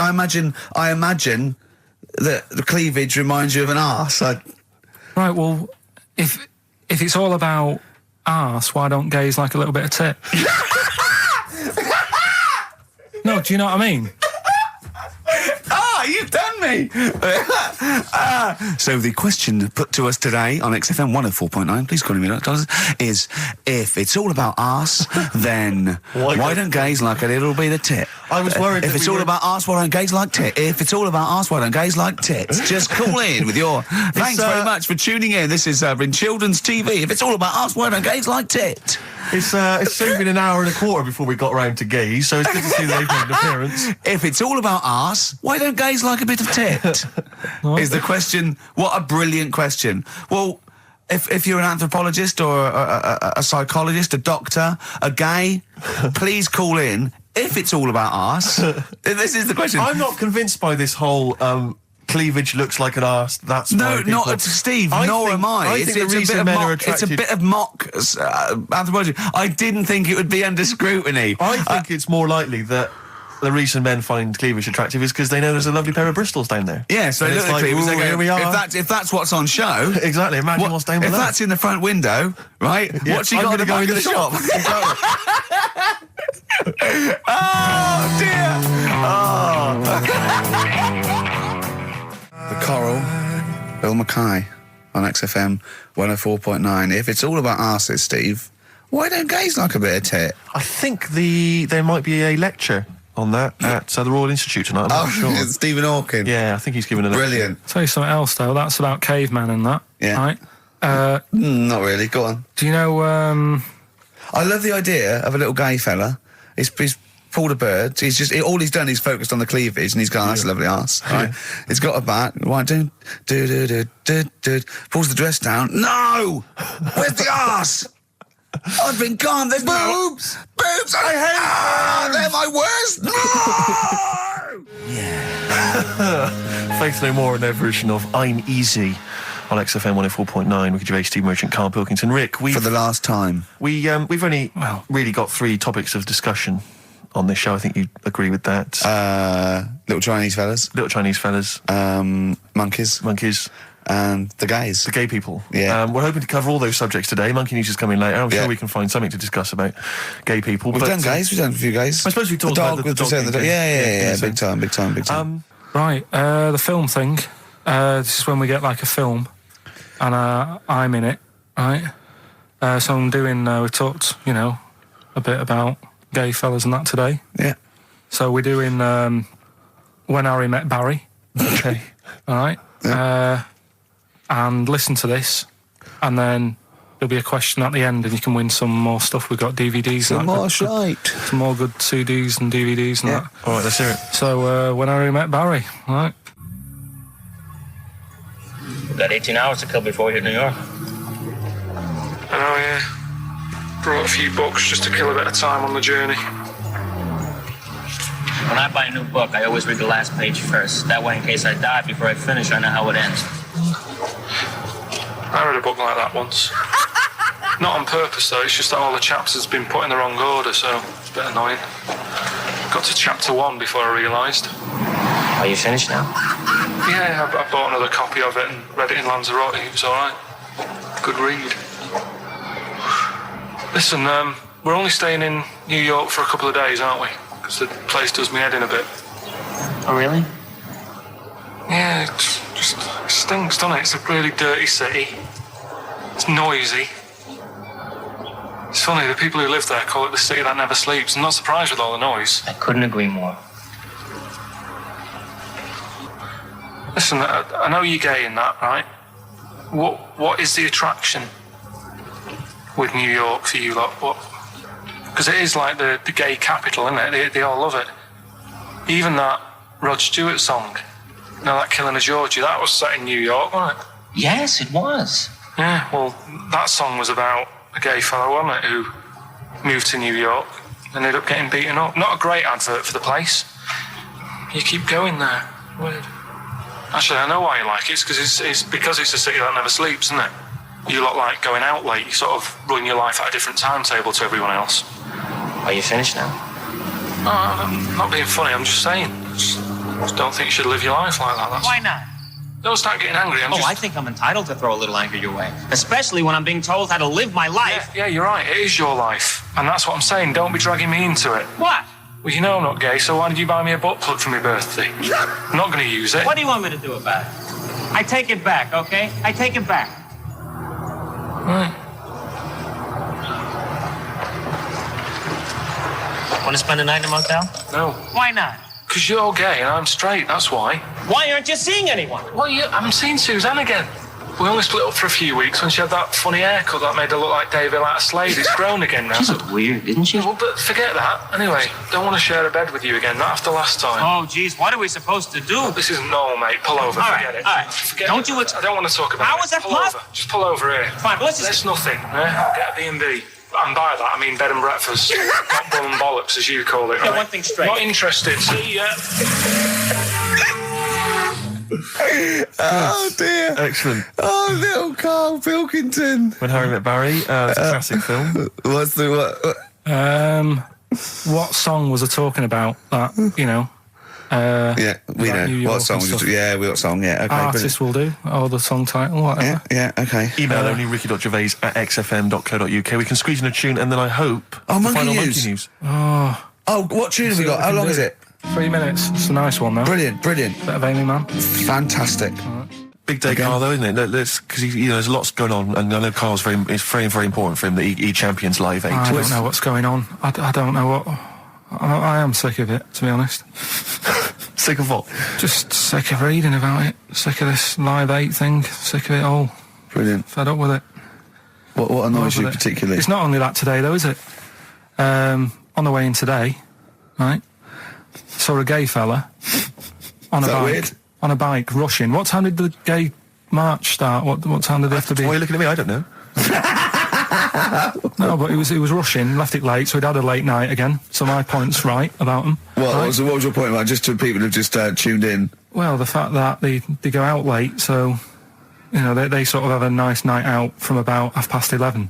that the cleavage reminds you of an arse. Right, well, if it's all about arse, why don't gays like a little bit of tit? No, do you know what I mean? You've done me! So the question put to us today on XFM 104.9, please call me that, is if it's all about arse, then why don't gays like a little bit of tit? I was worried If that it's we all were- about arse, why don't gays like tit? If it's all about arse, why don't gays like tits? Just call in with your... Thanks very much for tuning in. This is in children's TV. If it's all about arse, why don't gays like tit? It's soon been an hour and a quarter before we got round to gays, so it's good to see they've made an appearance. If it's all about arse, why don't gays like a bit of tit? Is the question. What a brilliant question. Well, if you're an anthropologist or a psychologist, a doctor, a gay, please call in if it's all about arse, this is the question. I'm not convinced by this whole cleavage looks like an arse. That's No, why people... not Steve. Nor am I. I think the reason men are It's a attracted... bit of mock anthropology. I didn't think it would be under scrutiny. I think it's more likely that the reason men find cleavage attractive is because they know there's a lovely pair of Bristols down there. Yeah, so And they it's look at like, cleavage, they "Ooh, go, here we are." if that's what's on show... Exactly, imagine what's down below. If that's in the front window, right, Yeah, what's she I'm got at the gonna back of the shop? Exactly. Oh, dear! The Coral, Bill Mackay on XFM 104.9. If it's all about arses, Steve, why don't gays like a bit of tit? I think there might be a lecture on that at the Royal Institute tonight. I'm not sure. Stephen Hawking. Yeah, I think he's given a lecture. Brilliant. Tell you something else though. That's about cavemen and that. Yeah. Right. Not really. Go on. Do you know? I love the idea of a little gay fella. He's pulled a bird. All he's done is focused on the cleavage, and he's gone, that's a lovely arse. Right? He's got a bat. Right, pulls the dress down. No! Where's the arse? I've been gone. There's boobs. Boobs. I hate they're my worst. No! Faith No More and their version of I'm Easy on XFM 104.9. Ricky Gervais, Steve Merchant, Karl Pilkington. Rick, For the last time. we've only really got 3 topics of discussion on this show. I think you agree with that. Little Chinese fellas. Little Chinese fellas, Monkeys. And the gays. the gay people. Yeah. We're hoping to cover all those subjects today. Monkey News is coming later. I'm sure we can find something to discuss about gay people. We've done gays. We've done a few gays. I suppose we talked about the dog the thing. Yeah. So- Big time. Right. The film thing. This is when we get like a film, and I'm in it. Right. So I'm doing. We talked, a bit about gay fellas and that today. Yeah. So we're doing When Harry Met Barry. Okay. All right. Yeah. And listen to this, and then there'll be a question at the end, and you can win some more stuff. We've got DVDs. Some and more that. shite. Some more good CDs and DVDs and that. All right, let's hear it. So When Harry Met Barry. All right. We've got 18 hours to kill before we hit New York. I know, yeah. Brought a few books just to kill a bit of time on the journey. When I buy a new book, I always read the last page first. That way, in case I die before I finish, I know how it ends. I read a book like that once. Not on purpose, though. It's just that all the chapters have been put in the wrong order, so it's a bit annoying. Got to chapter 1 before I realised. Are you finished now? Yeah, I bought another copy of it and read it in Lanzarote. It was all right. Good read. Listen, we're only staying in New York for a couple of days, aren't we? Because the place does me head in a bit. Oh, really? Yeah, it stinks, doesn't it? It's a really dirty city. It's noisy. It's funny, the people who live there call it the city that never sleeps. I'm not surprised with all the noise. I couldn't agree more. Listen, I know you're gay in that, right? What is the attraction with New York for you lot? Because it is like the gay capital, isn't it? They all love it. Even that Rod Stewart song, that Killing of Georgie, that was set in New York, wasn't it? Yes, it was. Yeah, well, that song was about a gay fellow, wasn't it, who moved to New York and ended up getting beaten up. Not a great advert for the place. You keep going there. Weird. Actually, I know why you like it. It's because it's a city that never sleeps, isn't it? You lot like going out late. You sort of run your life at a different timetable to everyone else. Are you finished now? No, I'm not being funny. I'm just saying. Just don't think you should live your life like that. Why not? Don't start getting angry. I think I'm entitled to throw a little anger your way. Especially when I'm being told how to live my life. Yeah, you're right. It is your life. And that's what I'm saying. Don't be dragging me into it. What? Well, you know I'm not gay, so why did you buy me a butt plug for my birthday? I'm not going to use it. What do you want me to do about it? I take it back, okay? I take it back. Right. Want to spend the night in a motel? No. Why not? Because you're gay and I'm straight, that's why. Why aren't you seeing anyone? Well, I'm seeing Suzanne again. We only split up for a few weeks when she had that funny haircut that made her look like David out of Slade. It's grown again now. She's weird, isn't she? Well, but forget that. Anyway, don't want to share a bed with you again, not after last time. Oh, geez, what are we supposed to do? This isn't normal, mate. Pull over. Forget it. All right. Forget Don't it. you... I don't want to talk about How it. is that Pull possible? over. Just pull over here. Fine, but let's just... There's nothing. I'll get a B&B. And by that, I mean bed and breakfast. Not bum and bollocks, as you call it. Get one thing straight. Not interested. See ya. Oh dear. Excellent. Oh, little Karl Pilkington. When Harry Met Barry, it's a classic film. What's the what? What song was I talking about? That, you know. Yeah, we like New know. York What song and was stuff. Yeah, what song, yeah. Okay, Artist will do. Or the song title, whatever. Yeah, okay. Email only ricky.gervais@xfm.co.uk. We can squeeze in a tune, and then I hope Oh, the Monkey final News. Monkey News. Oh, what tune have we got? How long is it? 3 minutes. It's a nice one, though. Brilliant. Bit of Amy Man. Fantastic. Big day, Carl, though, isn't it? Because there's lots going on, and I know Carl's it's very, very important for him that he champions Live 8. I don't know what's going on. I don't know what... I am sick of it, to be honest. Sick of what? Just sick of reading about it. Sick of this Live 8 thing. Sick of it all. Brilliant. Fed up with it. What annoys you With it. particularly? It's not only that today, though, is it? On the way in today, right, saw a gay fella on a that bike. weird? On a bike, rushing. What time did the gay march start? What time did they have to be? Why are you looking at me? I don't know. No, but he was rushing, left it late, so he'd had a late night again. So my point's right about him. What right? was your point about just to people who've just tuned in? Well, the fact that they go out late, so, you know, they sort of have a nice night out from about 11:30.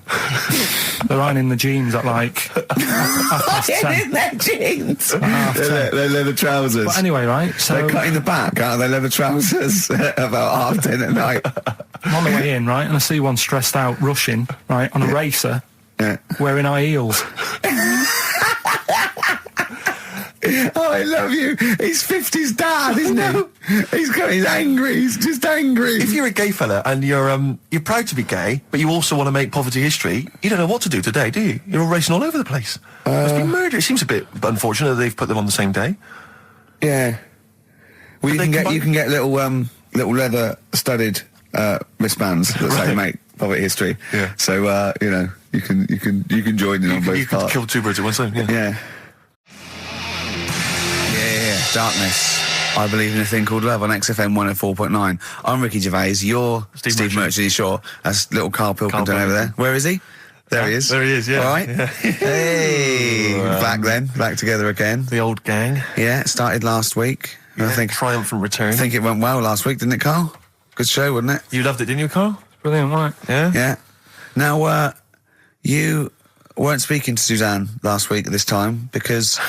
They're riding in the jeans at like half past 10. In their jeans. At half 10. Their leather trousers. But anyway, right, so They're cutting the back out of their leather trousers about 10:30 at night. I'm on the way in, right, and I see one stressed out, rushing, right, on a racer, Yeah. wearing high heels. Oh, I love you. He's 50's dad, isn't he? He's angry. He's just angry. If you're a gay fella and you're proud to be gay, but you also want to make poverty history, you don't know what to do today, do you? You're all racing all over the place. Must be murder. It seems a bit unfortunate that they've put them on the same day. Yeah. Well, But you can get little leather studded wristbands that say Right. "Make Poverty History." Yeah. So you can join in on both You could parts. kill two birds at one stone. Yeah. Yeah. Darkness. I believe in a thing called love on XFM 104.9. I'm Ricky Gervais. You're Steve Merchant. Sure. That's little Karl Pilkington over there. Where is he? There he is. There he is, yeah. All right. Yeah. Hey. Back together again. The old gang. Yeah, it started last week. Yeah, I think triumphant return. I think it went well last week, didn't it, Karl? Good show, wasn't it? You loved it, didn't you, Carl? Brilliant, right? Yeah. Yeah. Now, you weren't speaking to Suzanne last week at this time because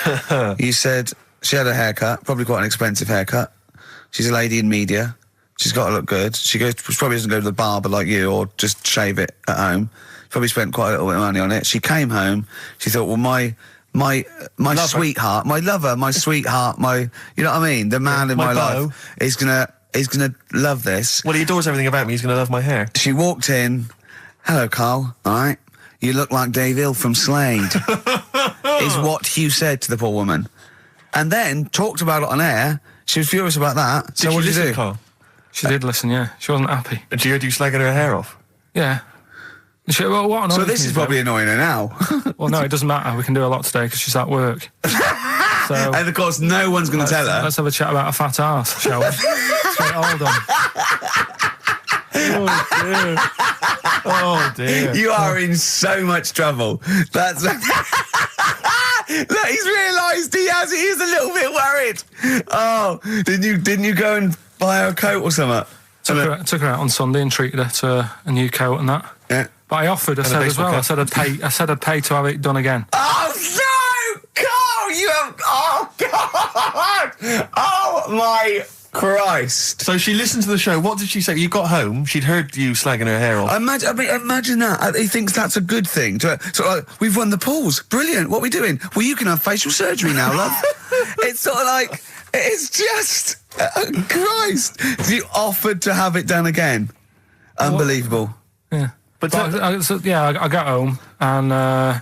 you said she had a haircut, probably quite an expensive haircut. She's a lady in media. She's got to look good. She probably doesn't go to the barber like you or just shave it at home. She probably spent quite a little bit of money on it. She came home. She thought, well, my sweetheart, my lover, my sweetheart, you know what I mean? The man in my beau. life is gonna love this. Well, he adores everything about me. He's going to love my hair. She walked in. Hello, Karl. All right. You look like Dave Hill from Slade. Is what Hugh said to the poor woman. And then talked about it on air. She was furious about that. So Did what did you listen, do? Carl? She did listen, yeah. She wasn't happy. And she heard you slagging her hair off. Yeah. Well, what So annoys this me is probably annoying her now. Well, no, it doesn't matter. We can do a lot today because she's at work. So And of course, no one's going to tell her. let's have a chat about a fat arse, shall we? So, hold on. Oh, dear. You are in so much trouble. That's. Look, he's realised he is a little bit worried. Oh, didn't you go and buy her a coat or something? Took her out on Sunday and treated her to a new coat and that. Yeah. But I offered, I And a said as baseball well, cap. I said I'd pay to have it done again. Oh no, Karl! You have. Oh God! Oh my Christ! So she listened to the show. What did she say? You got home. She'd heard you slagging her hair off. Imagine that. He thinks that's a good thing. So like, we've won the polls. Brilliant. What are we doing? Well, you can have facial surgery now, love. It's sort of like, it's just, Christ. You offered to have it done again. Unbelievable. Yeah. But I got home and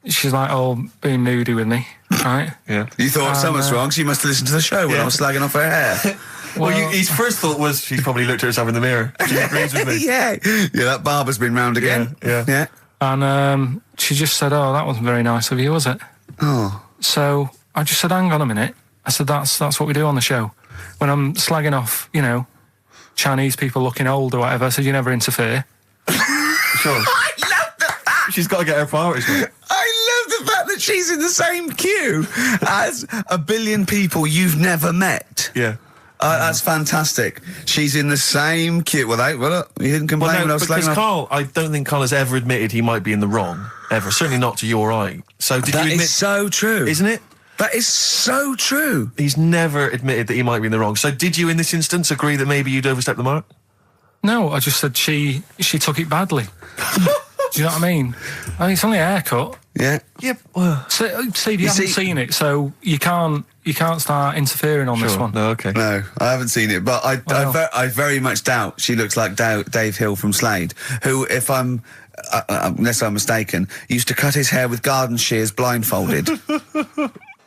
she's like all being moody with me, right? yeah. You thought something was wrong, so you must have listened to the show when I was slagging off her hair. Well, his first thought was she's probably looked at herself in the mirror. She agrees with me. Yeah, that barber's been round again. Yeah. And she just said, "Oh, that wasn't very nice of you, was it?" Oh. So I just said, "Hang on a minute." I said, "That's what we do on the show. When I'm slagging off, Chinese people looking old or whatever, I said, you never interfere." Sure. I love the fact. She's got to get her priorities right. I love the fact that she's in the same queue as a billion people you've never met. Yeah. That's fantastic. She's in the same queue. Well, look, you didn't complain when I was because slagging off. Carl, I don't think Carl has ever admitted he might be in the wrong, ever. Certainly not to you or I. So did you That admit... is so true. Isn't it? That is so true. He's never admitted that he might be in the wrong. So did you, in this instance, agree that maybe you'd overstepped the mark? No, I just said she took it badly. Do you know what I mean? It's only a haircut. Yeah. Yep. Well, See, you haven't seen it, so you can't start interfering on this one. No, okay. No, I haven't seen it, but I very much doubt she looks like Dave Hill from Slade, who, if I'm, unless I'm mistaken, used to cut his hair with garden shears blindfolded.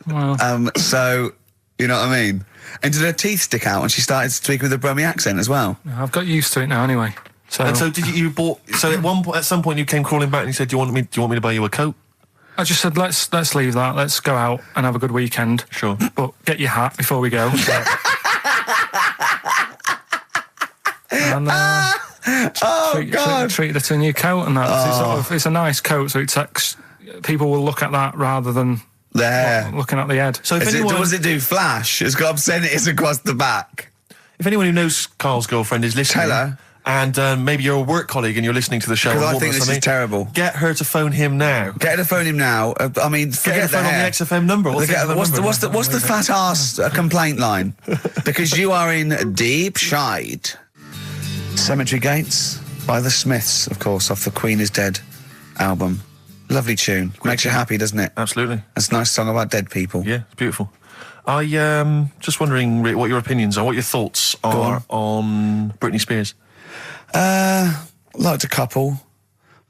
Well. So, you know what I mean? And did her teeth stick out and she started speaking with a Brummie accent as well? I've got used to it now anyway. So, And so did you bought... So at some point you came crawling back and you said, do you want me to buy you a coat? I just said, let's leave that. Let's go out and have a good weekend. Sure. But get your hat before we go. And treated her to a new coat and that. It's a nice coat, so people will look at that rather than looking at the head. So if anyone... Does it do flash? It's got obscenities across the back. If anyone who knows Carl's girlfriend is listening... Tell her. And maybe you're a work colleague and you're listening to the show. Because I think this is terrible. Get her to phone him now. Get her to phone him now. I mean, forget the phone on the XFM number. What's the fat ass complaint line? Because you are in deep shade. Cemetery Gates by the Smiths, of course, off the Queen is Dead album. Lovely tune. Makes you happy, doesn't it? Absolutely. It's a nice song about dead people. Yeah, it's beautiful. I just wondering, Rick, what your opinions are, what your thoughts are on Britney Spears. Liked a couple.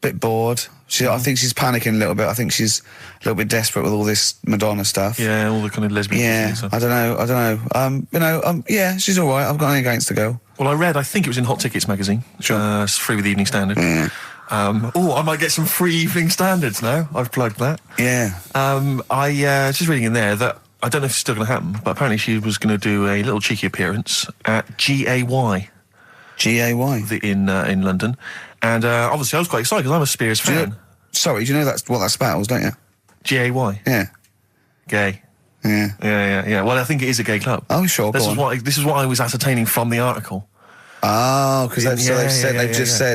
Bit bored. I think she's panicking a little bit. I think she's a little bit desperate with all this Madonna stuff. Yeah, all the kind of lesbian stuff. I don't know. Yeah, she's all right. I've got nothing against the girl. Well, I think it was in Hot Tickets magazine. Sure. It's free with the Evening Standard. Yeah. I might get some free Evening Standards now. I've plugged that. Yeah. I just reading in there that I don't know if it's still going to happen, but apparently she was going to do a little cheeky appearance at GAY. GAY? In London. And obviously I was quite excited because I'm a Spears fan. Do you know that's what that spells, don't you? GAY? Yeah. Gay. Yeah. Yeah. Well, I think it is a gay club. Oh, sure, This is what I was ascertaining from the article. Oh, because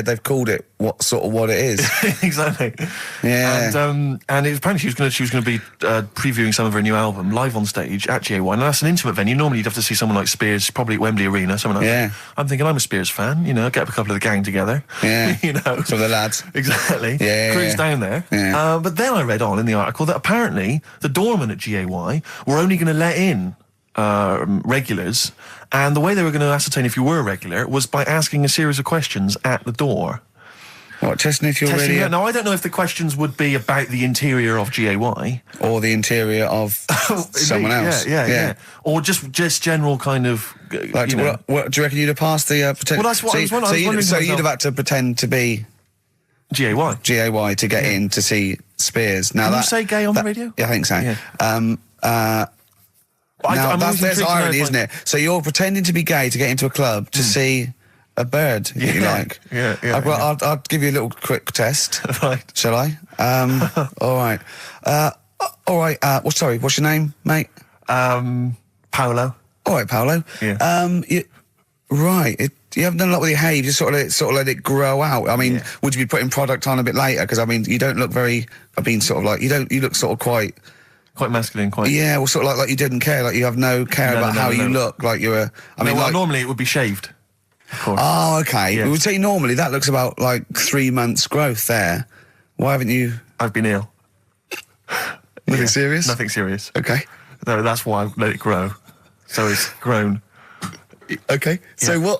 they've called it what it is. Exactly. Yeah. And apparently she was going to be previewing some of her new album live on stage at GAY. And that's an intimate venue. Normally you'd have to see someone like Spears, probably at Wembley Arena, someone like that. I'm thinking I'm a Spears fan. Get up a couple of the gang together. Yeah. Some of the lads. Exactly. Yeah. Cruise down there. Yeah. But then I read on in the article that apparently the doorman at GAY were only going to let in regulars, and the way they were going to ascertain if you were a regular was by asking a series of questions at the door. What, testing if you're really... Now, I don't know if the questions would be about the interior of GAY. Or the interior of someone else. Yeah. Or just general kind of... What do you reckon you'd have passed the... Well, that's what I was wondering. So you'd have had to pretend to be... GAY to get in to see Spears. Now Can you say gay on the radio? Yeah, I think so. Yeah. There's irony, isn't it? So you're pretending to be gay to get into a club to see a bird that you like. Yeah. I'll give you a little quick test. Right. Shall I? All right. All right. What's your name, mate? Paolo. All right, Paolo. Yeah. You haven't done a lot with your hair. You just sort of let it grow out. I mean, would you be putting product on a bit later? Because I mean, you don't look very. You look sort of quite masculine, quite. Yeah, well, sort of like you didn't care, like you have no care about how you look, like you're a... normally it would be shaved, of course. Oh, okay. Yes. We would say normally that looks about like 3 months growth there. Why haven't you... I've been ill. Nothing serious? Nothing serious. Okay. No, that's why I let it grow. So it's grown. Okay. Yeah. So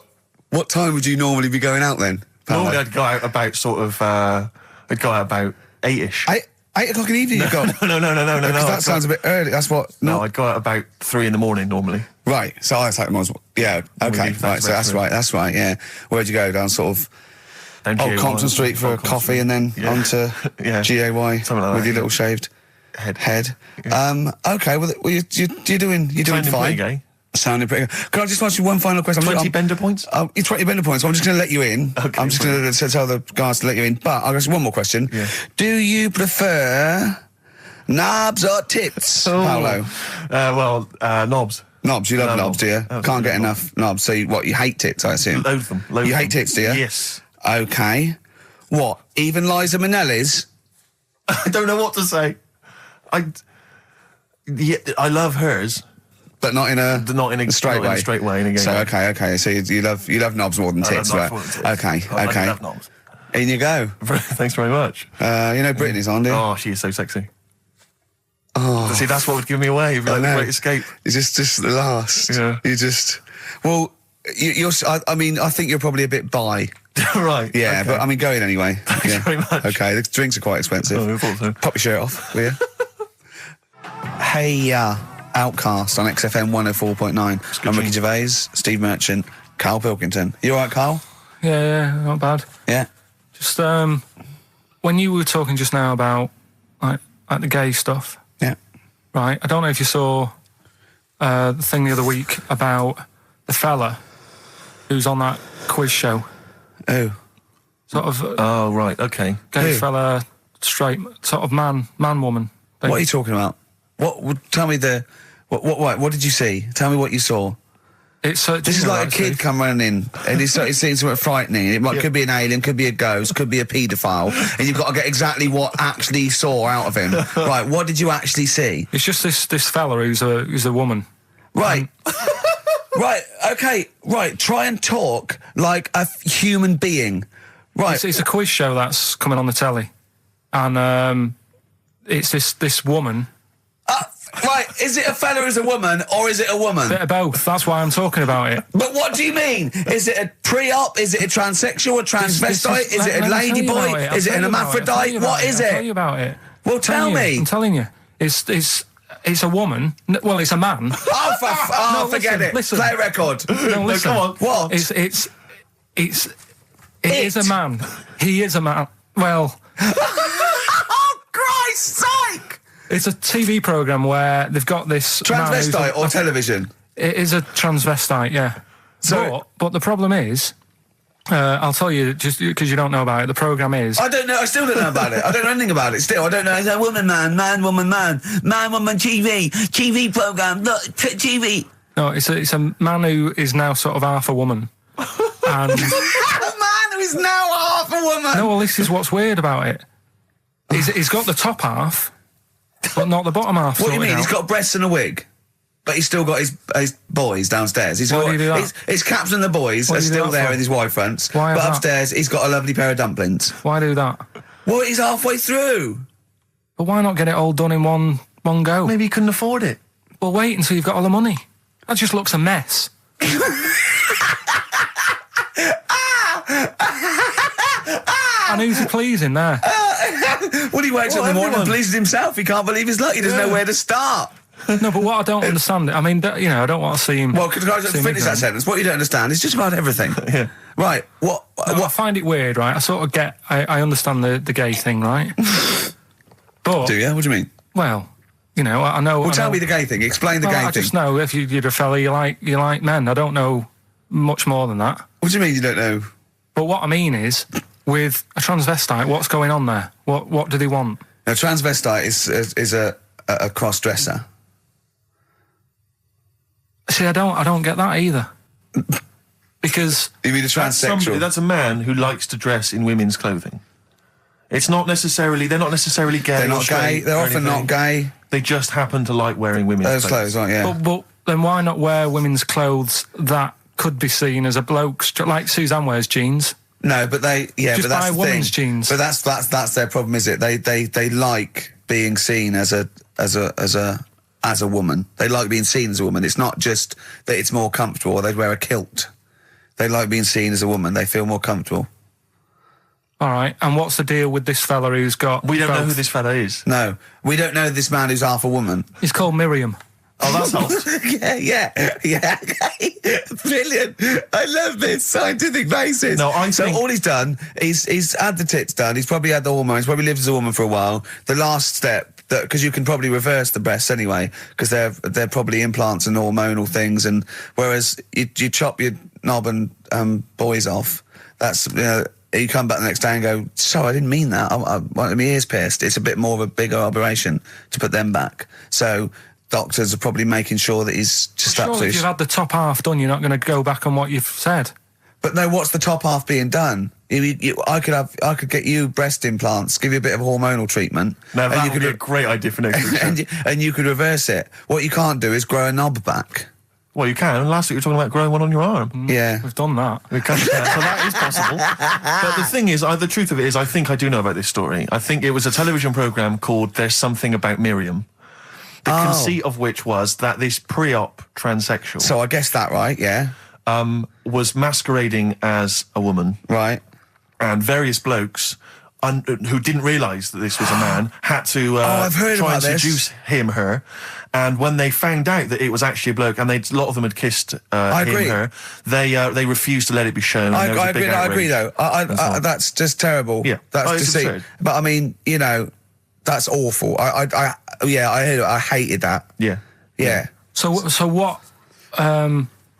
what time would you normally be going out then, Paolo? Normally I'd go out about 8-ish. 8 o'clock in the evening. You've got. No. Because that sounds a bit early. That's what. No, I'd go out about 3 in the morning normally. Right. So I take them on. Yeah. Okay. Right. So that's right. That's right. Yeah. Where'd you go? Down sort of Down Old GAY, Compton Street for a Compton coffee, Street. and then Yeah. onto Yeah. GAY Something like with that, your yeah. little shaved head. Yeah. Okay. Well, you're doing Sounding fine. pretty gay. Sounding pretty good. Can I just ask you one final question? 20 bender points? You're 20 bender points. I'm just going to let you in. Okay, I'm just going to tell the guys to let you in. But I'll ask you one more question. Yeah. Do you prefer knobs or tits, Paolo? Knobs. Knobs. You love Love knobs, do you? knobs. Can't get enough knobs. So you hate tits, I assume? Load them. You hate tits, do you? Yes. Okay. What? Even Liza Minnelli's? I don't know what to say. I love hers. But not in a not straight way. In a straight way. In a gay So way. okay. So you love knobs more than I love tits, knobs right? more than tits. Okay. I love knobs. In you go. Thanks very much. You know Britney's on, do you? Oh, she is so sexy. Oh. See, that's what would give me away. It'd be like the great escape. You just the last. Yeah. You just. Well, you're. I mean, I think you're probably a bit bi. Right. Yeah, okay. but I mean, go in anyway. Thanks very much. Okay, the drinks are quite expensive. Oh, I thought so. Pop your shirt off, will you? Hey, Outcast on XFM 104.9. I'm Ricky Gervais, Steve Merchant, Karl Pilkington. You all right, Karl? Yeah, not bad. Yeah. Just when you were talking just now about like the gay stuff, Yeah. right? I don't know if you saw the thing the other week about the fella who's on that quiz show. Oh. Sort of Oh, right. Okay. gay Who? fella, straight, sort of man, woman. thing. What are you talking about? Tell me what did you see? Tell me what you saw. It's This is like a kid come running in and he's seeing something frightening. It could be an alien, could be a ghost, could be a paedophile, and you've got to get exactly what actually you saw out of him. Right, what did you actually see? It's just this fella who's a woman. Right. Right, okay, right, try and talk like a human being. Right. It's a quiz show that's coming on the telly, and it's this woman. Right, is it a fella who's a woman, or is it a woman? Bit of both. That's why I'm talking about it. But what do you mean? Is it a pre-op? Is it a transsexual, a transvestite? Is it a lady boy? Is it an hermaphrodite? What is I'll tell it? you about it. Well, tell me. I'm telling you. It's a woman. Well, it's a man. Oh, forget it. Listen. Play a record. No, listen. Come on. What? It is a man. He is a man. Well, Oh, Christ's sake! it's a TV program where they've got this man who's Transvestite or television? It is a transvestite, yeah. So- but the problem is, I'll tell you just because you don't know about it. The program is I don't know. I still don't know about it. I don't know anything about it. Still, I don't know. It's a woman, man, woman, man, woman, TV program. Look, TV. no, it's a man who is now sort of half a woman. And A man who is now half a woman. no, well, this is what's weird about it. He's got the top half, but not the bottom half. What do you sorted mean? He's out. got breasts and a wig, but he's still got his boys downstairs. He's Why got do you do that? his caps and the boys What are do you do still that there for? with his Y fronts. Why but is that? upstairs, he's got a lovely pair of dumplings. Why do that? Well, he's halfway through. But why not get it all done in one go? Maybe he couldn't afford it. Well, wait until you've got all the money. That just looks a mess. And who's he pleasing there? Well, he wakes up in the morning and everyone. pleases himself. He can't believe his luck. He doesn't know where to start. No, but what I don't understand, I mean, I don't want to see him. Well, can I just see him finish that ignorant. sentence? What you don't understand is just about everything. Yeah. Right. No, I find it weird, right? I sort of get, I understand the gay thing, right? But, Do you? What do you mean? well, I know. Well, I tell know- me the gay thing. Explain the Well, gay I thing. just know if you're a fella, you like men. I don't know much more than that. What do you mean you don't know? But what I mean is, with a transvestite, what's going on there? What do they want? A transvestite is a cross dresser. See, I don't get that either. Because You mean a transsexual? That's a man who likes to dress in women's clothing. It's not necessarily. They're not necessarily gay. They're or not gay. straight They're or often anything. not gay. They just happen to like wearing women's Those clothes, aren't yeah. but then why not wear women's clothes that could be seen as a bloke's, like Suzanne wears jeans? No, but Just but that's buy the women's thing. jeans. But that's their problem, is it? They like being seen as a woman. They like being seen as a woman. It's not just that it's more comfortable. Or they'd wear a kilt. They like being seen as a woman. They feel more comfortable. All right, and what's the deal with this fella who's got... We don't know both? who this fella is. No, we don't know this man who's half a woman. He's called Miriam. Oh, that's helps. yeah. Brilliant. I love this scientific basis. No, I so think- all he's done, he's had the tits done. He's probably had the hormones. Probably lived as a woman for a while. The last step, because you can probably reverse the breasts anyway, because they're probably implants and hormonal things. And whereas you chop your knob and boys off, that's you come back the next day and go, sorry, I didn't mean that. I wanted my ears pierced. It's a bit more of a bigger operation to put them back. So doctors are probably making sure that he's just Surely absolutely... if you've had the top half done, you're not going to go back on what you've said. But no, what's the top half being done? I could get you breast implants, give you a bit of hormonal treatment. Now, that you would be a great idea for next week. and you could reverse it. What you can't do is grow a knob back. Well, you can. Last week you were talking about growing one on your arm. Yeah. We've done that. We can, so that is possible. But the thing is, the truth of it is, I think I do know about this story. I think it was a television programme called There's Something About Miriam. The conceit of which was that this pre-op transsexual... So I guessed that right, yeah. was masquerading as a woman. Right. And various blokes who didn't realise that this was a man had to I've heard try about and this. seduce her. And when they found out that it was actually a bloke, and a lot of them had kissed agree. her, they refused to let it be shown. I There was a big agree outrage. though. That's just terrible. Yeah. That's It's deceit. absurd. But I mean, that's awful. I hated that. Yeah. Yeah. So what...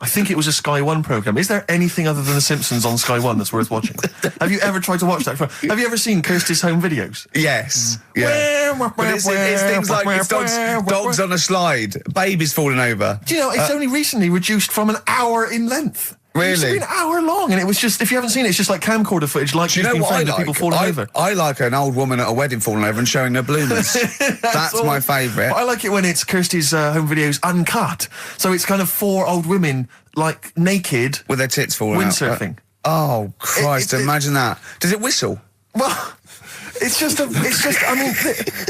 I think it was a Sky One programme. Is there anything other than The Simpsons on Sky One that's worth watching? Have you ever tried to watch that? Have you ever seen Kirsty's home videos? Yes. Yeah. But it's things like it's dogs on a slide, babies falling over. Do you know, it's only recently reduced from an hour in length. Really? It used to be an hour long, and it was just, if you haven't seen it, it's just like camcorder footage, like Do you know what I like? people falling over. I like an old woman at a wedding falling over and showing her bloomers. That's my favourite. I like it when it's Kirsty's home videos uncut. So it's kind of 4 old women, like, naked. With their tits falling out. Windsurfing. Oh, Christ, imagine that. Does it whistle? Well, I mean,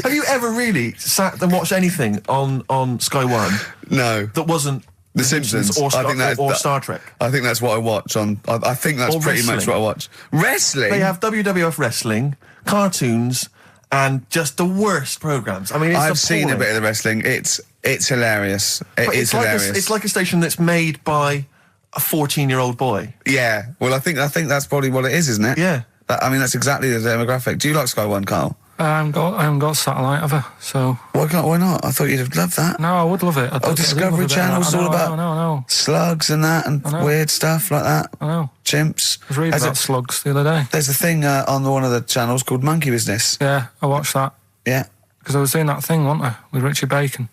have you ever really sat and watched anything on Sky One No. that wasn't The Simpsons. or, I think that is- or Star Trek? I think that's what I watch on... I think that's Or pretty much wrestling. what I watch. Wrestling? They have WWF wrestling, cartoons, and just the worst programmes. I mean, it's I've seen a appalling. bit of the wrestling. It's hilarious. But It's hilarious. it's like a station that's made by a 14-year-old boy. Yeah. Well, I think that's probably what it is, isn't it? Yeah. That's exactly the demographic. Do you like Sky One, Carl? I haven't got satellite ever, so... Why not? I thought you'd have loved that. No, I would love it. Discovery Channel's all about I know. slugs and that and know. weird stuff like that. I know. Chimps. I was reading about slugs the other day. There's a thing on one of the channels called Monkey Business. Yeah, I watched that. Yeah. Because I was doing that thing, wasn't I, with Richard Bacon.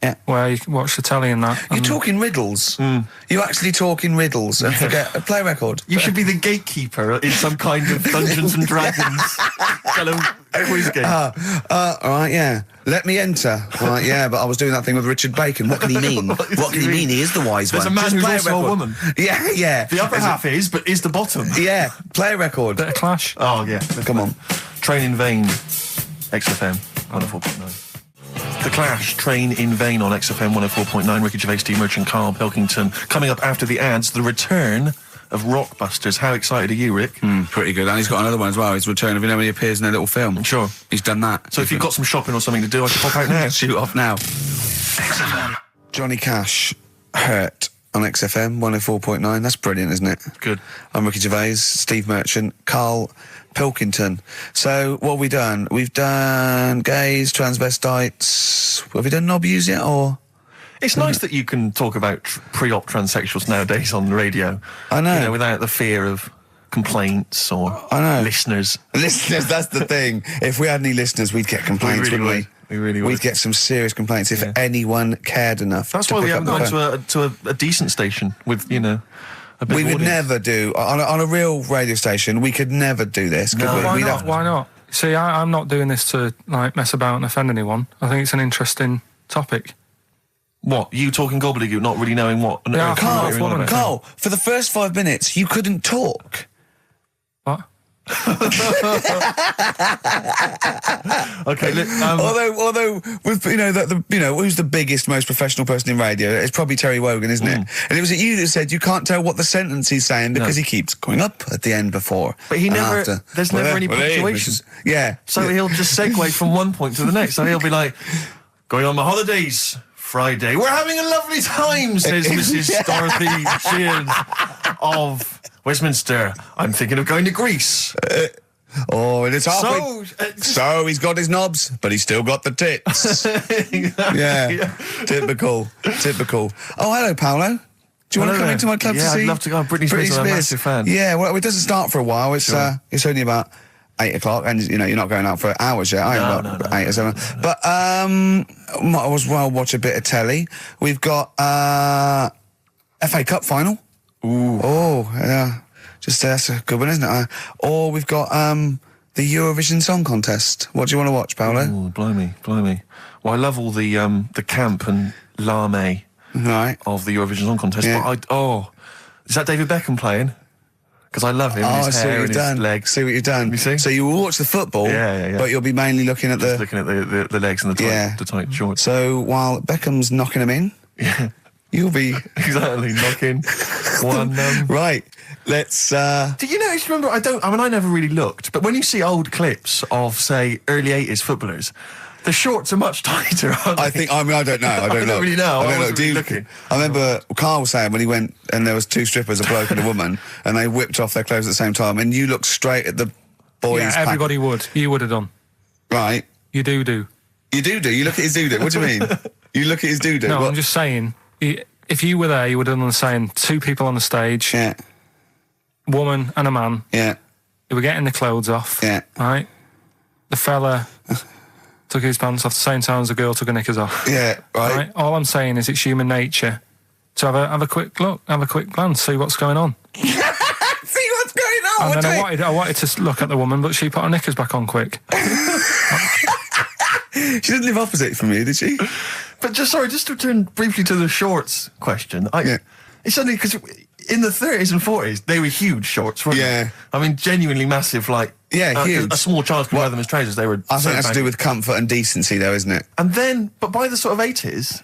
Yeah. Where you can watch the telly and that. You're talking riddles. You're actually talking riddles and forget a play record. You should be the gatekeeper in some kind of Dungeons and Dragons kind of quiz game. All right, yeah. Let me enter. Right, yeah, but I was doing that thing with Richard Bacon. What can he mean? What What can he mean? He is the wise There's one. a man Just who's play also a record. woman. Yeah. The upper half is, but is the bottom. Yeah, play a record. Bit of Clash. Oh, yeah. Come on. Train in Vain, XFM 104.9. The Clash, Train in Vain on XFM 104.9. Ricky Gervais, Steve Merchant, Karl Pilkington. Coming up after the ads, the return of Rockbusters. How excited are you, Rick? Pretty good. And he's got another one as well. His return of, when he appears in a little film. Sure. He's done that. So if you've got some shopping or something to do, I should pop out now. Shoot off now. Johnny Cash, Hurt on XFM 104.9. That's brilliant, isn't it? Good. I'm Ricky Gervais, Steve Merchant, Karl Pilkington. So what have we done? We've done gays, transvestites. Have we done knobbies yet, or? It's nice that you can talk about pre-op transsexuals nowadays on the radio. I know. You know, without the fear of complaints or I know. listeners. Listeners, that's the thing. If we had any listeners, we'd get complaints, We really wouldn't would. We really would. We'd get some serious complaints if anyone cared enough. That's to why we pick haven't up the gone phone. to a decent station with, you know, a big We would audience. never do on a real radio station. We could never do this. Could No. we? Why We'd not? have- Why not? See, I'm not doing this to like mess about and offend anyone. I think it's an interesting topic. What? You talking gobbledygook, not really knowing what on Yeah, earth Carl, you're on about? Carl, for the first 5 minutes, you couldn't talk. What? Okay, look, although with who's the biggest, most professional person in radio? It's probably Terry Wogan, isn't it? And it was you that said you can't tell what the sentence he's saying because he keeps going up at the end before. But he and never. after. There's never any punctuation. Yeah. So he'll just segue from one point to the next. So he'll be like, going on my holidays Friday. We're having a lovely time, says Mrs. Dorothy Sheehan of Westminster. I'm thinking of going to Greece. And it's halfway. So he's got his knobs, but he's still got the tits. Yeah. Typical. Oh, hello, Paolo. Do you want to come into my club to see? Yeah, I'd love to go. Britney Spears, I'm a massive fan. Yeah, well, it doesn't start for a while. It's it's only about 8 o'clock, and you're not going out for hours yet. No. 8 or 7. But might as well watch a bit of telly. We've got FA Cup final. Ooh. Oh, yeah. That's a good one, isn't it? Or we've got the Eurovision Song Contest. What do you want to watch, Paolo? Oh, blimey. Well, I love all the camp and lame of the Eurovision Song Contest. Yeah. But is that David Beckham playing? Because I love him. His hair and his legs. See what you've done. You see? So you will watch the football, but you'll be mainly looking at the legs and the tight shorts. So while Beckham's knocking them in, you'll be exactly knocking one. Right. Let's. Do you know? Remember, I never really looked, but when you see old clips of, say, early '80s footballers, the shorts are much tighter, aren't they? I don't know. I don't know. Really know. I don't know. Looking. I remember Carl was saying when he went and there was 2 strippers, a bloke and a woman, and they whipped off their clothes at the same time, and you looked straight at the boys. Yeah, everybody would. You would have done. Right. You do. You do. You look at his doo-doo. What do you mean? You look at his doo-doo. No, I'm just saying. If you were there, you would have done the same. 2 people on the stage. Yeah. Woman and a man. Yeah. They were getting the clothes off. Yeah. Right? The fella took his pants off the same time as the girl took her knickers off. Yeah, right. All I'm saying is it's human nature to have a quick look, have a quick glance, see what's going on. See what's going on. And then I wanted to look at the woman, but she put her knickers back on quick. She didn't live opposite from you, did she? But just to return briefly to the shorts question. It's only because in the 30s and 40s, they were huge shorts, weren't they? I mean, genuinely massive, huge. A small child could wear them as trousers. They were. I think that's to do with comfort and decency, though, isn't it? And then, but by the sort of 80s,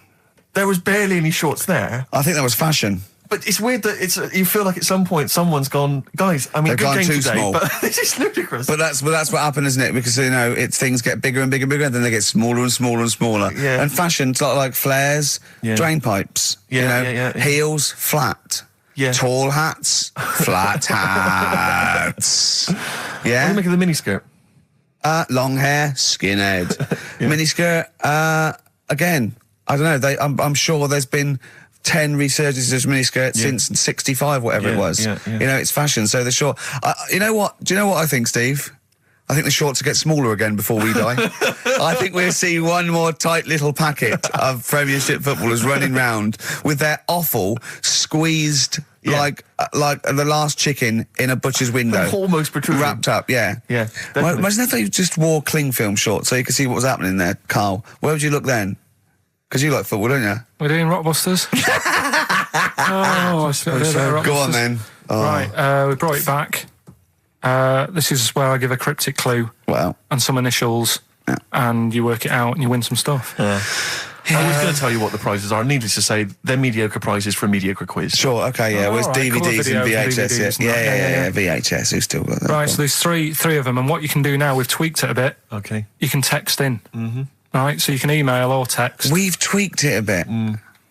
there was barely any shorts there. I think that was fashion. But it's weird that you feel like at some point someone's gone, guys, I mean, they've gone too small. But this is ludicrous. But that's what happened, isn't it? Because, things get bigger and bigger and bigger, and then they get smaller and smaller and smaller. Yeah. And fashion's like flares, drain pipes, heels, flat. Yeah. Tall hats, flat hats. What do Yeah. you make of the miniskirt? Long hair, skinhead. Miniskirt, again, I don't know. I'm sure there's been 10 resurgences of miniskirts since 65, whatever it was. Yeah. It's fashion. So the short. You know what? Do you know what I think, Steve? I think the shorts will get smaller again before we die. I think we'll see one more tight little packet of Premiership footballers running round with their offal squeezed like the last chicken in a butcher's window. Almost protruding. Wrapped up, yeah. Yeah, Imagine if they just wore cling film shorts so you could see what was happening there, Carl. Where would you look then? Because you like football, don't you? We're doing Rockbusters. I suppose so. Go on then. Oh. Right, we brought it back. This is where I give a cryptic clue and some initials, and you work it out and you win some stuff. I was going to tell you what the prizes are. Needless to say, they're mediocre prizes for a mediocre quiz. Sure, okay, yeah. Where's DVDs and VHS? Yeah, VHS. Who's still got that? Right, so there's three of them, and what you can do now, we've tweaked it a bit. Okay. You can text in. Mm-hmm. Right, so you can email or text. We've tweaked it a bit.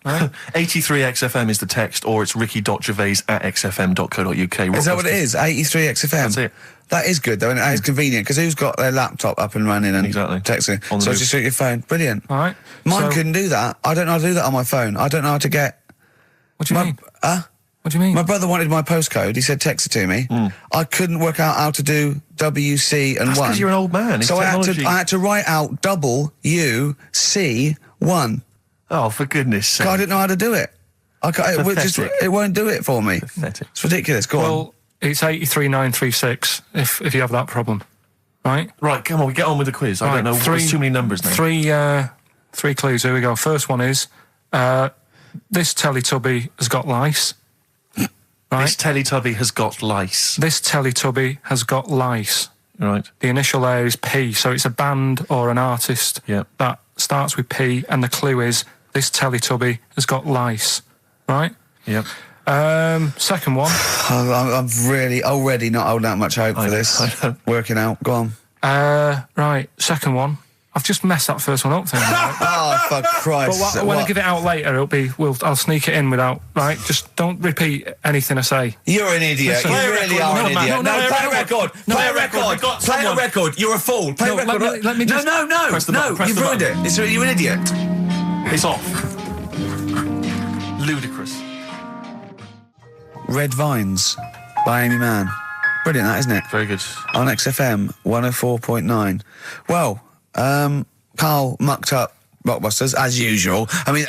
Right? 83XFM is the text, or it's ricky.gervais@xfm.co.uk. Is that what it is? 83XFM? That's it. That is good, though, and it's convenient, because who's got their laptop up and running and texting? So just shoot your phone. Brilliant. All right. Mine couldn't do that. I don't know how to do that on my phone. I don't know how to get... What do you mean? What do you mean? My brother wanted my postcode. He said text it to me. I couldn't work out how to do WC and 1. That's because you're an old man. So I had to write out WC1. Oh, for goodness sake. I didn't know how to do it. It won't do it for me. Pathetic. It's ridiculous. Go on. It's 83936 if you have that problem. Right? Right, come on, we get on with the quiz. I don't know. There's too many numbers now. Three clues. Here we go. First one is this Teletubby has got lice. right? This Teletubby has got lice. This Teletubby has got lice. Right. The initial there is P, so it's a band or an artist Yeah. that starts with P, and the clue is this Teletubby has got lice, right? Yep. Second one. I'm really already not holding out much hope for this. I know. Working out. Go on. Right, second one. I've just messed that first one up, thing. Right? Oh, for Christ. But when I give it out later, I'll sneak it in without, right? Just don't repeat anything I say. You're an idiot. Listen, You play a really record. are No, an man, idiot. no, Play a record. Play a record. Play a record. You're a fool. Play a record. let me just... No. Press the button, press You've the ruined it. You're an idiot. It's off. Ludicrous. Red Vines by Amy Mann. Brilliant, that, isn't it? Very good. On XFM 104.9. Well, Carl mucked up Blockbusters, as usual. I mean,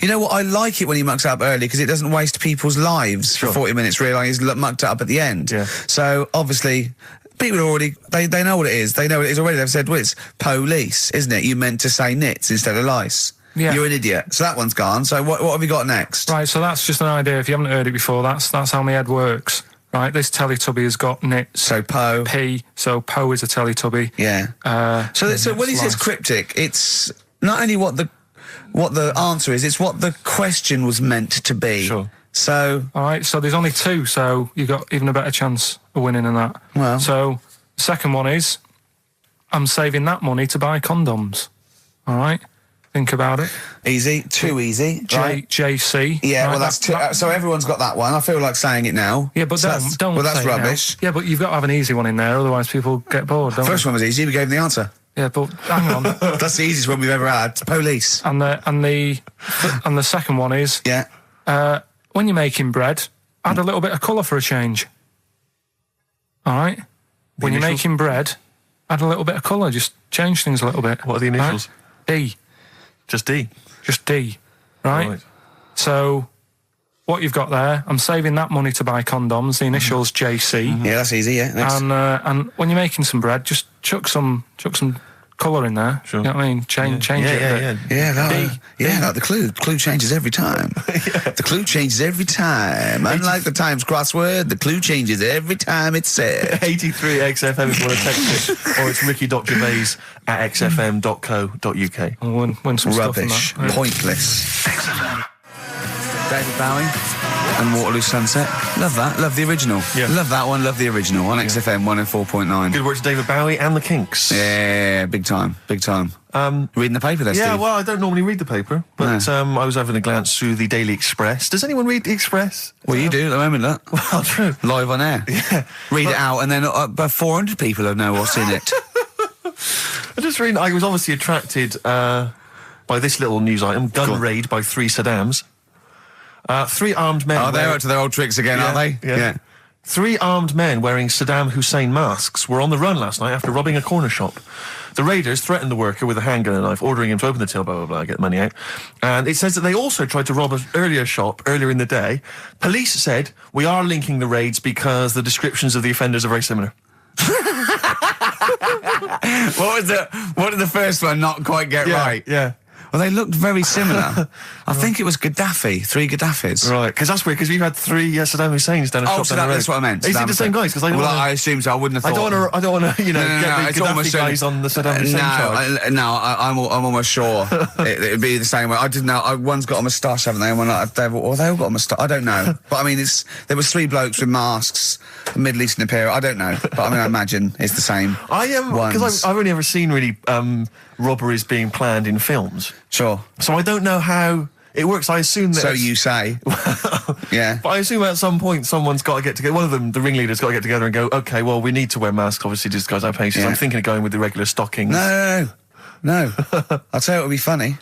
you know what? I like it when he mucks it up early because it doesn't waste people's lives for 40 minutes realising he's mucked it up at the end. Yeah. So, obviously, people already, they know what it is. They know what it is already. They've said, well, it's police, isn't it? You meant to say nits instead of lice. Yeah. You're an idiot. So that one's gone. So what have you got next? Right, so that's just an idea. If you haven't heard it before, that's how my head works. Right, this Teletubby has got nits. So Po. P, so Po is a Teletubby. Yeah. So when he says cryptic, it's not only what the answer is, it's what the question was meant to be. Sure. So... All right, so there's only two, so you've got even a better chance of winning than that. Well... So, the second one is, I'm saving that money to buy condoms. All right? Think about it. Easy. Too easy. Right? JC. Yeah, right, well, that's too... so everyone's got that one. I feel like saying it now. Yeah, but So don't well, that's say it now. rubbish. Yeah, but you've got to have an easy one in there, otherwise people get bored, don't First one was easy. We gave them the answer. they? Yeah, but hang on. That's the easiest one we've ever had. Police. And the second one is, Yeah. when you're making bread, add a little bit of colour for a change. All right? When you're making bread, add a little bit of colour. Just change things a little bit. What are the initials? Right? D. Just D. Just D. Right? So, what you've got there, I'm saving that money to buy condoms. The initials JC. Yeah, that's easy, yeah. Next. And when you're making some bread, just chuck some colour in there. Sure. You know what I mean? Change it a bit. The clue changes every time. The clue changes every time. Unlike the Times crossword, the clue changes every time it's said. 83 XFM if you want to text it, or it's ricky.gervais at xfm.co.uk. I'll win some Rubbish. stuff on that. Pointless. David Bowie and Waterloo Sunset. Love that. Love the original. Yeah. Love that one. Love the original on XFM 104.9. Good work to David Bowie and the Kinks. Yeah, big time. Big time. Reading the paper there, Yeah, Steve. well, I don't normally read the paper, but I was having a glance through the Daily Express. Does anyone read the Express? Well, you do at the moment, look. Well, true. Live on air. Yeah. Read it out, and then about 400 people will know what's in it. I just read. I was obviously attracted by this little news item: gun raid by 3 Saddams. 3 armed men. Oh, they're up to their old tricks again, aren't they? Yeah. 3 armed men wearing Saddam Hussein masks were on the run last night after robbing a corner shop. The raiders threatened the worker with a handgun and a knife, ordering him to open the till, blah, blah, blah, get the money out. And it says that they also tried to rob an earlier shop earlier in the day. Police said, we are linking the raids because the descriptions of the offenders are very similar. What did the first one not quite get right? Yeah. Well, they looked very similar. I think it was Gaddafi, 3 Gaddafis. Right, because that's weird, because we've had 3 Saddam Husseins down a shop so down the road. that's what I meant. Is it the same guys? Because I assume so. I wouldn't have thought. I don't want to, get the it's Gaddafi guys on the Saddam Hussein charge. I'm almost sure it'd be the same way. I didn't know. One's got a moustache, haven't they? And one they all got a moustache. I don't know. But I mean, there was 3 blokes with masks, Middle Eastern appearance. I don't know. But I mean, I imagine it's the same. I am, because I've only ever seen really robberies being planned in films. Sure. So I don't know how it works. I assume that... So you say. Yeah. But I assume at some point someone's got to get together. One of them, the ringleader's got to get together and go, OK, well, we need to wear masks, obviously, just guys our patients. Yeah. I'm thinking of going with the regular stockings. No. I'll tell you it would be funny.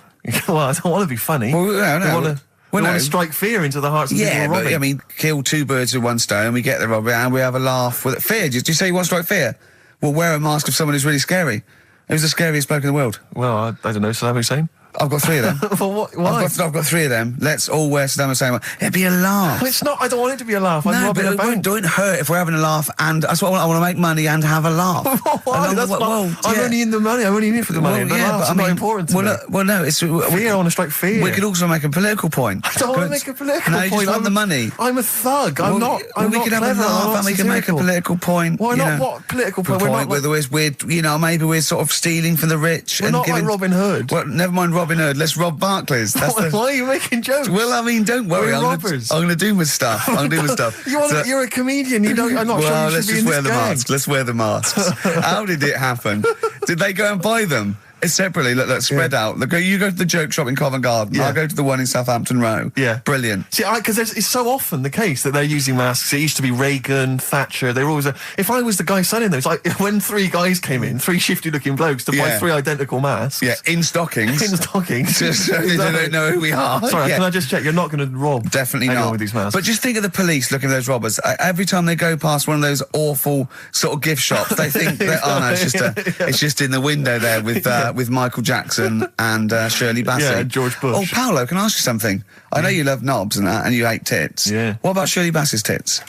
Well, I don't want to be funny. Well, no. We want to strike fear into the hearts of people who are but robbing. I mean, kill 2 birds with one stone. We get the robbery and we have a laugh with it. Fear? Did you say you want to strike fear? Well, wear a mask of someone who's really scary. Who's the scariest bloke in the world? Well, I don't know, Saddam Hussein? I've got 3 of them. For what? Why? I've got 3 of them. Let's all wear Saddam Hussein. It'd be a laugh. Well, it's not. I don't want it to be a laugh. I'm No, robbing but a it bank. don't hurt if we're having a laugh, and that's what I want to make money and have a laugh. Why? And That's I'm only in the money. I'm only in it for the money. The laughs are not important to me. No, it's Fear, I want to strike fear. We could also make a political point. I don't want to make a political no, point. you just want I'm the money. I'm a thug. I'm not. I'm we not could have a clever. I'm laugh not and we can make a satirical. political point. Why you not? know. What political The point? We're point not where we're, maybe we're sort of stealing from the rich. We're and not giving, like Robin Hood. Well, never mind Robin Hood. Let's rob Barclays. That's Why are you making jokes? Well, I mean, don't worry. We're I'm robbers. going to do my stuff. I'm doing my stuff. You're a comedian. You don't. I'm not well, sure you let's should be just in wear this the gang. masks. Let's wear the masks. How did it happen? Did they go and buy them? It's separately, look, spread out. Look, you go to the joke shop in Covent Garden. Yeah. I'll go to the one in Southampton Row. Yeah. Brilliant. See, because it's so often the case that they're using masks. It used to be Reagan, Thatcher. They were always. If I was the guy selling them, it's like when 3 guys came in, 3 shifty-looking blokes to buy Yeah. 3 identical masks. Yeah, in stockings. In stockings. Just so they don't know who we are. Sorry, Yeah. can I just check? You're not going to rob Definitely anyone not. with these masks. But just think of the police looking at those robbers. Every time they go past one of those awful sort of gift shops, they think that it's just in the window there with Michael Jackson and Shirley Bassey. Yeah, George Bush. Oh, Paolo, can I ask you something? I know you love knobs and that, and you hate tits. Yeah. What about Shirley Bassey's tits?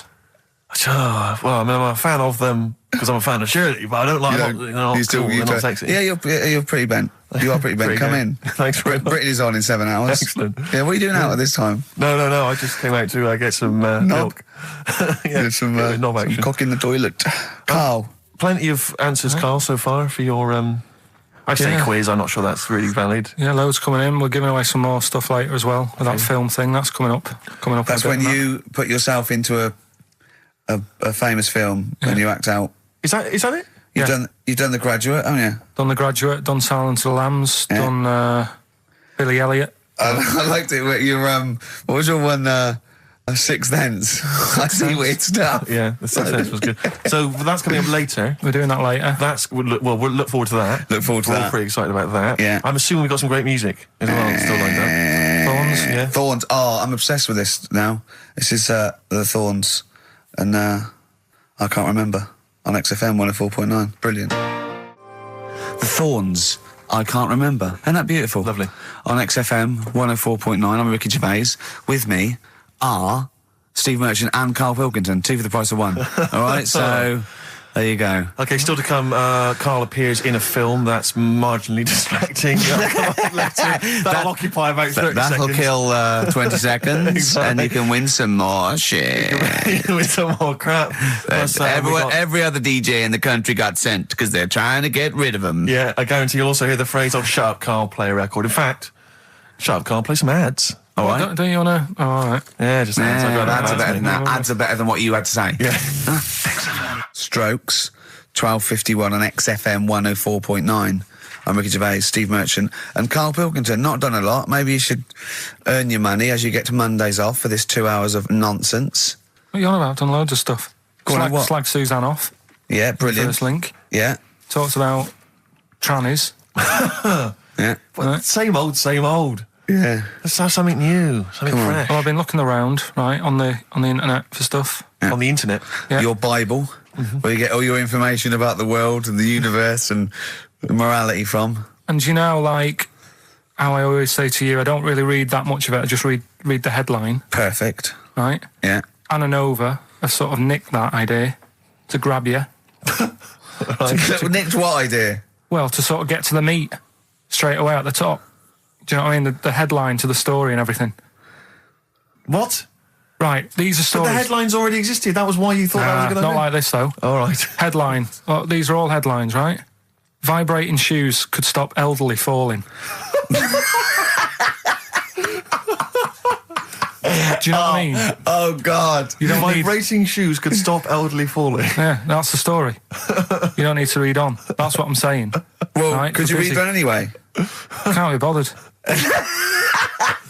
Well, I mean, I'm a fan of them because I'm a fan of Shirley, but I don't like them. They're not cool. They're not sexy. Yeah, you're pretty bent. You are pretty bent. Pretty Come good. in. Thanks very much. Britain is on in 7 hours. Excellent. Yeah, what are you doing out at this time? No. I just came out to get some milk. Yeah, some knob some action. cock in the toilet. Carl. Plenty of answers, Carl, so far for your I say Yeah. quiz. I'm not sure that's really valid. Yeah, loads coming in. We're giving away some more stuff later as well with that film thing. That's coming up. That's a bit when and that. you put yourself into a famous film and you act out. Is that it? You've Yeah. done The Graduate, haven't you? Done The Graduate, done Silence of the Lambs, Yeah. done Billy Elliot. I liked it. Your what was your one? Sixth Sense. I see weird stuff. Yeah, the Sixth Sense was good. So that's coming up later. We're doing that later. We'll look forward to that. Look forward to We're that. all pretty excited about that. Yeah. I'm assuming we've got some great music as well still lined up. Thorns. Yeah. Thorns. Oh, I'm obsessed with this now. This is the Thorns, and I can't remember on XFM 104.9. Brilliant. The Thorns. I can't remember. Isn't that beautiful? Lovely. On XFM 104.9, I'm Ricky Gervais. With me are Steve Merchant and Karl Pilkington, 2 for the price of 1. All right, so there you go. Okay, still to come, Carl appears in a film that's marginally distracting. That'll occupy about 30 That'll seconds. kill 20 seconds, Exactly. and you can win some more shit. With some more crap. Plus, we got- Every other DJ in the country got sent because they're trying to get rid of them. Yeah, I guarantee you'll also hear the phrase, "Oh, shut up, Carl, play a record." In fact, shut up, Carl, play some ads. All right. Don't you want to? Oh, all right. Yeah, just ads. I've got Ads are ads, better than mate. that. Ads are better than what you had to say. Yeah. Strokes, 12:51 on XFM 104.9. I'm Ricky Gervais, Steve Merchant, and Karl Pilkington. Not done a lot. Maybe you should earn your money as you get to Mondays off for this 2 hours of nonsense. What are you on about? I've done loads of stuff. Go on, what? Slag Suzanne off. Yeah, brilliant. First link. Yeah, Talked about trannies. yeah, But same old. yeah. Let's have something new, something Come on. fresh. Well, I've been looking around, right, on the internet for stuff. On the internet. Yeah. Your Bible, where you get all your information about the world and the universe and morality from. And you know, like how I always say to you, I don't really read that much of it. I just read the headline, Perfect. right? Yeah. Anna Nova have sort of nicked that idea to grab you. Nicked what idea? Well, to sort of get to the meat straight away at the top. Do you know what I mean? The headline to the story and everything. What? Right, these are But stories. the headlines already existed. That was why you thought that was a good not idea? like this, though. All right. Headline. Well, these are all headlines, right? Vibrating shoes could stop elderly falling. Do you know what I mean? Oh, God. You don't need... Vibrating shoes could stop elderly falling. Yeah, that's the story. You don't need to read on. That's what I'm saying. Well, Right, could you we're read busy. on anyway? Can't be bothered.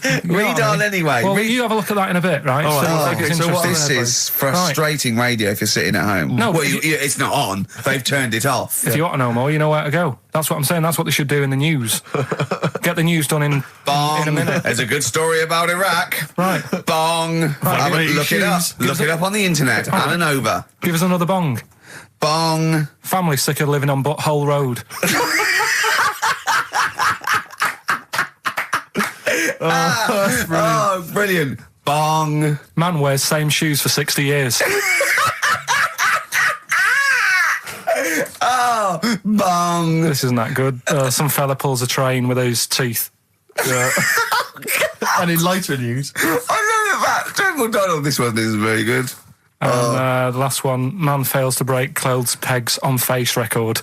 You know Read what I on mean? anyway. Well, Read- you have a look at that in a bit, right? All right. So Okay, it's so what- interesting. This is frustrating radio if you're sitting at home. No, well, but it's not on. They've turned it off. If you want to know more, you know where to go. That's what I'm saying. That's what they should do in the news. Get the news done in Bong. a minute. There's a good story about Iraq. Right. Bong. Look it up. shoes. Look it up on the internet. Anna Nova. Give us another bong. Bong. Family sick of living on Butthole Road. Oh, brilliant. Bong. Man wears same shoes for 60 years. Oh, bong. This isn't that good. Some fella pulls a train with his teeth. Yeah. And in lighter news, I remember that. General Donald, this one is very good. And the last one, man fails to break clothes pegs on face record.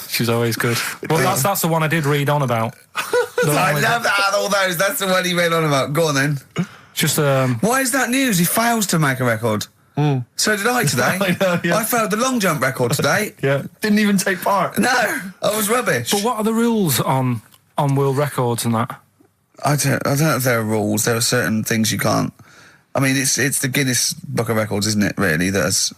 She's always good. Well, that's the one I did read on about. I love that out of all those. That's the one he read on about. Go on then. Just Why is that news? He fails to make a record. So did I today. I know, yeah. I failed the long jump record today. yeah, didn't even take part. No, I was rubbish. But what are the rules on world records and that? I don't know if there are rules. There are certain things you can't. I mean, it's the Guinness Book of Records, isn't it? Really, that's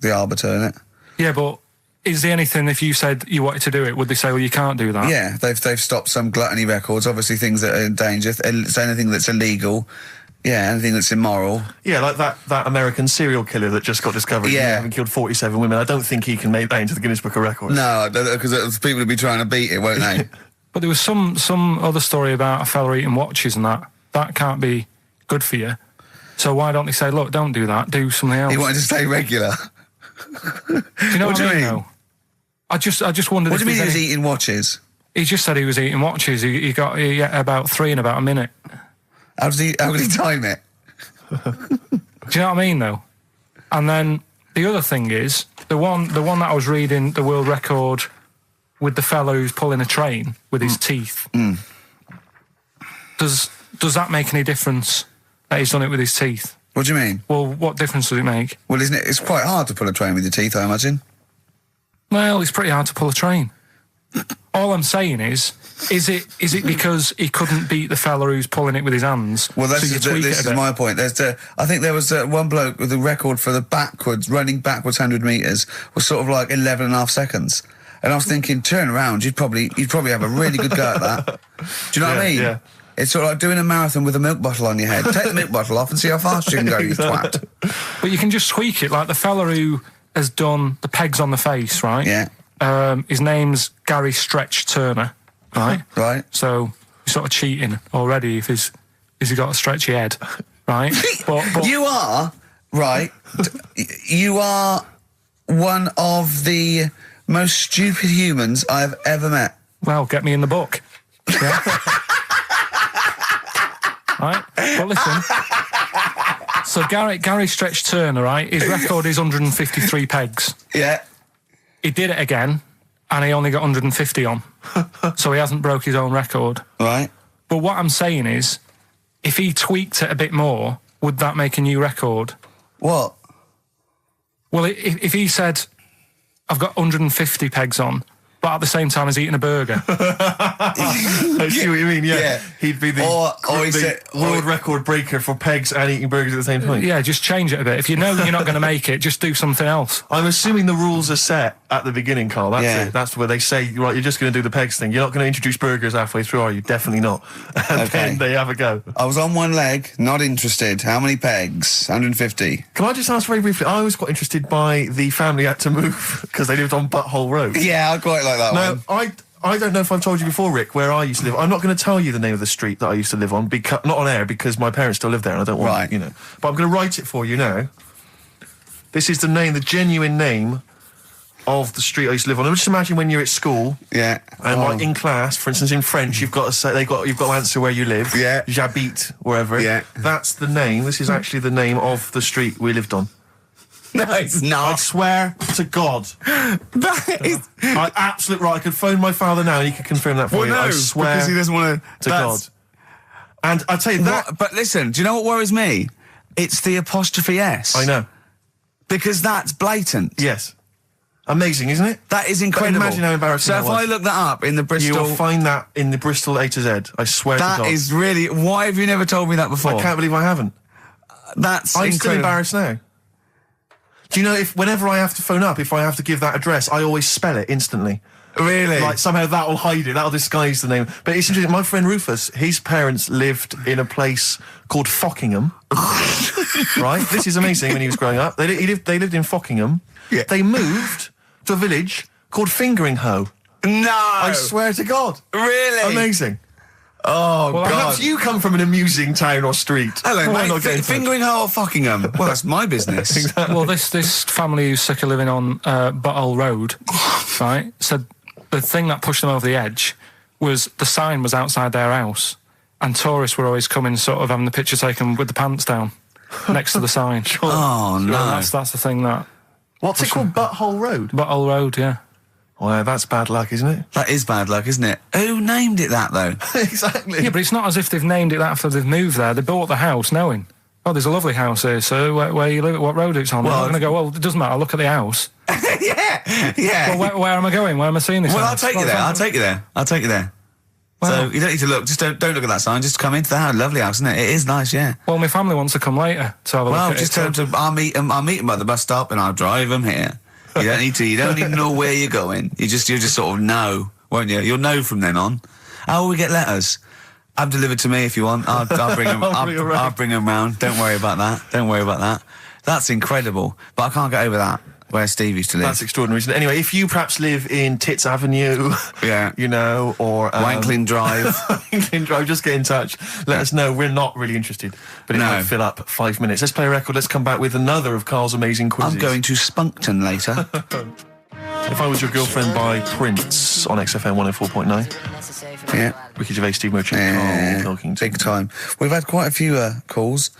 the arbiter, isn't it? Yeah, but is there anything, if you said you wanted to do it, would they say, well, you can't do that? Yeah, they've stopped some gluttony records. Obviously, things that are in danger. So anything that's illegal. Yeah, anything that's immoral. Yeah, like that American serial killer that just got discovered. Yeah. Having killed 47 women. I don't think he can make that into the Guinness Book of Records. No, because people will be trying to beat it, won't they? But there was some other story about a fella eating watches and that. That can't be good for you. So why don't they say, look, don't do that, do something else? He wanted to stay regular. Do you know what I mean? Though? I just wondered. What do you mean he there's was eating watches? He just said he was eating watches. He got about 3 in about a minute. How did he time it? Do you know what I mean, though? And then the other thing is the one that I was reading, the world record with the fellow who's pulling a train with his teeth. Does that make any difference that he's done it with his teeth? What do you mean? Well, what difference does it make? Well, isn't it? It's quite hard to pull a train with your teeth, I imagine. Well, it's pretty hard to pull a train. All I'm saying is it because he couldn't beat the fella who's pulling it with his hands? Well, this is my point. I think there was one bloke with the record for the running backwards 100 metres was sort of like 11 and a half seconds. And I was thinking, turn around, you'd probably have a really good go at that. Do you know what I mean? Yeah. It's sort of like doing a marathon with a milk bottle on your head. Take the milk bottle off and see how fast you can go, you twat. But you can just tweak it, like the fella who has done the pegs on the face, right? Yeah. His name's Gary Stretch Turner, right? Right. So you're sort of cheating already if he's got a stretchy head, right? but You are, right, you are one of the most stupid humans I've ever met. Well, get me in the book. Yeah. Right? Well, listen. So Gary Stretch Turner, right? His record is 153 pegs. Yeah. He did it again, and he only got 150 on. So he hasn't broke his own record. Right. But what I'm saying is, if he tweaked it a bit more, would that make a new record? What? Well, if he said, I've got 150 pegs on, but at the same time as eating a burger. I see what you mean, yeah. He'd be the world record breaker for pegs and eating burgers at the same time. Yeah, just change it a bit. If you know you're not going to make it, just do something else. I'm assuming the rules are set at the beginning, Carl. That's it. That's where they say, right, you're just going to do the pegs thing. You're not going to introduce burgers halfway through, are you? Definitely not. And then they have a go. I was on one leg, not interested. How many pegs? 150. Can I just ask very briefly, I was quite interested by the family had to move because they lived on Butthole Road. Yeah, I quite like that one. No, I don't know if I've told you before, Rick, where I used to live. I'm not going to tell you the name of the street that I used to live on, not on air, because my parents still live there and I don't want, But I'm going to write it for you now. This is the genuine name of the street I used to live on. Just imagine when you're at school. Yeah. And like in class, for instance, in French, you've got to say, you've got to answer where you live. Yeah. J'habite, wherever. Yeah. That's the name. This is actually the name of the street we lived on. No, it's not. I swear to God. That is... Absolute right. I could phone my father now and he could confirm that for you. No, I swear because he doesn't want to God. And I tell you that... But listen, do you know what worries me? It's the apostrophe S. I know. Because that's blatant. Yes. Amazing, isn't it? That is incredible. But imagine how embarrassing that was. So if I look that up in the Bristol... You will find that in the Bristol A to Z. I swear to God. That is really... Why have you never told me that before? I can't believe I haven't. That's I'm incredible. still embarrassed now. Do you know, whenever I have to phone up, if I have to give that address, I always spell it instantly. Really? Like, somehow that'll hide it, that'll disguise the name. But it's interesting, my friend Rufus, his parents lived in a place called Fockingham. Right? This is amazing when he was growing up. They lived in Fockingham. Yeah. They moved to a village called Fingering Hoe. No! I swear to God. Really? Amazing. Oh, Well, God. Perhaps you come from an amusing town or street. Hello, Why mate. not get in touch? Fingering her or fucking them? Well, that's my business. Well, this family who's sick of living on Butthole Road, right, said the thing that pushed them over the edge was the sign was outside their house, and tourists were always coming, sort of having the picture taken with the pants down next to the sign. Oh, no. That's the thing that... What's it called? Butthole Road? Butthole Road, yeah. Well, that's bad luck, isn't it? That is bad luck, isn't it? Who named it that, though? Exactly. Yeah, but it's not as if they've named it that after they've moved there. They bought the house knowing, oh, there's a lovely house here, so where you live, what road it's on. They're not going to go, well, it doesn't matter, look at the house. Yeah. Well, where am I going? Where am I seeing this Well, house? I'll take you there. I'll take you there. So Well- you don't need to look. Just don't look at that sign. Just come into the house. Lovely house, isn't it? It is nice, yeah. Well, my family wants to come later to have a Well, look at just it. tell them to. I'll meet them at the bus stop, and I'll drive them here. You don't need to. You don't need to know where you're going. You'll just sort of know, won't you? You'll know from then on. How will we get letters? Have delivered to me if you want. I'll bring them. I'll bring them round. Don't worry about that. That's incredible. But I can't get over that. Where Steve used to live. That's extraordinary, isn't it? Anyway, if you perhaps live in Tits Avenue, Yeah. you know, or... Wanklin Drive. Wanklin Drive, just get in touch. Let us know. We're not really interested, but it No. might fill up 5 minutes. Let's play a record. Let's come back with another of Carl's amazing quizzes. I'm going to Spunkton later. If I Was Your Girlfriend by Prince on XFM 104.9. Yeah. Ricky Gervais, Steve Merchant, Yeah, Karl Pilkington. big time. We've had quite a few calls.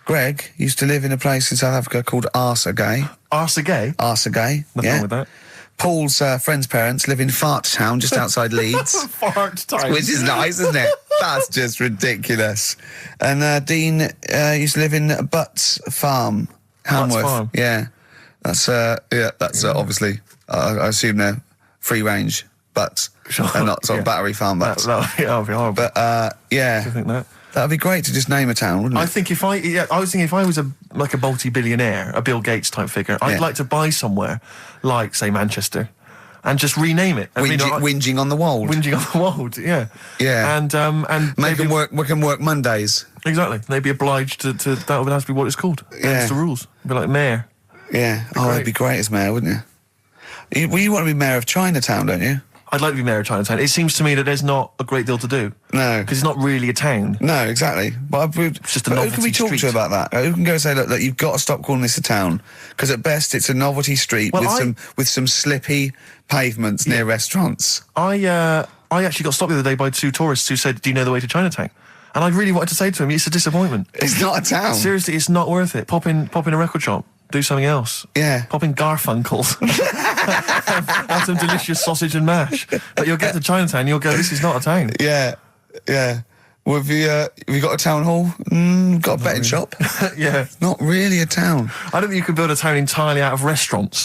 Greg used to live in a place in South Africa called Arsagay. Arsagay? Arsagay, Nothing yeah. wrong with that. Paul's friend's parents live in Fart Town, just outside Leeds. Fart time. Which is nice, isn't it? That's just ridiculous. And Dean used to live in Butts Farm, Hamworth. Farm. Yeah, that's obviously. I assume they're free range butts, and not sort of battery farm butts. That would be horrible. But I yeah, think that. that'd be great to just name a town, wouldn't it? I think I was thinking if I was a multi-billionaire, a Bill Gates type figure, I'd Yeah. like to buy somewhere like, say, Manchester, and just rename it. Whinging on the wold. Whinging on the wold, yeah. Yeah. And Make maybe- them work. We can work Mondays. Exactly. They'd be obliged to that would have to be what it's called. Yeah. That's the rules. Be like mayor. Yeah. It'd be great as mayor, wouldn't you? You want to be mayor of Chinatown, don't you? I'd like to be mayor of Chinatown. It seems to me that there's not a great deal to do. No. Because it's not really a town. No, exactly. But It's just a who can novelty we talk street. to about that? Who can go and say, look, you've got to stop calling this a town, because at best it's a novelty street Well, with some slippy pavements near restaurants. I actually got stopped the other day by two tourists who said, "Do you know the way to Chinatown?" And I really wanted to say to him, "It's a disappointment. It's not a town. Seriously, it's not worth it. Pop in a record shop. Do something else. Yeah. Pop in Garfunkel's. Have some delicious sausage and mash. But you'll get to Chinatown and you'll go, this is not a town. Yeah, yeah. Well, have you got a town hall? Got a betting shop? Yeah. Not really a town. I don't think you can build a town entirely out of restaurants.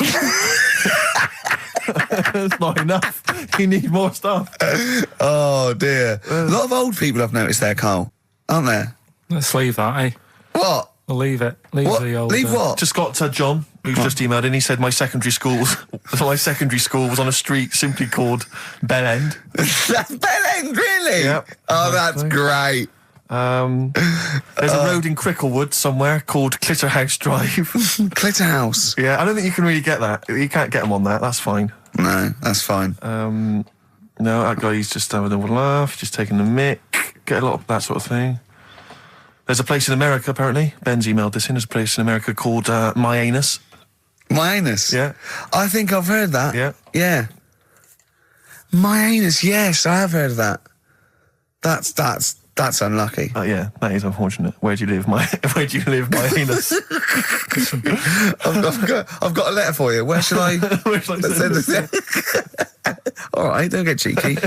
That's not enough. You need more stuff. Oh, dear. A lot of old people I've noticed there, Carl, aren't there? Let's leave that, eh? What? We'll leave it. Leave What? the old... Leave what? Just got John, who's just emailed in. He said my secondary school was on a street simply called Bell End. That's Bell End, really? Yep. Oh, that's great. There's a road in Cricklewood somewhere called Clitterhouse Drive. Clitterhouse. Yeah, I don't think you can really get that. You can't get them on that. That's fine. No, that's fine. No, that guy's just having a laugh, just taking the mick. Get a lot of that sort of thing. There's a place in America, apparently. Ben's emailed this in. There's a place in America called My Anus. My anus? Yeah. I think I've heard that. Yeah. Yeah. My anus, yes, I have heard of that. That's unlucky. Yeah, that is unfortunate. Where do you live, my anus? I've got a letter for you. Where shall I Where shall I send this? All right, don't get cheeky.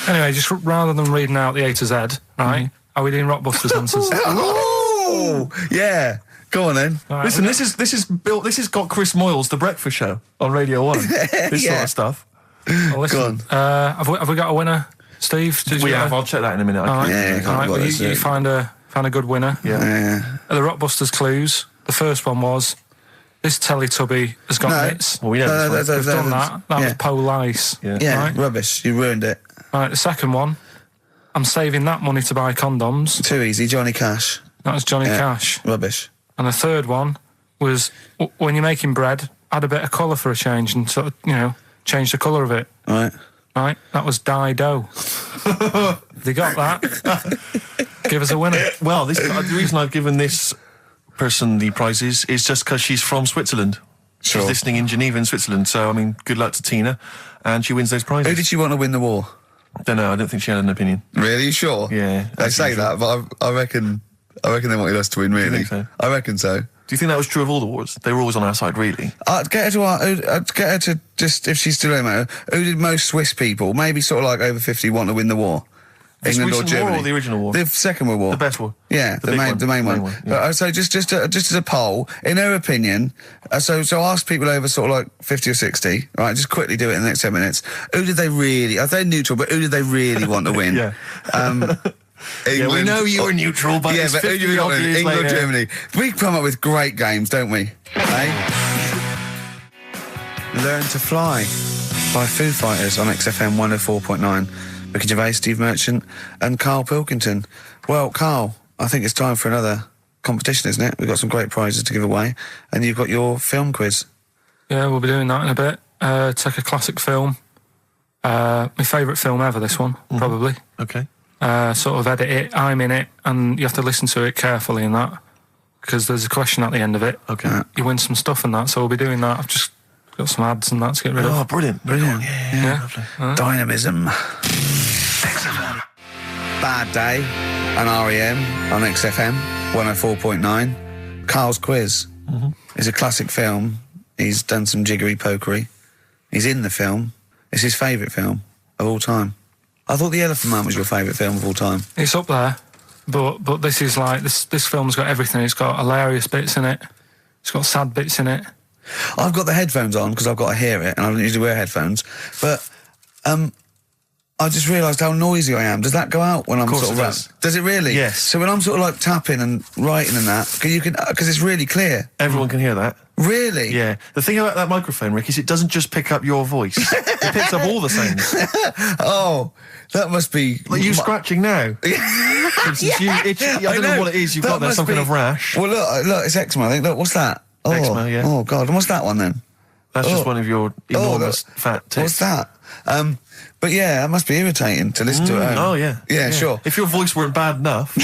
Anyway, just rather than reading out the A to Z, right, are we doing Rockbusters answers? Oh, yeah. Go on then. All right, Listen, this has got Chris Moyles, The Breakfast Show, on Radio 1. This sort of stuff. well, listen, Go on. have we got a winner, Steve? Did We you have. I'll check that in a minute. All right, Yeah, all right. well, Well, that's you it. find a good winner. Yeah. Yeah. The Rockbusters clues. The first one was this Teletubby has got No. mitts. Well, we know this one. We've done that. That was yeah. Police. Yeah. Yeah, Right. rubbish. You ruined it. Right, the second one. I'm saving that money to buy condoms. Too easy. Johnny Cash. That was Johnny Yeah. Cash. Rubbish. And the third one was when you're making bread, add a bit of colour for a change and sort of, change the colour of it. Right. Right, that was Dido. They got that. Give us a winner. Well, the reason I've given this person the prizes is just because she's from Switzerland. Sure. She's listening in Geneva in Switzerland. So, I mean, good luck to Tina. And she wins those prizes. Who did she want to win the war? Don't know. I don't think she had an opinion. Really? You sure? Yeah. They say that, but I reckon they wanted us to win, really. Do you think so? I reckon so. Do you think that was true of all the wars? They were always on our side, really. I'd get her to just, if she's still in, who did most Swiss people, maybe sort of like over 50, want to win the war? The England or recent Germany? war or the original war? The Second World War. The best war. Yeah, the main one. Yeah. But, so just as a poll, in her opinion, so ask people over sort of like 50 or 60, right? Just quickly do it in the next 10 minutes. Who did they really? Are they neutral? But who did they really want to win? Yeah. England, we know you were neutral, but yeah, it's but who 50 do we got? odd years England or later. Germany? We come up with great games, don't we? Learn to Fly by Foo Fighters on XFM 104.9. Ricky Gervais, Steve Merchant, and Karl Pilkington. Well, Karl, I think it's time for another competition, isn't it? We've got some great prizes to give away, and you've got your film quiz. Yeah, we'll be doing that in a bit. Take a classic film. My favourite film ever, this one, probably. Okay. Sort of edit it, I'm in it, and you have to listen to it carefully and that, because there's a question at the end of it. Okay. You win some stuff and that, so we'll be doing that. I've just got some ads and that to get rid of. Oh, brilliant. Brilliant. Yeah. Lovely. Dynamism. Bad Day and R.E.M. on XFM 104.9. Karl's quiz. It's a classic film. He's done some jiggery pokery. He's in the film. It's his favourite film of all time. I thought The Elephant Man was your favourite film of all time. It's up there, but this is like this film's got everything. It's got hilarious bits in it. It's got sad bits in it. I've got the headphones on because I've got to hear it, and I don't usually wear headphones. But I just realised how noisy I am. Does that go out when I'm course sort of it does. Does it really? Yes. So when I'm sort of like tapping and writing and that, because it's really clear. Everyone can hear that. Really? Yeah. The thing about that microphone, Rick, is it doesn't just pick up your voice. It picks up all the sounds. Oh, that must be Like you scratching now. For instance, I don't know what it is. You've That got there must some kind be- of rash. Well, look, it's eczema. I think. Look, what's that? Oh, Eczema, yeah. Oh God, and what's that one then? That's just one of your enormous fat tits. What's that? But yeah, that must be irritating to listen to at home. Oh, yeah. Yeah, sure. If your voice weren't bad enough,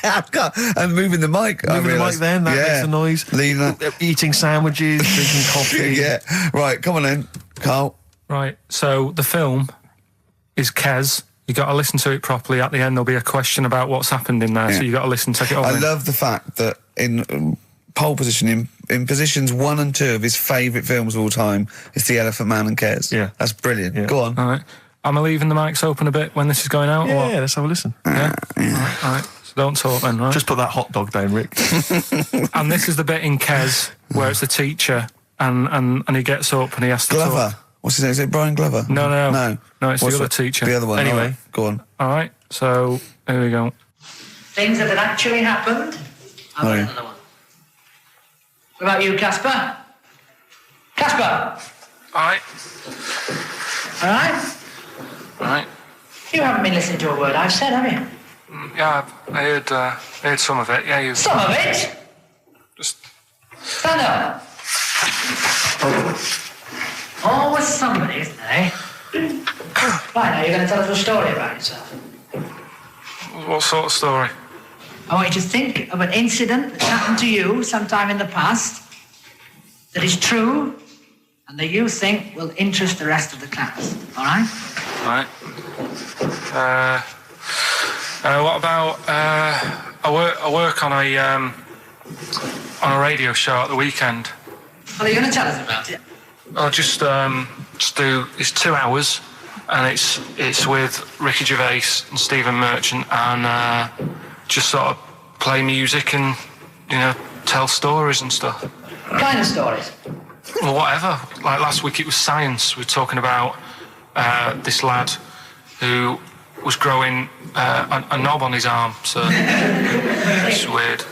I've got, and moving the mic. I moving the mic realised. then, that makes a noise. Leave that. Eating sandwiches, drinking coffee. Yeah. Right, come on then, Karl. Right. So the film is Kes. You got to listen to it properly. At the end, there'll be a question about what's happened in there. Yeah. So you got to listen, take it all I in. love the fact that in pole position, in positions 1 and 2 of his favourite films of all time, is The Elephant Man and Kes. Yeah. That's brilliant. Yeah. Go on. All right. Am I leaving the mics open a bit when this is going out? or what? Yeah, let's have a listen. Yeah. All right. So don't talk then, right? Just put that hot dog down, Rick. And this is the bit in Kes where it's the teacher and he gets up and he has to Glover. talk. What's his name? Is it Brian Glover? No. No, No, it's What's the other teacher. The other one. Anyway. All right, go on. All right. So here we go. Things that had actually happened. I've got Oh, yeah. another one. What about you, Casper? Casper! All right. All right? All right. You haven't been listening to a word I've said, have you? Yeah, I heard some of it. Yeah, you Some of it? just. Stand up. Always somebody, isn't there, eh? Right, now you're going to tell us a story about yourself. What sort of story? I want you to think of an incident that happened to you sometime in the past that is true and that you think will interest the rest of the class. All right? Right. What about I work on a radio show at the weekend. Well, are you going to tell us about it? I'll just do. It's 2 hours, and it's with Ricky Gervais and Stephen Merchant, and just sort of play music and tell stories and stuff. What kind of stories? Well, whatever. Like last week, it was science. We were talking about this lad who was growing a knob on his arm. So it's weird.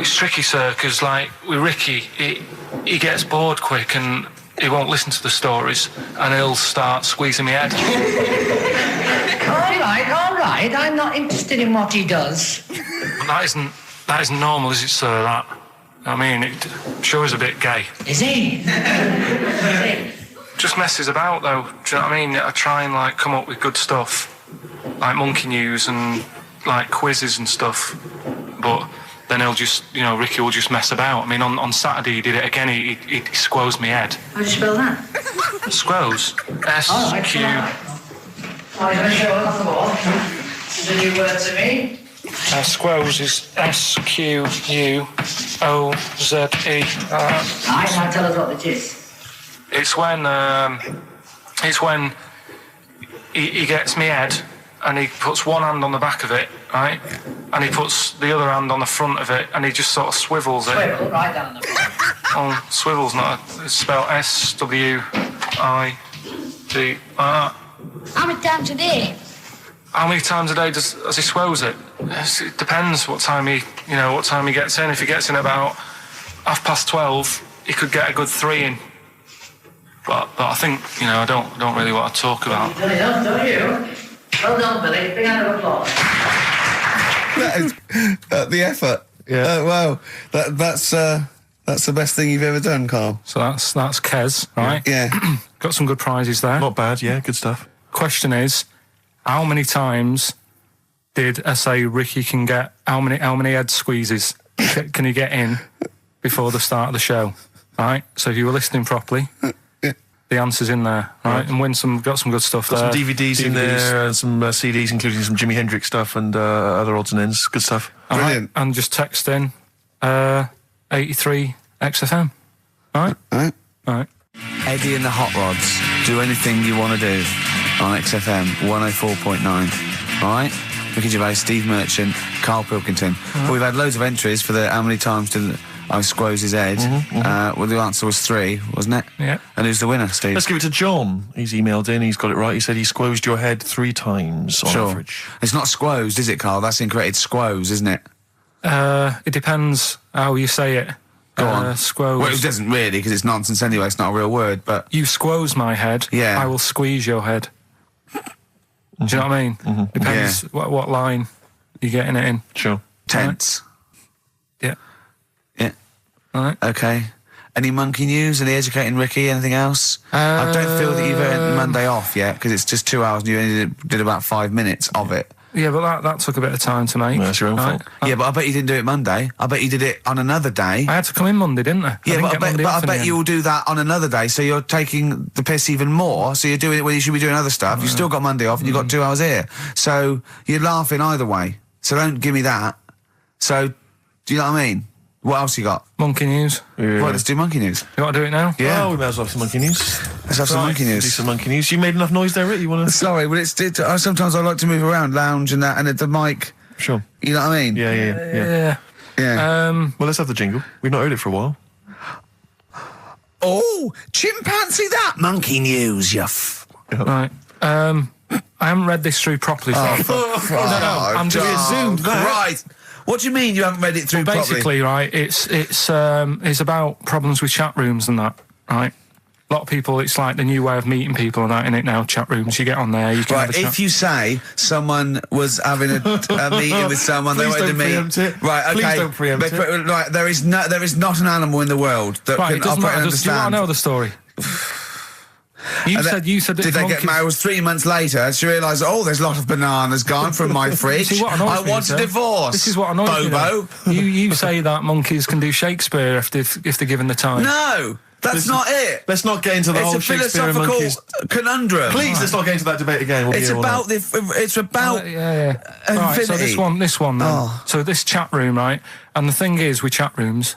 It's tricky, sir, because like with Ricky, he gets bored quick and he won't listen to the stories, and he'll start squeezing my head. All right. I'm not interested in what he does. That isn't normal, is it, sir? That. I mean, it sure is a bit gay. Is he? Is he? just messes about though. Do you know what I mean? I try and like come up with good stuff, like monkey news and like quizzes and stuff. But then he'll just, Ricky will just mess about. I mean, on Saturday he did it again. He squoze me head. How do you spell that? Squoze. S-Q. Oh, you're going to show it off the wall. It's a new word to me. Squoze is S-Q-U-O-Z-E. Right, now tell us what it is. It's when he gets me head and he puts one hand on the back of it, right? And he puts the other hand on the front of it and he just sort of swivels it. Swivel, right down the front. Oh, swivel's not it's spelled S-W-I-D-R. How many times a day? How many times a day does he swells it? It depends what time he gets in. If he gets in about 12:30, he could get a good 3 in. But I think, I don't really want to talk about. You've done enough, don't you? Well done, Billy. Big round of applause. That is the effort. Yeah. Wow. That's the best thing you've ever done, Carl. So that's Kez, right? Yeah. Got some good prizes there. Not bad, yeah, good stuff. Question is, how many times did I say Ricky can get? How many head squeezes can he get in before the start of the show? Right. So if you were listening properly. The answer's in there, right? And got some good stuff there. Got some DVDs in there, and some CDs, including some Jimi Hendrix stuff and other odds and ends. Good stuff. Brilliant. Right. And just text in 83 XFM. All right? Eddie and the Hot Rods, do anything you want to do on XFM 104.9. All right? Ricky Gervais, Steve Merchant, Karl Pilkington. Well, we've had loads of entries for the how many times did I squoze his head. Well, the answer was 3, wasn't it? Yeah. And who's the winner, Steve? Let's give it to John. He's emailed in, he's got it right. He said he squozed your head 3 times on average. It's not squozed, is it, Carl? That's incorrect. It's squoze, isn't it? It depends how you say it. Go on. Squoze. Well, it doesn't really, because it's nonsense anyway. It's not a real word, but... You squoze my head, Yeah. I will squeeze your head. Do you know what I mean? Depends what line you're getting it in. Sure. Tense. Yeah. Yeah. All right. Okay. Any monkey news? Any educating Ricky? Anything else? I don't feel that you've earned Monday off yet, because it's just 2 hours and you only did about 5 minutes of it. Yeah, but that took a bit of time to make. Well, that's your own fault. Yeah, but I bet you didn't do it Monday. I bet you did it on another day. I had to come in Monday, didn't I? Yeah, I bet you'll do that on another day, so you're taking the piss even more, so you're doing it when you should be doing other stuff. You've still got Monday off and you've got 2 hours here. So you're laughing either way. So don't give me that. So, do you know what I mean? What else you got? Monkey news. Yeah. Right, let's do monkey news. You want to do it now? Yeah. Oh, we might as well have some monkey news. Let's have some monkey Do news. some monkey news. You made enough noise there, Rick? You want to... Sorry, but sometimes I like to move around, lounge and that, and at the mic. Sure. You know what I mean? Yeah. Yeah. Well, let's have the jingle. We've not heard it for a while. Oh, chimpanzee that monkey news, Right. I haven't read this through properly. I'm just zoomed. Right. What do you mean you haven't read it through properly? Basically, right, it's about problems with chat rooms and that, right? A lot of people, it's like the new way of meeting people and that, in it now, chat rooms. You get on there, you can have a chat. If you say someone was having a meeting with someone they wanted to meet... Preempt it. Right, okay. Please don't preempt it. Right, there is not an animal in the world that Right, can it doesn't operate and matter. Do you want understand. to know the story? You said Did they get married? 3 months later, she realised, there's a lot of bananas gone from my fridge. See, what annoys I me, want a divorce. This is what annoys Bobo. me. You say that monkeys can do Shakespeare if they're given the time. No, that's not it. Let's not get into the whole It's a Shakespeare and philosophical monkeys. conundrum. Please, let's not get into that debate again. We'll It's about Right, so this one then. Oh. So this chat room, right? And the thing is with chat rooms,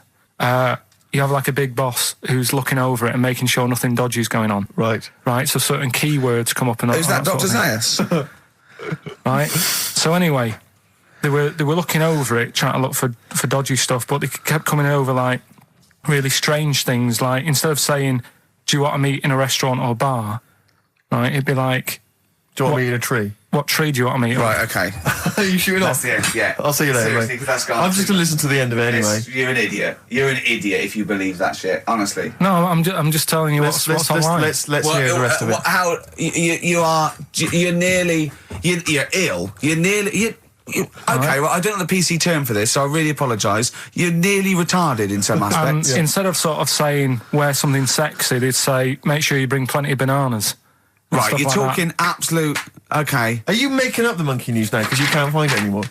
you have like a big boss who's looking over it and making sure nothing dodgy is going on. Right. Right, so certain keywords come up and Who's that, Dr. Zayas? Right. So anyway, they were looking over it, trying to look for dodgy stuff, but they kept coming over like really strange things. Like instead of saying, "Do you want to meet in a restaurant or bar?" Right, it'd be like, "Do you want to meet in a tree?" What tree do you want to meet? Right, okay. Are you shooting off? That's the end, yeah. I'll see you later, Seriously, mate. 'cause that's gone. I'm just going to listen to the end of it anyway. You're an idiot. You're an idiot if you believe that shit, honestly. No, I'm just telling you what's online. Let's hear the rest of it. You're nearly... You're ill. Okay, well, I don't know the PC term for this, so I really apologise. You're nearly retarded in some aspects. Instead of sort of saying wear something sexy, they'd say make sure you bring plenty of bananas. Right, you're like talking absolute... Okay. Are you making up the monkey news now because you can't find it anymore?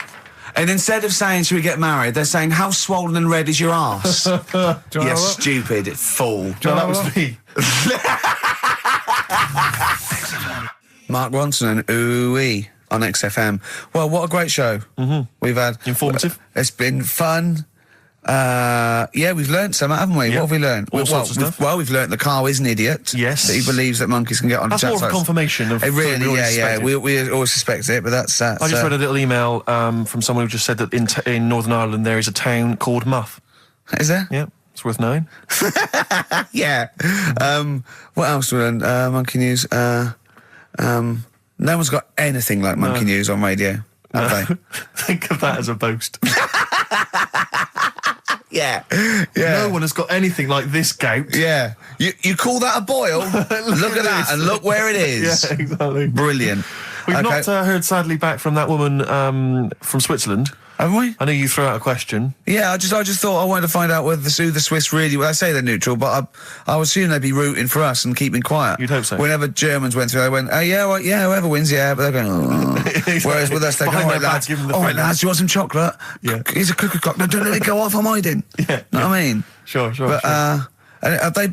And instead of saying, should we get married, they're saying, how swollen and red is your arse? You stupid fool. That was me. Mark Ronson and Ooh-wee on XFM. Well, what a great show. We've had... Informative. It's been fun. We've learnt some, haven't we? Yep. What have we learnt? All sorts of stuff. Well, we've learnt that Carl is an idiot. Yes. That he believes that monkeys can get on That's more of a confirmation of... It really, we yeah. We always suspect it, but that's... I just read a little email from someone who just said that in Northern Ireland there is a town called Muff. Is there? Yeah, it's worth knowing. Yeah. What else do we learn? Monkey news. No one's got anything like monkey news on radio, have they? Think of that as a boast. Yeah. No one has got anything like this gout. Yeah. You call that a boil? Look at that and look where it is. Yeah, exactly. Brilliant. We've not heard sadly back from that woman from Switzerland. Haven't we? I know you threw out a question. Yeah, I just thought I wanted to find out whether the Swiss really... Well, I say they're neutral, but I was assuming they'd be rooting for us and keeping quiet. You'd hope so. Whenever Germans went through, they went, whoever wins, yeah, but they're going, oh. Whereas with us, they're going, all right, lads, do you want some chocolate? Yeah. Here's a cookie clock. No, don't let it go off, I'm hiding. Yeah. Know what I mean? Sure. But they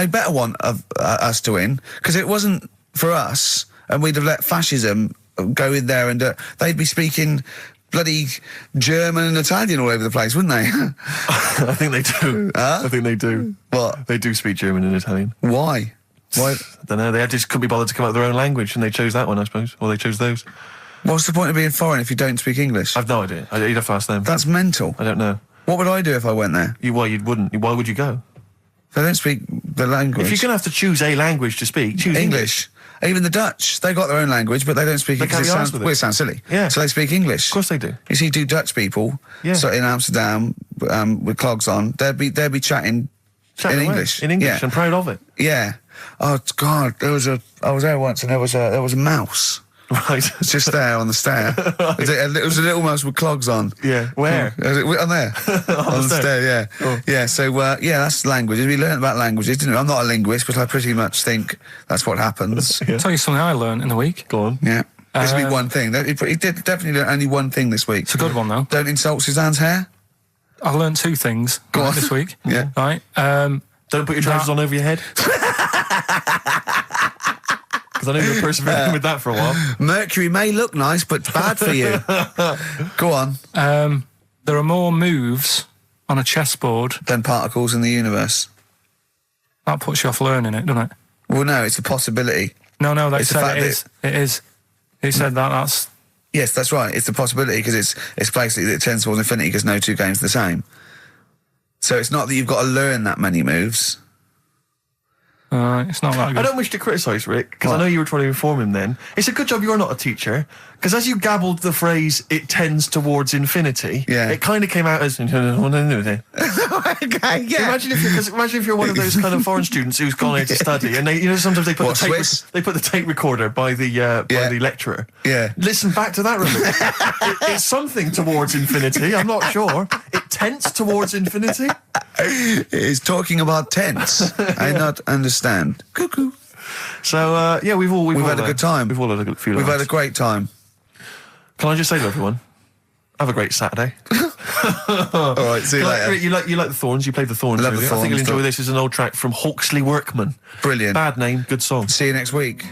better want us to win, because it wasn't for us, and we'd have let fascism go in there, and they'd be speaking bloody German and Italian all over the place, wouldn't they? I think they do. I think they do. What? They do speak German and Italian. Why? I don't know. They just couldn't be bothered to come up with their own language, and they chose that one, I suppose. Or they chose those. What's the point of being foreign if you don't speak English? I've no idea. You'd have to ask them. That's mental. I don't know. What would I do if I went there? You wouldn't. Why would you go? They don't speak the language. If you're going to have to choose a language to speak, choose English. Even the Dutch, they got their own language, but they don't speak it because it sounds silly. Yeah. So they speak English. Of course they do. You see two Dutch people so in Amsterdam with clogs on, they'd be chatting in English. In English, yeah. I'm proud of it. Yeah. Oh God, I was there once, and there was a mouse. Right. Just there on the stair. Right. It was a little mouse with clogs on. Yeah. Where? On there. on the stair, yeah. Oh. Yeah, so, that's languages. We learned about languages, didn't we? I'm not a linguist, but I pretty much think that's what happens. I'll tell you something I learned in the week. Go on. Yeah. This will be one thing. He did definitely learn only one thing this week. It's a good one, though. Don't insult Suzanne's hair. I learned two things this week. Yeah. Right. Don't put your trousers on over your head. Because I know you were persevering with that for a while. Mercury may look nice, but bad for you. Go on. There are more moves on a chessboard than particles in the universe. That puts you off learning it, doesn't it? Well, no, it's a possibility. No, they said it is. It is. He said that's... Yes, that's right. It's a possibility because it's basically it tends towards infinity because no two games are the same. So it's not that you've got to learn that many moves. It's not that good. I don't wish to criticise Rick, because I know you were trying to inform him then. It's a good job you're not a teacher, because as you gabbled the phrase, it tends towards infinity, it kind of came out as... Okay, yeah. Imagine if you're one of those kind of foreign students who's gone out to study, and they, sometimes they put the tape recorder by the lecturer. Yeah. Listen back to that remote. It's something towards infinity, I'm not sure. It tends towards infinity. It is talking about tense. I not understand. Cuckoo. So we've had a good time. We've all had a few. We've had a great time. Can I just say to everyone, have a great Saturday. All right, see you later. You like the Thorns? You played the Thorns. I love the Thorns. I think you'll enjoy this. It's an old track from Hawksley Workman. Brilliant. Bad name, good song. See you next week.